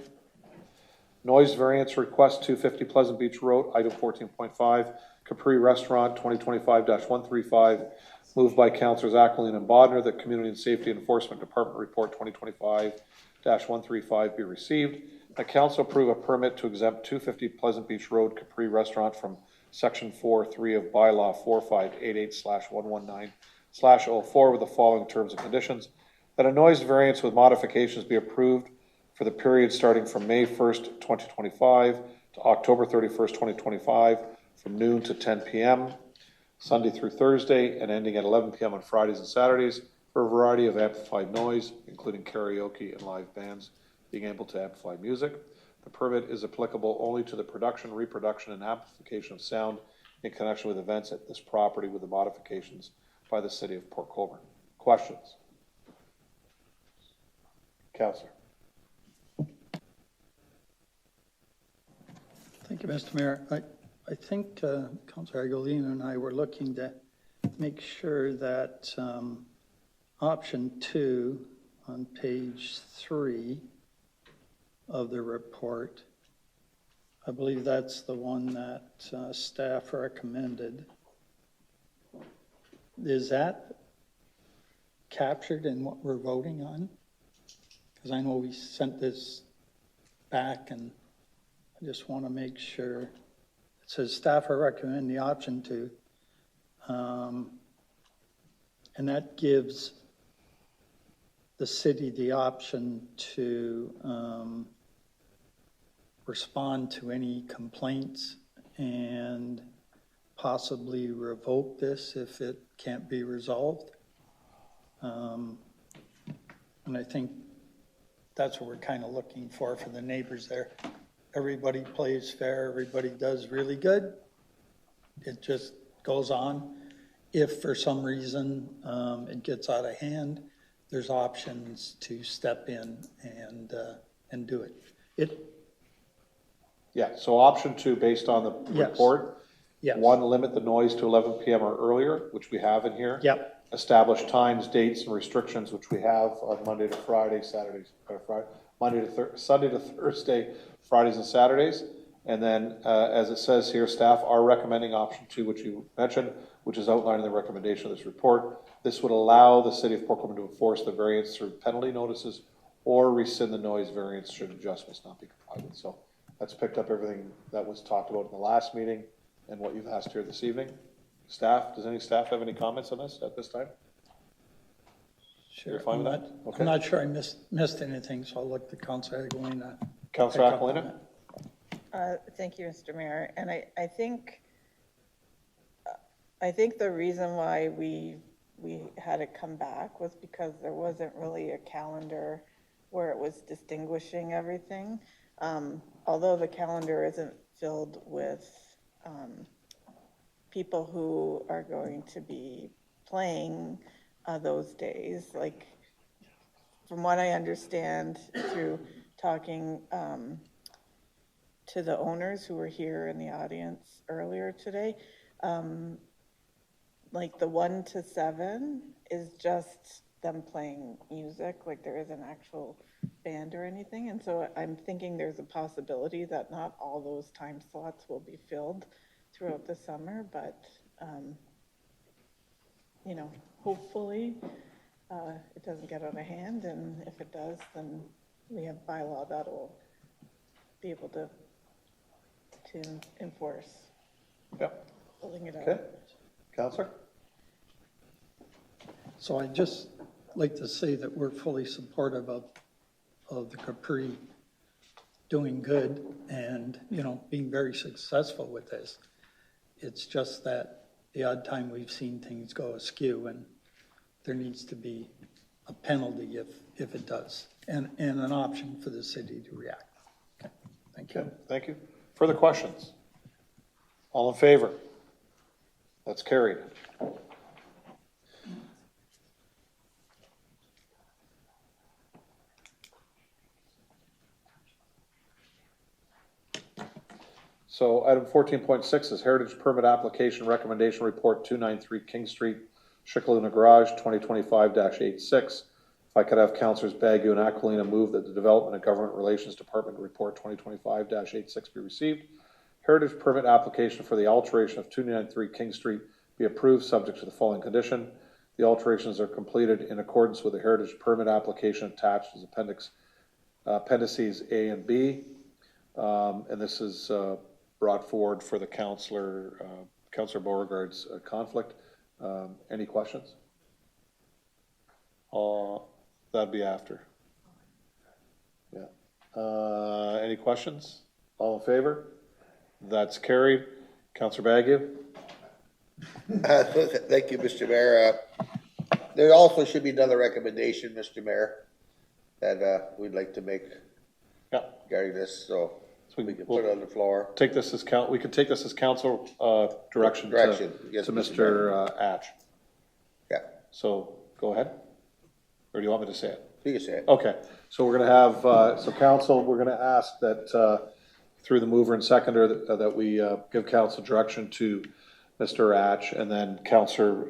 Noise variance request 250 Pleasant Beach Road, item 14.5, Capri Restaurant 2025-135, moved by Councillors Ackland and Bodner that Community and Safety Enforcement Department Report 2025-135 be received. That Council approve a permit to exempt 250 Pleasant Beach Road Capri Restaurant from Section 4.3 of Bylaw 4588/119/04 with the following terms and conditions. That a noise variance with modifications be approved for the period starting from May 1st, 2025 to October 31st, 2025 from noon to 10 p.m. Sunday through Thursday and ending at 11 p.m. on Fridays and Saturdays for a variety of amplified noise, including karaoke and live bands being able to amplify music. The permit is applicable only to the production, reproduction, and amplification of sound in connection with events at this property with the modifications by the City of Port Colborne. Questions? Councillor. Thank you, Mr. Mayor. I think Councillor Agolino and I were looking to make sure that option 2 on page 3 of the report, I believe that's the one that staff recommended. Is that captured in what we're voting on? Because I know we sent this back and I just want to make sure. It says staff are recommending the option 2. And that gives the city the option to respond to any complaints and possibly revoke this if it can't be resolved. And I think that's what we're kind of looking for the neighbors there. Everybody plays fair, everybody does really good. It just goes on. if for some reason it gets out of hand, there's options to step in and do it. Yeah, so option 2, based on the Yes. report. Yes. 1, limit the noise to 11 PM or earlier, which we have in here. Yep. Establish times, dates, and restrictions, which we have on Monday to Friday, Saturdays, Sunday to Thursday, Fridays and Saturdays. And then, as it says here, staff are recommending option 2, which you mentioned, which is outlined in the recommendation of this report. This would allow the city of Port Colborne to enforce the variance through penalty notices or rescind the noise variance should adjustments not be complied with. So that's picked up everything that was talked about in the last meeting and what you've asked here this evening. Staff, does any staff have any comments on this at this time? Sure. You're fine with that? Okay. I'm not sure I missed anything, so I'll look to Councilor Aquilina. Councilor Aquilina? Thank you, Mr. Mayor. And I think the reason why we had it come back was because there wasn't really a calendar where it was distinguishing everything. Although the calendar isn't filled with people who are going to be playing those days. Like, from what I understand through talking to the owners who were here in the audience earlier today, like the 1 to 7 is just them playing music, like there is an actual band or anything. And so I'm thinking there's a possibility that not all those time slots will be filled throughout the summer, but you know, hopefully it doesn't get out of hand, and if it does, then we have bylaw that will be able to enforce. Yep. Pulling it out. Okay. Councilor? So I'd just like to say that we're fully supportive of the Capri doing good and, you know, being very successful with this. It's just that the odd time we've seen things go askew, and there needs to be a penalty if it does, and an option for the city to react. Okay. Thank you. Okay, thank you. Further questions? All in favor? That's carried. So item 14.6 is Heritage Permit Application Recommendation Report 293 King Street, Shikaluna Garage, 2025-86. If I could have Councilors Bagu and Aquilina move that the Development and Government Relations Department Report 2025-86 be received. Heritage Permit Application for the alteration of 293 King Street be approved, subject to the following condition. The alterations are completed in accordance with the Heritage Permit Application attached as appendices A and B. And this is brought forward for the Councilor Beauregard's conflict. Any questions? That'd be after. Yeah. Any questions? All in favor? That's carried. Councilor Bagu? Thank you, Mr. Mayor. There also should be another recommendation, Mr. Mayor, that we'd like to make regarding this, so we can put it on the floor. Take this as we can take this as council direction Yes, to Mr. Atch. Yeah. So go ahead. Or do you want me to say it? You can say it. Okay. So we're going to have, so council, we're going to ask that through the mover and seconder that we give council direction to Mr. Atch, and then Councilor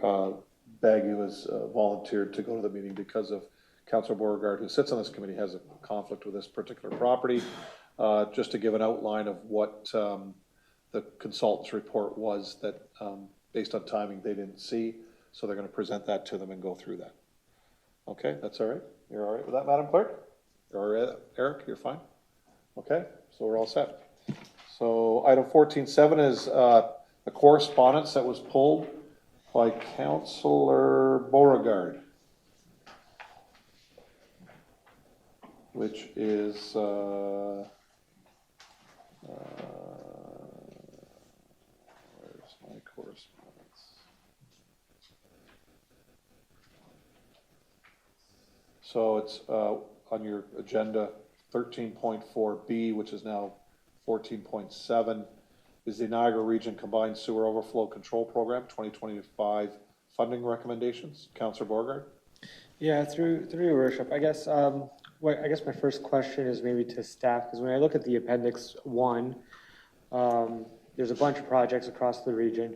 Bagu has volunteered to go to the meeting because of Councilor Beauregard, who sits on this committee, has a conflict with this particular property. Just to give an outline of what the consultant's report was that, based on timing, they didn't see. So they're going to present that to them and go through that. Okay, that's all right? You're all right with that, Madam Clerk? You're all right, Eric? You're fine? Okay, so we're all set. So item 14.7 is a correspondence that was pulled by Councilor Beauregard, which is where's my correspondence? So it's on your agenda 13.4B, which is now 14.7, is the Niagara Region Combined Sewer Overflow Control Program 2025 funding recommendations. Councillor Borgard? Yeah, through your worship, I guess, I guess my first question is maybe to staff, because when I look at the appendix 1, there's a bunch of projects across the region,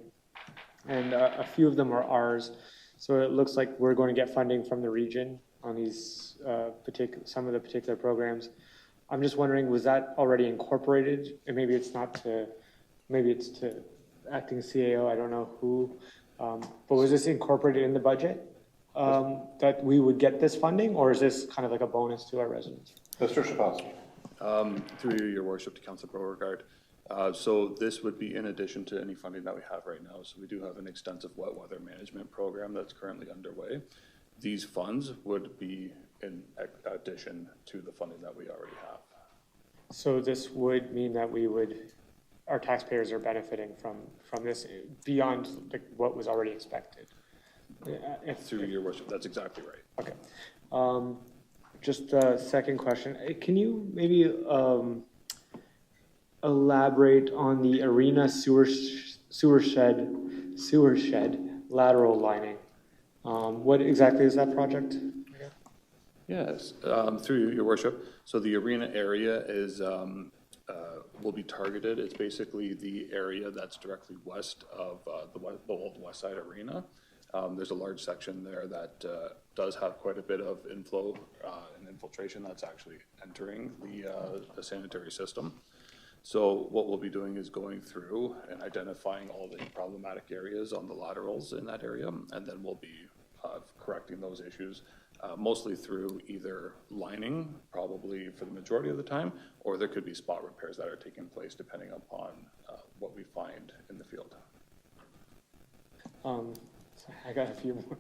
and a few of them are ours. So it looks like we're going to get funding from the region on these some of the particular programs. I'm just wondering, was that already incorporated? And maybe it's to acting CAO, I don't know who, but was this incorporated in the budget? That we would get this funding, or is this kind of like a bonus to our residents? Mr. Shapowski. Through your worship to Councillor Beauregard. So this would be in addition to any funding that we have right now. So we do have an extensive wet weather management program that's currently underway. These funds would be in addition to the funding that we already have. So this would mean that our taxpayers are benefiting from this beyond what was already expected. Through your worship, that's exactly right. Okay. Just a second question. Can you maybe elaborate on the arena sewer shed lateral lining? What exactly is that project? Yes, through your worship. So the arena area is will be targeted. It's basically the area that's directly west of the old West Side Arena. There's a large section there that does have quite a bit of inflow and infiltration that's actually entering the sanitary system. So what we'll be doing is going through and identifying all the problematic areas on the laterals in that area, and then we'll be correcting those issues, mostly through either lining, probably for the majority of the time, or there could be spot repairs that are taking place depending upon what we find in the field. I got a few more.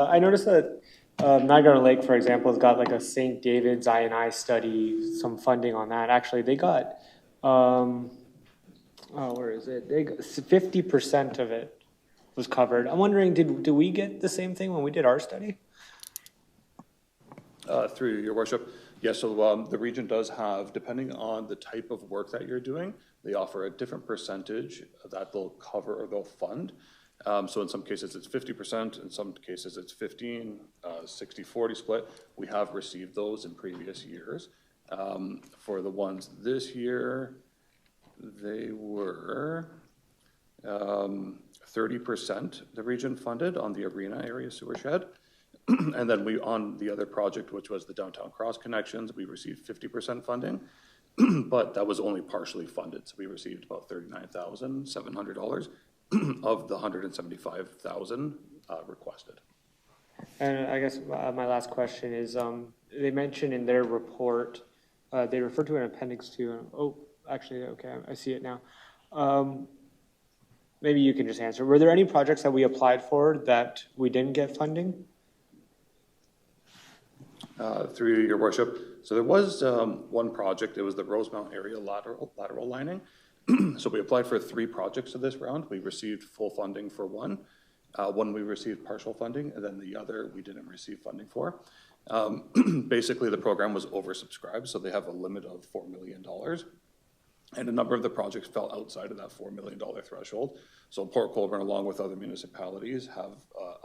I noticed that Niagara Lake, for example, has got like a St. David's I&I study, some funding on that. Actually, they got, where is it? They got 50% of it was covered. I'm wondering, did we get the same thing when we did our study? Through your worship, yes. So the region does have, depending on the type of work that you're doing, they offer a different percentage that they'll cover or they'll fund. So in some cases it's 50%, in some cases it's 15, 60-40 split. We have received those in previous years. For the ones this year, they were 30% the region funded on the arena area sewer shed. And then on the other project, which was the downtown cross connections, we received 50% funding, but that was only partially funded. So we received about $39,700 of the $175,000 requested. And I guess my last question is, they mentioned in their report, they refer to an appendix 2. Oh, actually, okay, I see it now. Maybe you can just answer. Were there any projects that we applied for that we didn't get funding? Through your worship. So there was one project, it was the Rosemount area lateral lining. So we applied for 3 projects of this round. We received full funding for one. One we received partial funding, and then the other we didn't receive funding for. Basically the program was oversubscribed, so they have a limit of $4 million. And a number of the projects fell outside of that $4 million threshold. So Port Colborne, along with other municipalities, have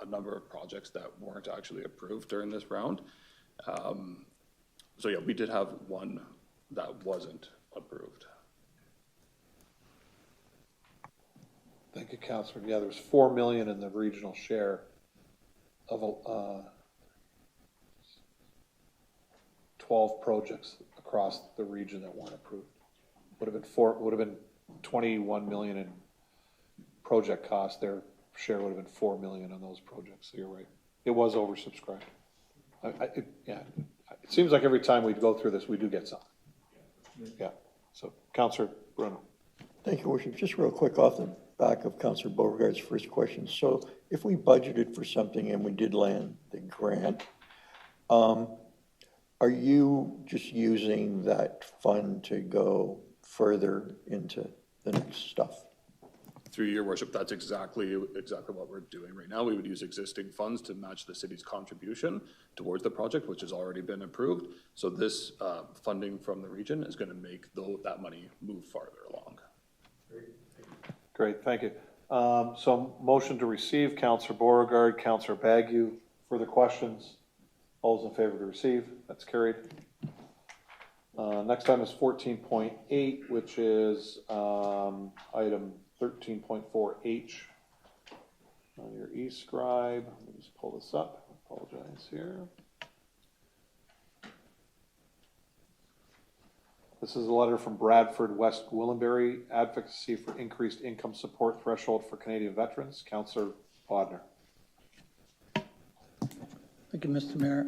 a number of projects that weren't actually approved during this round. So yeah, we did have one that wasn't approved. Thank you, Councillor. Yeah, there was $4 million in the regional share of 12 projects across the region that weren't approved. Would have been 21 million in project costs. Their share would have been 4 million on those projects. So you're right. It was oversubscribed. It seems like every time we go through this, we do get some. Yeah. So, Councillor Bruno. Thank you, Worship. Just real quick off the back of Councillor Beauregard's first question. So if we budgeted for something and we did land the grant, are you just using that fund to go further into the next stuff? Through your worship, that's exactly what we're doing right now. We would use existing funds to match the city's contribution towards the project, which has already been approved. So this funding from the region is going to make that money move farther along. Great, thank you. So motion to receive, Counselor Beauregard, Counselor Bagu. Further questions? All those in favor to receive? That's carried. Next item is 14.8, which is item 13.4H on your e-scribe. Let me just pull this up. Apologize here. This is a letter from Bradford West Willenbury, advocacy for increased income support threshold for Canadian veterans. Councillor Bodnar. Thank you, Mr. Mayor.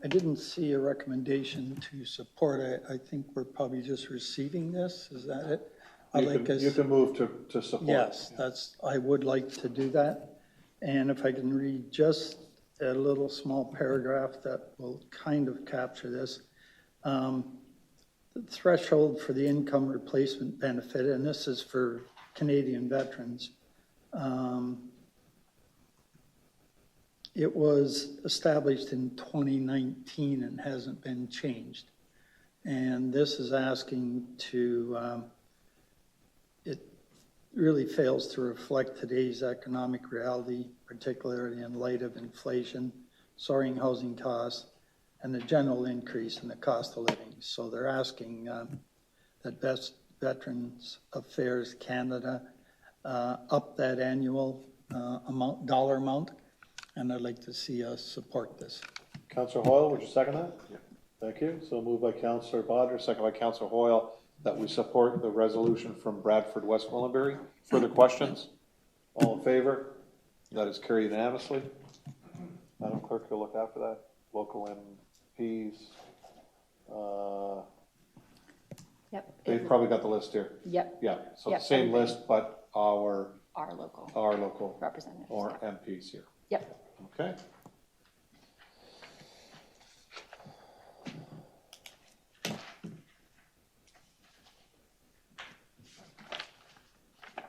I didn't see a recommendation to support it. I think we're probably just receiving this. Is that it? You can move to support. Yes, I would like to do that. And if I can read just a little small paragraph that will kind of capture this. The threshold for the income replacement benefit, and this is for Canadian veterans, it was established in 2019 and hasn't been changed. And this is asking to, it really fails to reflect today's economic reality, particularly in light of inflation, soaring housing costs, and the general increase in the cost of living. So they're asking that Veterans Affairs Canada up that annual dollar amount, and I'd like to see us support this. Councillor Hoyle, would you second that? Yeah. Thank you. So moved by Councillor Bodnar, second by Councillor Hoyle, that we support the resolution from Bradford West Willenbury. Further questions? All in favor? That is carried unanimously. Madam Clerk, you'll look after that. Local MPs. Yep. They've probably got the list here. Yep. Yeah, so Yep, the same everybody. list, but our local representatives. or Yep. MPs here. Yep. Okay.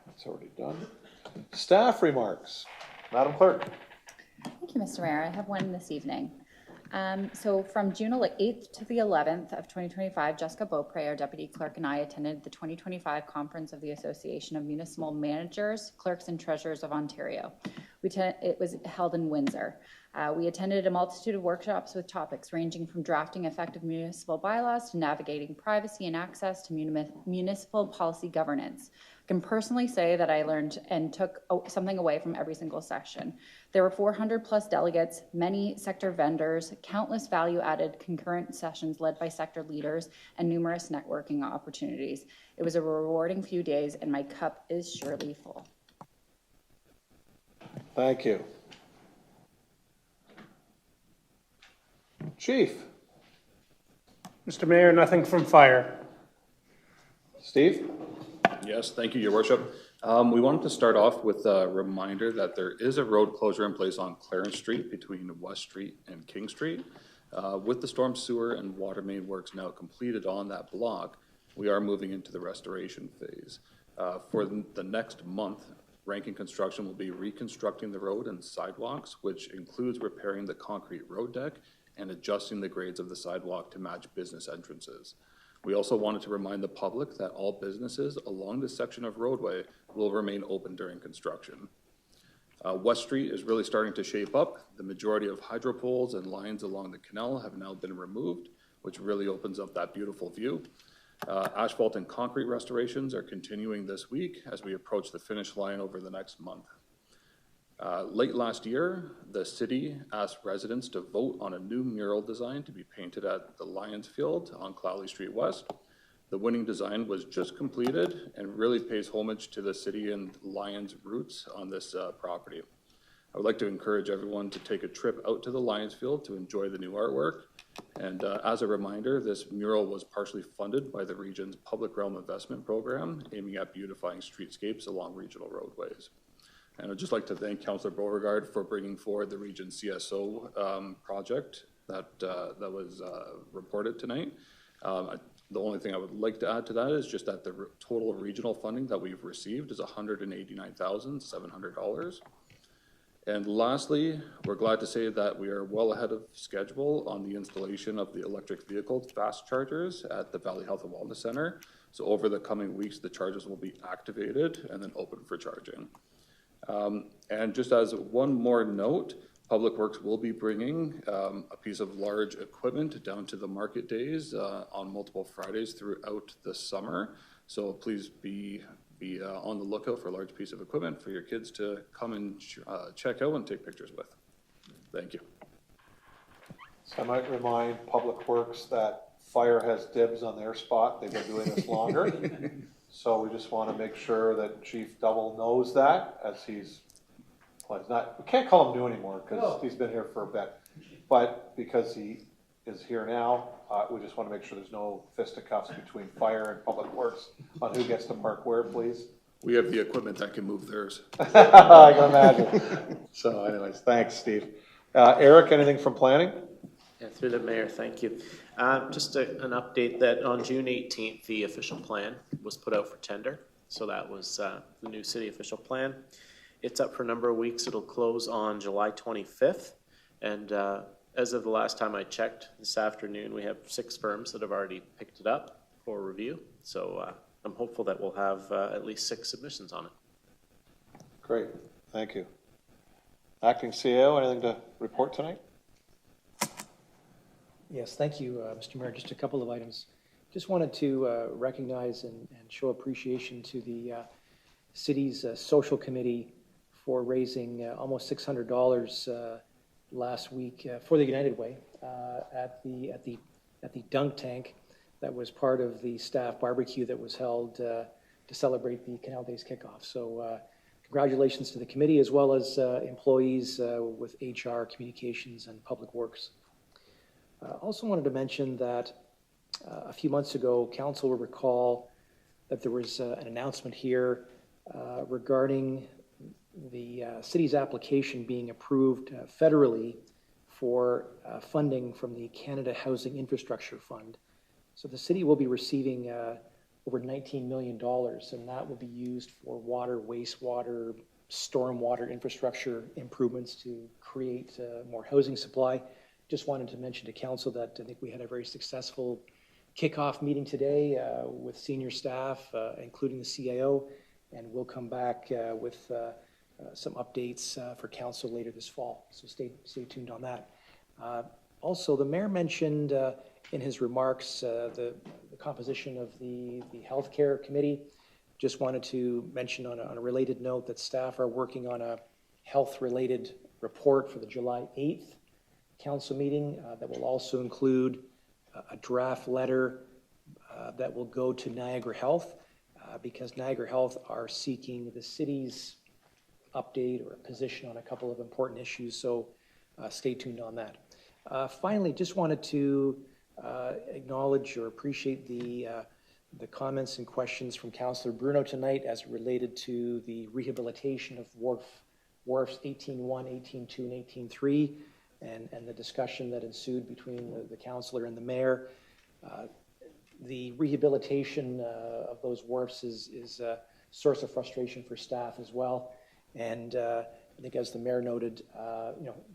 It's already done. Staff remarks. Madam Clerk. Thank you, Mr. Mayor. I have one this evening. So from June 8th to the 11th of 2025, Jessica Beaupre, our Deputy Clerk, and I attended the 2025 Conference of the Association of Municipal Managers, Clerks, and Treasurers of Ontario. It was held in Windsor. We attended a multitude of workshops with topics ranging from drafting effective municipal bylaws to navigating privacy and access to municipal policy governance. I can personally say that I learned and took something away from every single session. There were 400 plus delegates, many sector vendors, countless value-added concurrent sessions led by sector leaders, and numerous networking opportunities. It was a rewarding few days, and my cup is surely full. Thank you. Chief. Mr. Mayor, nothing from fire. Steve? Yes, thank you, Your Worship. We wanted to start off with a reminder that there is a road closure in place on Clarence Street between West Street and King Street. With the storm sewer and water main works now completed on that block, we are moving into the restoration phase. For the next month, Rankin Construction will be reconstructing the road and sidewalks, which includes repairing the concrete road deck and adjusting the grades of the sidewalk to match business entrances. We also wanted to remind the public that all businesses along this section of roadway will remain open during construction. West Street is really starting to shape up. The majority of hydro poles and lines along the canal have now been removed, which really opens up that beautiful view. Asphalt and concrete restorations are continuing this week as we approach the finish line over the next month. Late last year, the city asked residents to vote on a new mural design to be painted at the Lions Field on Clowley Street West. The winning design was just completed and really pays homage to the city and Lions roots on this property. I would like to encourage everyone to take a trip out to the Lions Field to enjoy the new artwork. And as a reminder, this mural was partially funded by the region's Public Realm Investment Program, aiming at beautifying streetscapes along regional roadways. And I'd just like to thank Councillor Beauregard for bringing forward the region CSO project that was reported tonight. The only thing I would like to add to that is just that the total regional funding that we've received is $189,700. And lastly, we're glad to say that we are well ahead of schedule on the installation of the electric vehicle fast chargers at the Valley Health and Wellness Center. So over the coming weeks, the chargers will be activated and then open for charging. And just as one more note, Public Works will be bringing a piece of large equipment down to the market days on multiple Fridays throughout the summer. So please be on the lookout for a large piece of equipment for your kids to come and check out and take pictures with. Thank you. So I might remind Public Works that fire has dibs on their spot. They've been doing this longer. So we just want to make sure that Chief Double knows that as he's not, we can't call him new anymore because he's been here for a bit. But because he is here now, we just want to make sure there's no fisticuffs between fire and Public Works on who gets to park where, please. We have the equipment that can move theirs. I can imagine. So anyways, thanks, Steve. Eric, anything from planning? Yeah, through the mayor, thank you. Just an update that on June 18th, the official plan was put out for tender. So that was the new city official plan. It's up for a number of weeks. It'll close on July 25th. And as of the last time I checked this afternoon, we have 6 firms that have already picked it up for review. So I'm hopeful that we'll have at least 6 submissions on it. Great, thank you. Acting CEO, anything to report tonight? Yes, thank you, Mr. Mayor. Just a couple of items. Just wanted to recognize and show appreciation to the city's social committee for raising almost $600 last week for the United Way at the dunk tank that was part of the staff barbecue that was held to celebrate the Canal Days kickoff. So congratulations to the committee as well as employees with HR, communications, and public works. Also wanted to mention that a few months ago, council will recall that there was an announcement here regarding the city's application being approved federally for funding from the Canada Housing Infrastructure Fund. So the city will be receiving over $19 million, and that will be used for water, wastewater, stormwater infrastructure improvements to create more housing supply. Just wanted to mention to council that I think we had a very successful kickoff meeting today with senior staff, including the CAO, and we'll come back with some updates for council later this fall. So stay tuned on that. Also, the mayor mentioned in his remarks the composition of the healthcare committee. Just wanted to mention on a related note that staff are working on a health-related report for the July 8th council meeting that will also include a draft letter that will go to Niagara Health because Niagara Health are seeking the city's update or position on a couple of important issues. So stay tuned on that. Finally, just wanted to acknowledge or appreciate the comments and questions from Councillor Bruno tonight as related to the rehabilitation of wharfs 18.1, 18.2, and 18.3. And the discussion that ensued between the councillor and the mayor. The rehabilitation of those wharfs is a source of frustration for staff as well. And I think as the mayor noted,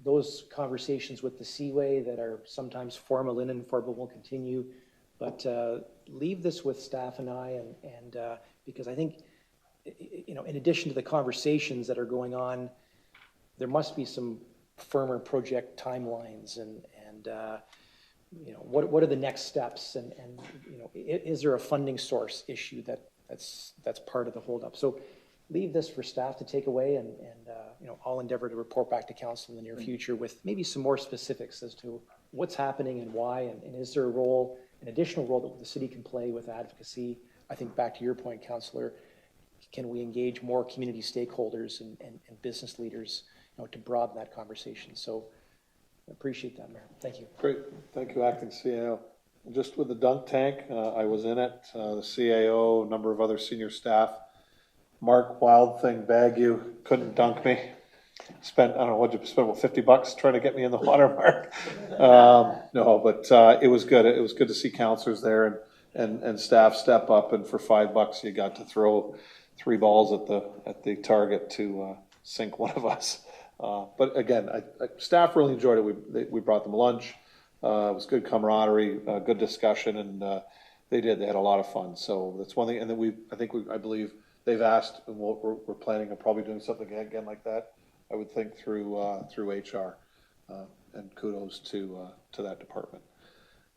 those conversations with the Seaway that are sometimes formal and informal will continue, but leave this with staff and I, and because I think, in addition to the conversations that are going on, there must be some firmer project timelines and what are the next steps and is there a funding source issue that's part of the holdup? So leave this for staff to take away and I'll endeavor to report back to council in the near future with maybe some more specifics as to what's happening and why and is there an additional role that the city can play with advocacy. I think back to your point, Councillor, can we engage more community stakeholders and business leaders to broaden that conversation. So I appreciate that, Mayor. Thank you. Great. Thank you, Acting CAO. Just with the dunk tank, I was in it, the CAO, a number of other senior staff. Mark, wild thing, Bagu, couldn't dunk me. Spent, I don't know, what'd you spend, about $50 trying to get me in the water, Mark? No, but it was good. It was good to see councillors there and staff step up, and for $5 you got to throw 3 balls at the target to sink one of us. But again, staff really enjoyed it. We brought them lunch. It was good camaraderie, good discussion, and they had a lot of fun. So that's one thing. And then I believe they've asked, and we're planning on probably doing something again like that. I would think through HR, and kudos to that department.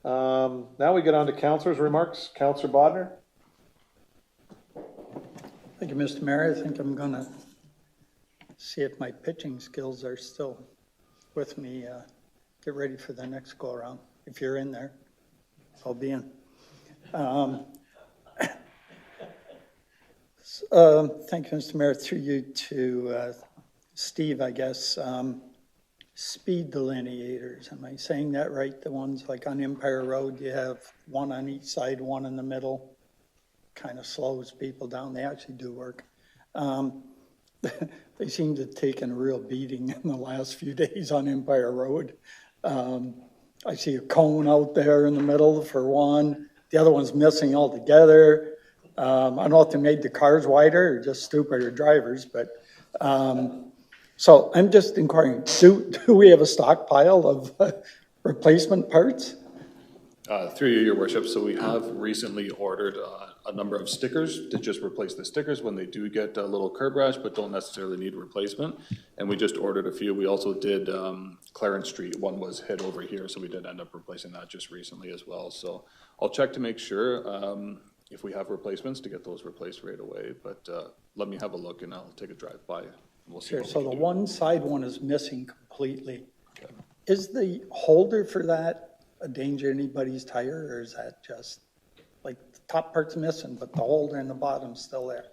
Now we get on to councillors' remarks. Councillor Bodnar. Thank you, Mr. Mayor. I think I'm gonna see if my pitching skills are still with me. Get ready for the next go around. If you're in there, I'll be in. Thank you, Mr. Mayor. Through you to Steve, I guess. Speed delineators, am I saying that right? The ones like on Empire Road, you have one on each side, one in the middle. Kind of slows people down. They actually do work. They seem to have taken a real beating in the last few days on Empire Road. I see a cone out there in the middle for one. The other one's missing altogether. I don't know if they made the cars wider or just stupider drivers, but so I'm just inquiring, do we have a stockpile of replacement parts? Through you, your worship. So we have recently ordered a number of stickers to just replace the stickers when they do get a little curb rash, but don't necessarily need replacement. And we just ordered a few. We also did Clarence Street. One was hit over here, so we did end up replacing that just recently as well. So I'll check to make sure if we have replacements to get those replaced right away. But let me have a look and I'll take a drive by. We'll see. Sure. So the one side one is missing completely. Okay. Is the holder for that a danger anybody's tire, or is that just like the top part's missing, but the holder and the bottom's still there?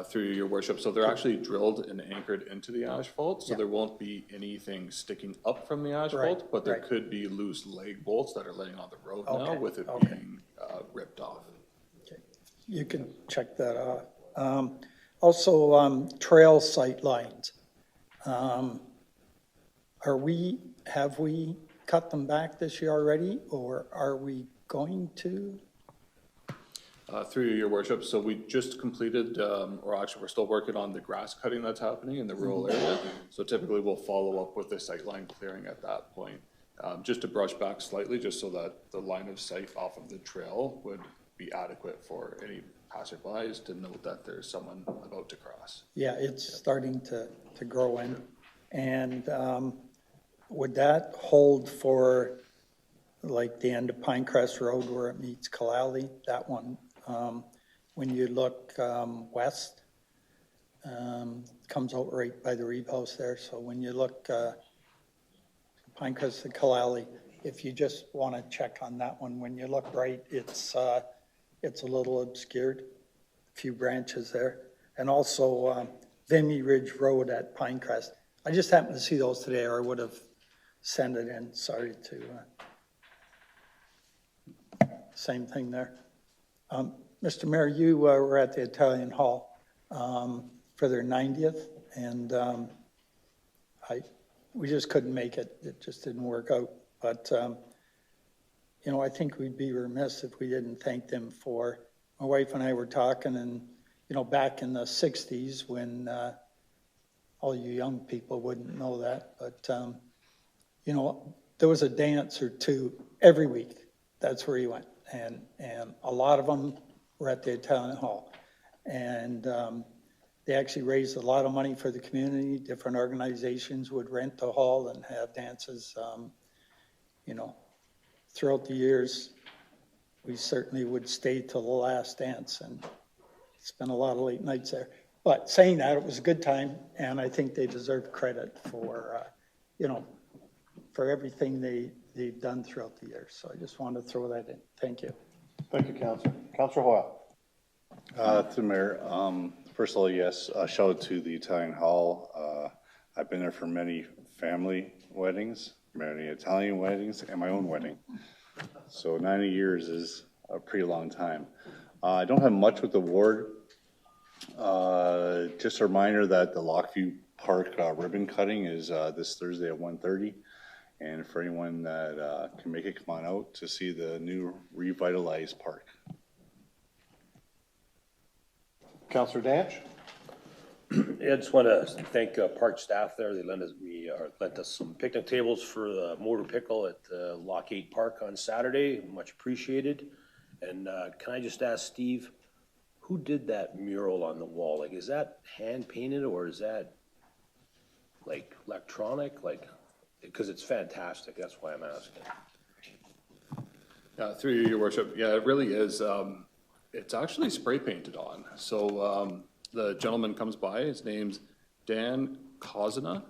Through your worship, so they're actually drilled and anchored into the asphalt, so there won't be anything sticking up from the asphalt, but there could be loose leg bolts that are laying on the road now with it being ripped off. Okay. You can check that out. Also, trail sight lines. Have we cut them back this year already, or are we going to? Through your worship, so we just completed, or actually we're still working on the grass cutting that's happening in the rural area. So typically we'll follow up with the sightline clearing at that point, just to brush back slightly, just so that the line of sight off of the trail would be adequate for any passerbys to note that there's someone about to cross. Yeah, it's starting to grow in. And would that hold for like the end of Pinecrest Road where it meets Kalali, that one? When you look west, comes out right by the Reeve House there. So when you look Pinecrest to Kalali, if you just want to check on that one, when you look right, it's a little obscured, a few branches there. And also Vimy Ridge Road at Pinecrest. I just happened to see those today, or I would have sent it in. Sorry to, same thing there. Mr. Mayor, you were at the Italian Hall for their 90th, and we just couldn't make it. It just didn't work out. But, you know, I think we'd be remiss if we didn't thank them for, my wife and I were talking, and, you know, back in the 60s when all you young people wouldn't know that, but, you know, there was a dance or two every week. That's where you went. And a lot of them were at the Italian Hall. And they actually raised a lot of money for the community. Different organizations would rent the hall and have dances. You know, throughout the years, we certainly would stay till the last dance and spend a lot of late nights there. But saying that, it was a good time, and I think they deserve credit for, you know, for everything they've done throughout the years. So I just wanted to throw that in. Thank you. Thank you, Councillor. Councillor Hoyle. To the Mayor, first of all, yes, shout out to the Italian Hall. I've been there for many family weddings, many Italian weddings, and my own wedding. So 90 years is a pretty long time. I don't have much with the ward. Just a reminder that the Lockview Park ribbon cutting is this Thursday at 1:30. And for anyone that can make it, come on out to see the new revitalized park. Councillor Danch. I just want to thank park staff there. They lent us some picnic tables for the motor pickle at Lock 8 Park on Saturday. Much appreciated. And can I just ask Steve, who did that mural on the wall? Like, is that hand painted or is that like electronic? Like, because it's fantastic. That's why I'm asking. Through you, your worship. Yeah, it really is. It's actually spray painted on. So the gentleman comes by, his name's Dan Kozina,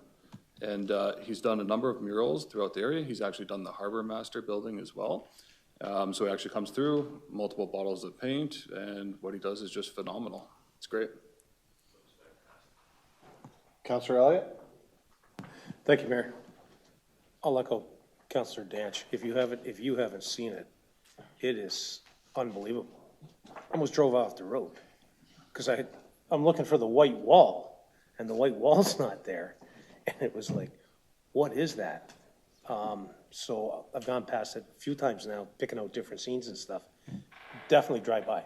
and he's done a number of murals throughout the area. He's actually done the Harbor Master building as well. So he actually comes through, multiple bottles of paint, and what he does is just phenomenal. It's great. Councillor Elliott? Thank you, Mayor. I'll echo Councillor Danch. If you haven't seen it, it is unbelievable. I almost drove off the road because I'm looking for the white wall, and the white wall's not there. And it was like, what is that? So I've gone past it a few times now, picking out different scenes and stuff. Definitely drive by.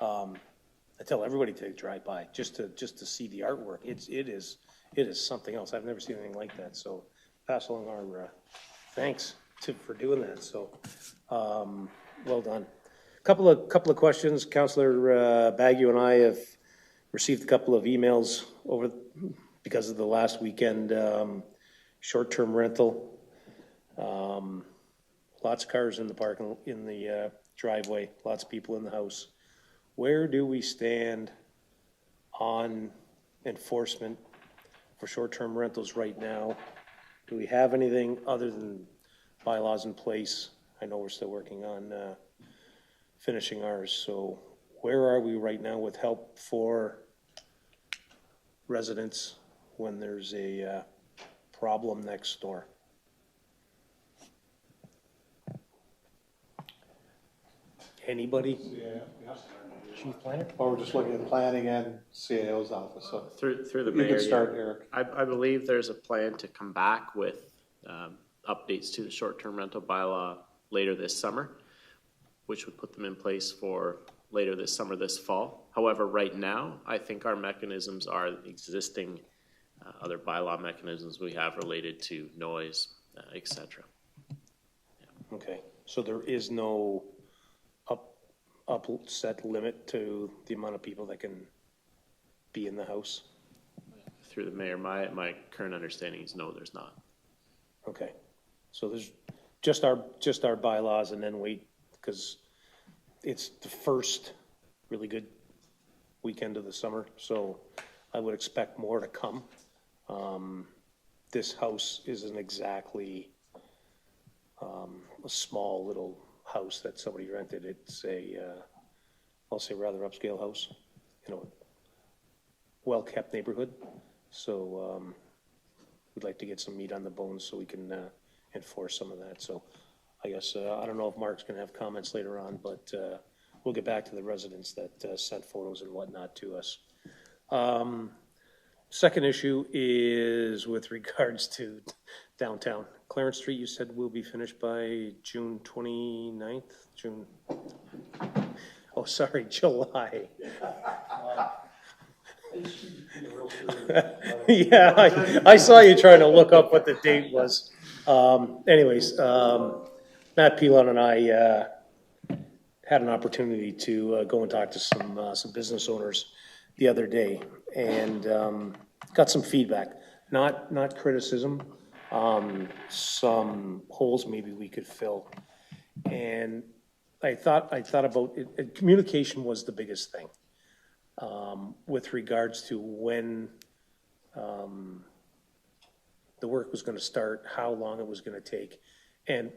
I tell everybody to drive by just to see the artwork. It is something else. I've never seen anything like that. So pass along our thanks for doing that. So well done. Couple of questions. Councillor Baggio and I have received a couple of emails because of the last weekend short-term rental. Lots of cars in the driveway, lots of people in the house. Where do we stand on enforcement for short-term rentals right now? Do we have anything other than bylaws in place? I know we're still working on finishing ours. So where are we right now with help for residents when there's a problem next door? Anybody? Chief Planner? Or we're just looking at planning and CAO's office, so. Through the You mayor. can start, yeah. Eric. I believe there's a plan to come back with updates to the short-term rental bylaw later this summer, which would put them in place for later this summer, this fall. However, right now, I think our mechanisms are existing other bylaw mechanisms we have related to noise, et cetera. Yeah. Okay, so there is no set limit to the amount of people that can be in the house? Through the mayor, my current understanding is no, there's not. Okay, so there's just our bylaws and then wait, because it's the first really good weekend of the summer, so I would expect more to come. This house isn't exactly a small little house that somebody rented. It's I'll say rather upscale house, well-kept neighborhood. So we'd like to get some meat on the bones so we can enforce some of that. So I guess, I don't know if Mark's gonna have comments later on, but we'll get back to the residents that sent photos and whatnot to us. Second issue is with regards to downtown. Clarence Street, you said will be finished by June 29th? Oh, sorry, July. Yeah, I saw you trying to look up what the date was. Anyways, Matt Pilon and I had an opportunity to go and talk to some business owners the other day, and got some feedback, not criticism, some holes maybe we could fill. And I thought about it, communication was the biggest thing with regards to when the work was going to start, how long it was going to take. And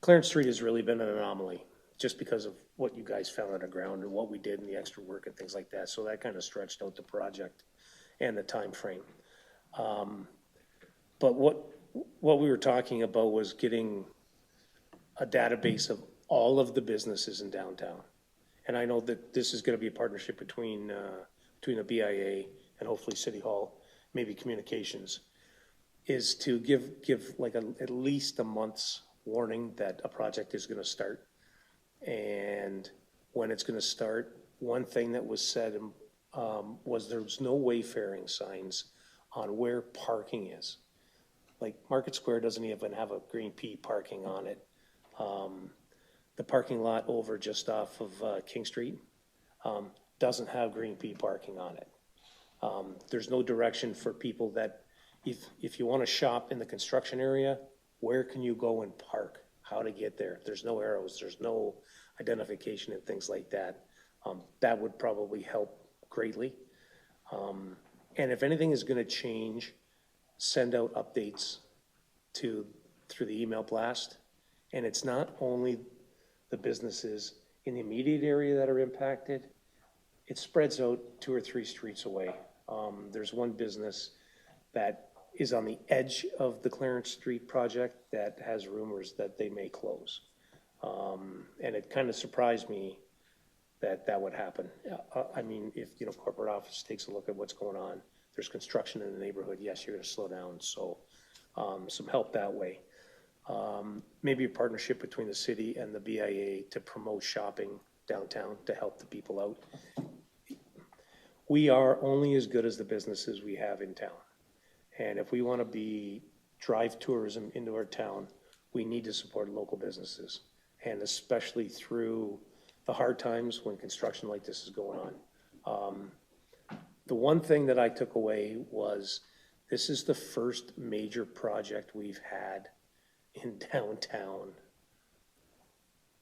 Clarence Street has really been an anomaly just because of what you guys found underground and what we did and the extra work and things like that. So that kind of stretched out the project and the time frame. But what we were talking about was getting a database of all of the businesses in downtown. And I know that this is going to be a partnership between the BIA and hopefully City Hall, maybe communications, is to give like at least a month's warning that a project is going to start and when it's going to start. One thing that was said was there was no wayfaring signs on where parking is. Like Market Square doesn't even have a green P parking on it. The parking lot over just off of King Street doesn't have green P parking on it. There's no direction for people that, if you want to shop in the construction area, where can you go and park? How to get there? There's no arrows, there's no identification and things like that. That would probably help greatly. And if anything is going to change, send out updates through the email blast. And it's not only the businesses in the immediate area that are impacted, it spreads out 2 or 3 streets away. There's one business that is on the edge of the Clarence Street project that has rumors that they may close. And it kind of surprised me that would happen. I mean, if, corporate office takes a look at what's going on, there's construction in the neighborhood, yes, you're gonna slow down, so some help that way. Maybe a partnership between the city and the BIA to promote shopping downtown to help the people out. We are only as good as the businesses we have in town. And if we wanna drive tourism into our town, we need to support local businesses. And especially through the hard times when construction like this is going on. The one thing that I took away was this is the first major project we've had in downtown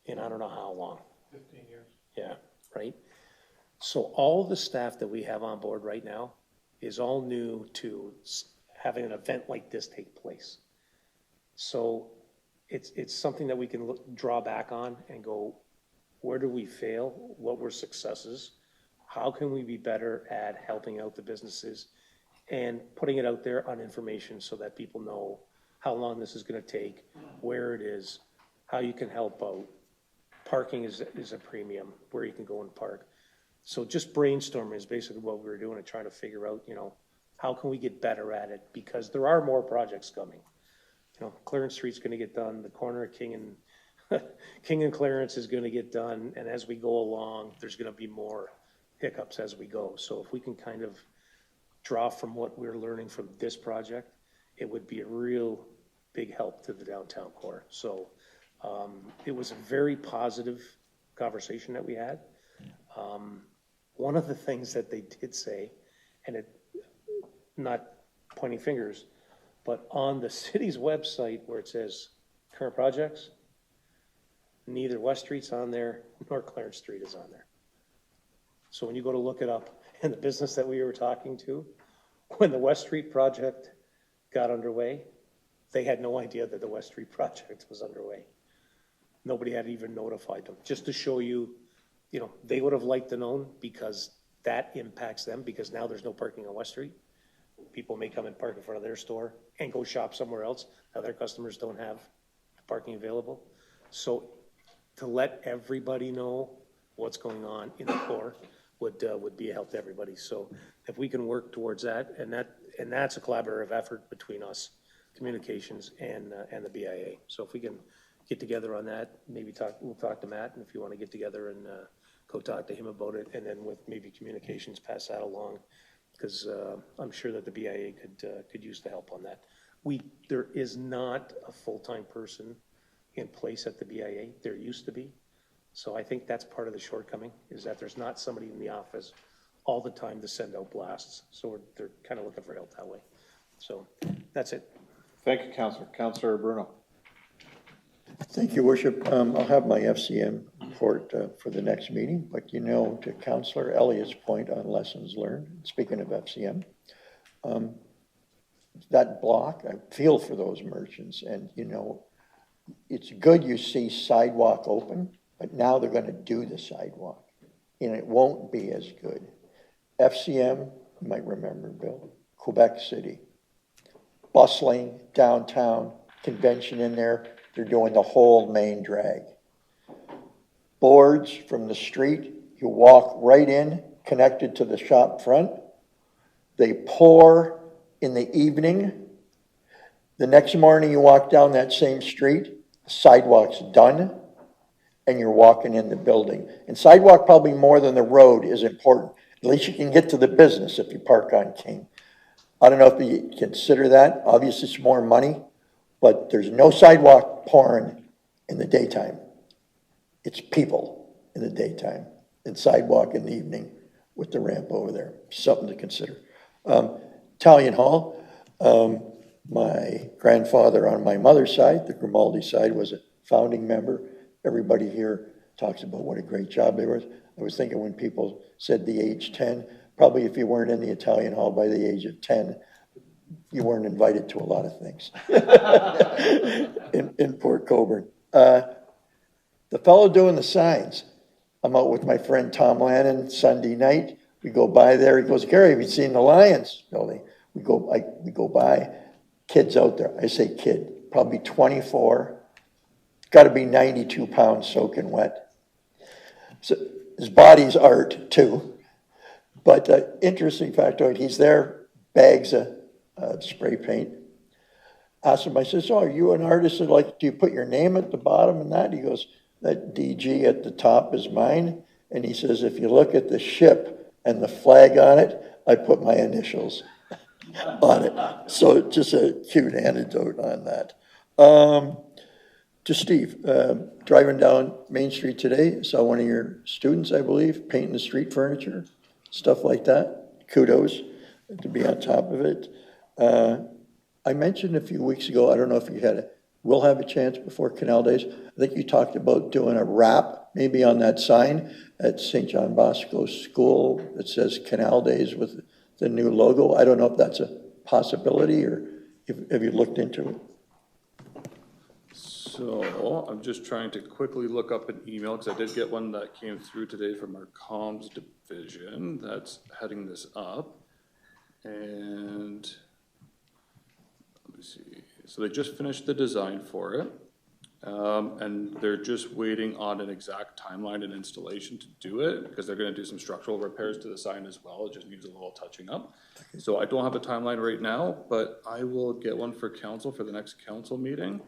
in I don't know how long. 15 years. Yeah, right? So all the staff that we have on board right now is all new to having an event like this take place. So it's something that we can draw back on and go, where do we fail? What were successes? How can we be better at helping out the businesses and putting it out there on information so that people know how long this is gonna take, where it is, how you can help out. Parking is a premium, where you can go and park. So just brainstorming is basically what we were doing and trying to figure out, how can we get better at it? Because there are more projects coming. Clarence Street's gonna get done, the corner of King and Clarence is gonna get done, and as we go along, there's gonna be more hiccups as we go. So if we can kind of draw from what we're learning from this project, it would be a real big help to the downtown core. So it was a very positive conversation that we had. One of the things that they did say, and not pointing fingers, but on the city's website where it says current projects, neither West Street's on there nor Clarence Street is on there. So when you go to look it up, and the business that we were talking to, when the West Street project got underway, they had no idea that the West Street project was underway. Nobody had even notified them, just to show you, they would have liked to known because that impacts them, because now there's no parking on West Street. People may come and park in front of their store and go shop somewhere else. Now their customers don't have parking available. So to let everybody know what's going on in the core would be a help to everybody. So if we can work towards that, and that's a collaborative effort between us, communications and the BIA. So if we can get together on that, maybe we'll talk to Matt, and if you want to get together and go talk to him about it, and then with maybe communications, pass that along, because I'm sure that the BIA could use the help on that. There is not a full-time person in place at the BIA. There used to be. So I think that's part of the shortcoming, is that there's not somebody in the office all the time to send out blasts. So they're kind of looking for help that way. So that's it. Thank you, Councillor. Councillor Bruno. Thank you, Worship. I'll have my FCM report for the next meeting, but to Councillor Elliott's point on lessons learned, speaking of FCM, that block, I feel for those merchants, and it's good you see sidewalk open, but now they're going to do the sidewalk, and it won't be as good. FCM, you might remember, Bill, Quebec City, bustling downtown, convention in there. They're doing the whole main drag. Boards from the street, you walk right in, connected to the shop front. They pour in the evening. The next morning you walk down that same street, the sidewalk's done, and you're walking in the building. And sidewalk, probably more than the road, is important. At least you can get to the business if you park on King. I don't know if you consider that. Obviously, it's more money, but there's no sidewalk pouring in the daytime. It's people in the daytime and sidewalk in the evening with the ramp over there. Something to consider. Italian Hall, my grandfather on my mother's side, the Grimaldi side, was a founding member. Everybody here talks about what a great job they were. I was thinking when people said the age 10, probably if you weren't in the Italian Hall by the age of 10, you weren't invited to a lot of things in Port Colborne. The fellow doing the signs, I'm out with my friend Tom Lannon Sunday night. We go by there. He goes, Gary, have you seen the Lions building? We go by, kids out there. I say kid, probably 24. Got to be 92 pounds soaking wet. So his body's art too. But interesting factoid, he's there, bags of spray paint. Asked him, I says, oh, are you an artist? Like, do you put your name at the bottom and that? He goes, that DG at the top is mine. And he says, if you look at the ship and the flag on it, I put my initials on it. So just a cute anecdote on that. To Steve, driving down Main Street today, saw one of your students, I believe, painting the street furniture, stuff like that. Kudos to be on top of it. I mentioned a few weeks ago, I don't know if you will have a chance before Canal Days. I think you talked about doing a wrap maybe on that sign at St. John Bosco School that says Canal Days with the new logo. I don't know if that's a possibility or have you looked into it? So I'm just trying to quickly look up an email because I did get one that came through today from our comms division that's heading this up. And let me see. So they just finished the design for it. And they're just waiting on an exact timeline and installation to do it because they're going to do some structural repairs to the sign as well. It just needs a little touching up. So I don't have a timeline right now, but I will get one for council for the next council meeting.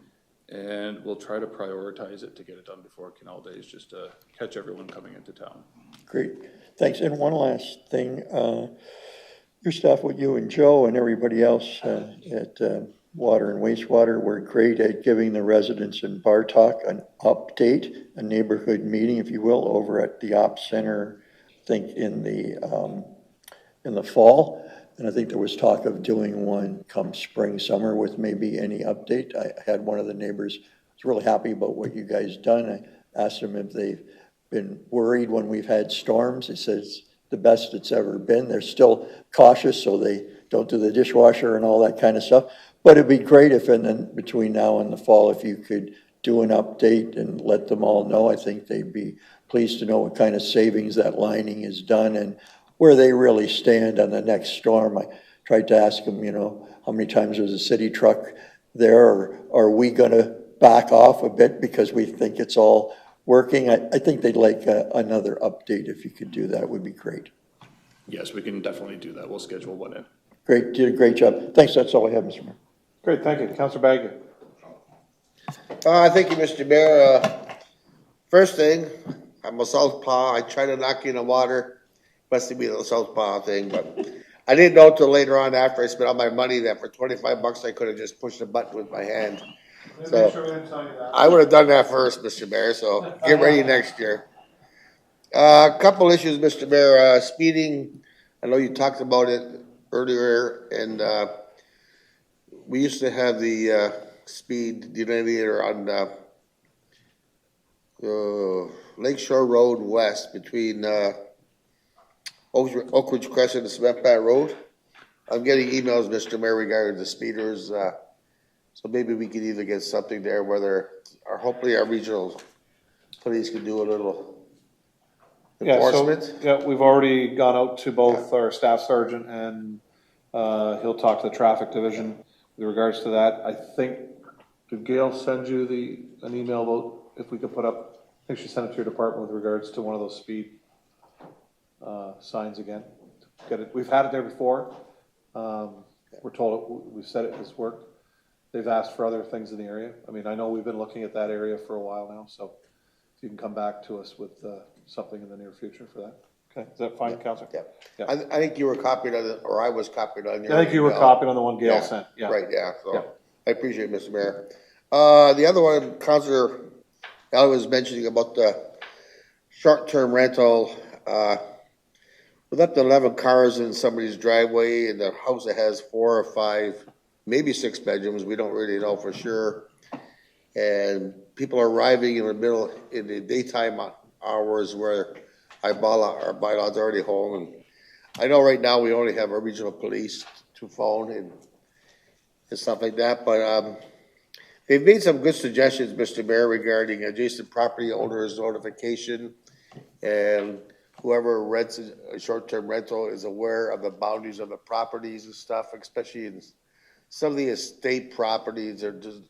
And we'll try to prioritize it to get it done before Canal Days, just to catch everyone coming into town. Great, thanks. And one last thing, your staff with you and Joe and everybody else at Water and Wastewater were great at giving the residents in Bartok an update, a neighborhood meeting, if you will, over at the Ops Center, I think in the fall. And I think there was talk of doing one come spring, summer with maybe any update. I had one of the neighbors was really happy about what you guys done. I asked them if they've been worried when we've had storms. He says the best it's ever been. They're still cautious, so they don't do the dishwasher and all that kind of stuff. But it'd be great if, and then between now and the fall, if you could do an update and let them all know. I think they'd be pleased to know what kind of savings that lining is done and where they really stand on the next storm. I tried to ask them, how many times was a city truck there, or are we going to back off a bit because we think it's all working? I think they'd like another update. If you could do that, would be great. Yes, we can definitely do that. We'll schedule one in. Great, did a great job. Thanks, that's all I have, Mr. Mayor. Great, thank you. Councilor Bagley. Thank you, Mr. Mayor. First thing, I'm a southpaw. I try to knock in the water. Must be the southpaw thing, but I didn't know till later on after I spent all my money that for $25 I could have just pushed the button with my hand. So I would have done that first, Mr. Mayor. So get ready next year. A couple issues, Mr. Mayor. Speeding. I know you talked about it earlier, and we used to have the speed delineator on Lakeshore Road West between Oak Ridge Crescent and Cement Plant Road. I'm getting emails, Mr. Mayor, regarding the speeders. So maybe we could either get something there, or hopefully our regional police can do a little enforcement. Yeah, we've already gone out to both our staff sergeant and he'll talk to the traffic division with regards to that. I think, did Gail send you an email about if we could put up, I think she sent it to your department with regards to one of those speed signs again. Get it. We've had it there before. We're told we've said it has worked. They've asked for other things in the area. I mean, I know we've been looking at that area for a while now, so if you can come back to us with something in the near future for that. Okay, is that fine, Counselor? Yeah. Yeah. I think you were copied on it, or I was copied on your. I think you were email. copied on the one Gail sent, yeah. Right, yeah, so, Yeah. I appreciate it, Mr. Mayor. The other one, Counselor Al was mentioning about the short-term rental, with up to 11 cars in somebody's driveway and the house that has 4 or 5, maybe 6 bedrooms, we don't really know for sure. And people are arriving in the daytime hours where our bylaws already home. And I know right now we only have our regional police to phone and stuff like that, but they've made some good suggestions, Mr. Mayor, regarding adjacent property owners notification, and whoever rents a short-term rental is aware of the boundaries of the properties and stuff, especially in some of the estate properties, are just,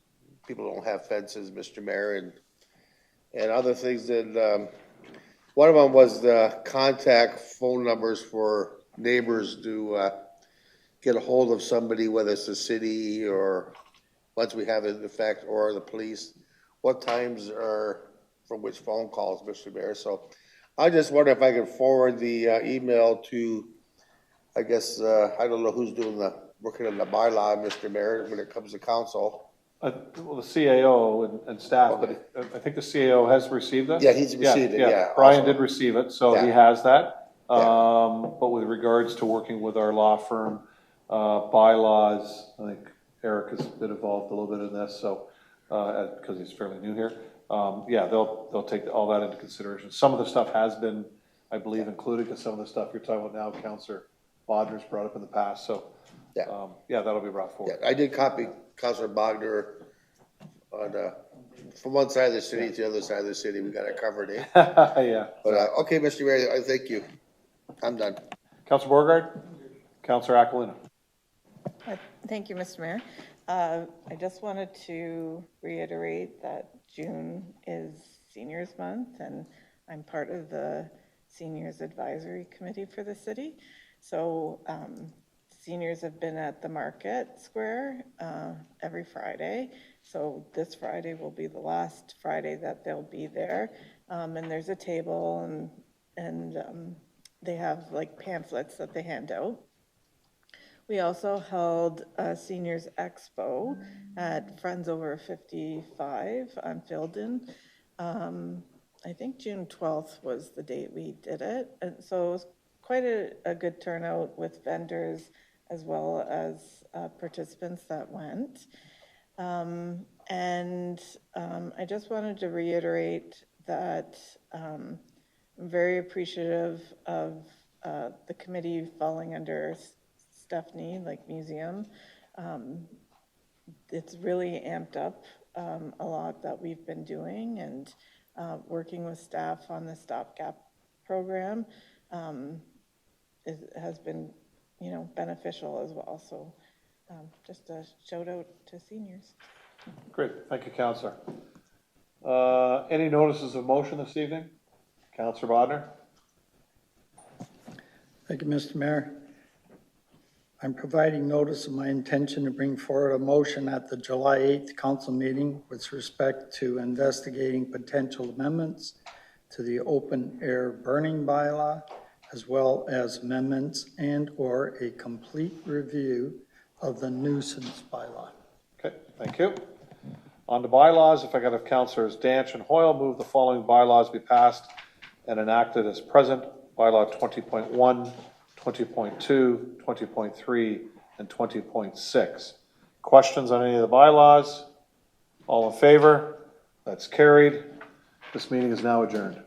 people don't have fences, Mr. Mayor, and other things that, one of them was the contact phone numbers for neighbors to get a hold of somebody, whether it's the city or once we have it in effect, or the police, what times are from which phone calls, Mr. Mayor. So I just wonder if I can forward the email to, I guess, I don't know who's working on the bylaw, Mr. Mayor, when it comes to council. Well, the CAO and staff, but I think the CAO has received this? Yeah, he's received it, yeah. Brian also. did receive it, so he Yeah. has that. But with regards to working with our law firm, bylaws, I think Eric has been involved a little bit in this, so, because he's fairly new here. Yeah, they'll take all that into consideration. Some of the stuff has been, I believe, included, because some of the stuff you're talking about now, Councillor Bodner's brought up in the past, so. Yeah, that'll be brought forward. Yeah, I did copy Councilor Bogner on, from one side of the city to the other side of the city. We got it covered, eh? Yeah. But, okay, Mr. Mayor, I thank you. I'm done. Councillor Beauregard? Councillor Aquilina? Thank you, Mr. Mayor. I just wanted to reiterate that June is Seniors Month, and I'm part of the Seniors Advisory Committee for the city. So seniors have been at the Market Square every Friday. So this Friday will be the last Friday that they'll be there. And there's a table, and they have like pamphlets that they hand out. We also held a Seniors Expo at Friends Over 55 on Filden. I think June 12th was the date we did it. And so it was quite a good turnout with vendors as well as participants that went. I just wanted to reiterate that I'm very appreciative of the committee falling under Stephanie, like museum. It's really amped up a lot that we've been doing, and working with staff on the stopgap program has been, beneficial as well. So just a shout out to seniors. Great, thank you, Councillor. Any notices of motion this evening? Councillor Bodner? Thank you, Mr. Mayor. I'm providing notice of my intention to bring forward a motion at the July 8th council meeting with respect to investigating potential amendments to the open air burning bylaw, as well as amendments and/or a complete review of the nuisance bylaw. Okay, thank you. On to bylaws, if I could have Councillors Danch and Hoyle move the following bylaws be passed and enacted as present: bylaw 20.1, 20.2, 20.3, and 20.6. Questions on any of the bylaws? All in favor? That's carried. This meeting is now adjourned.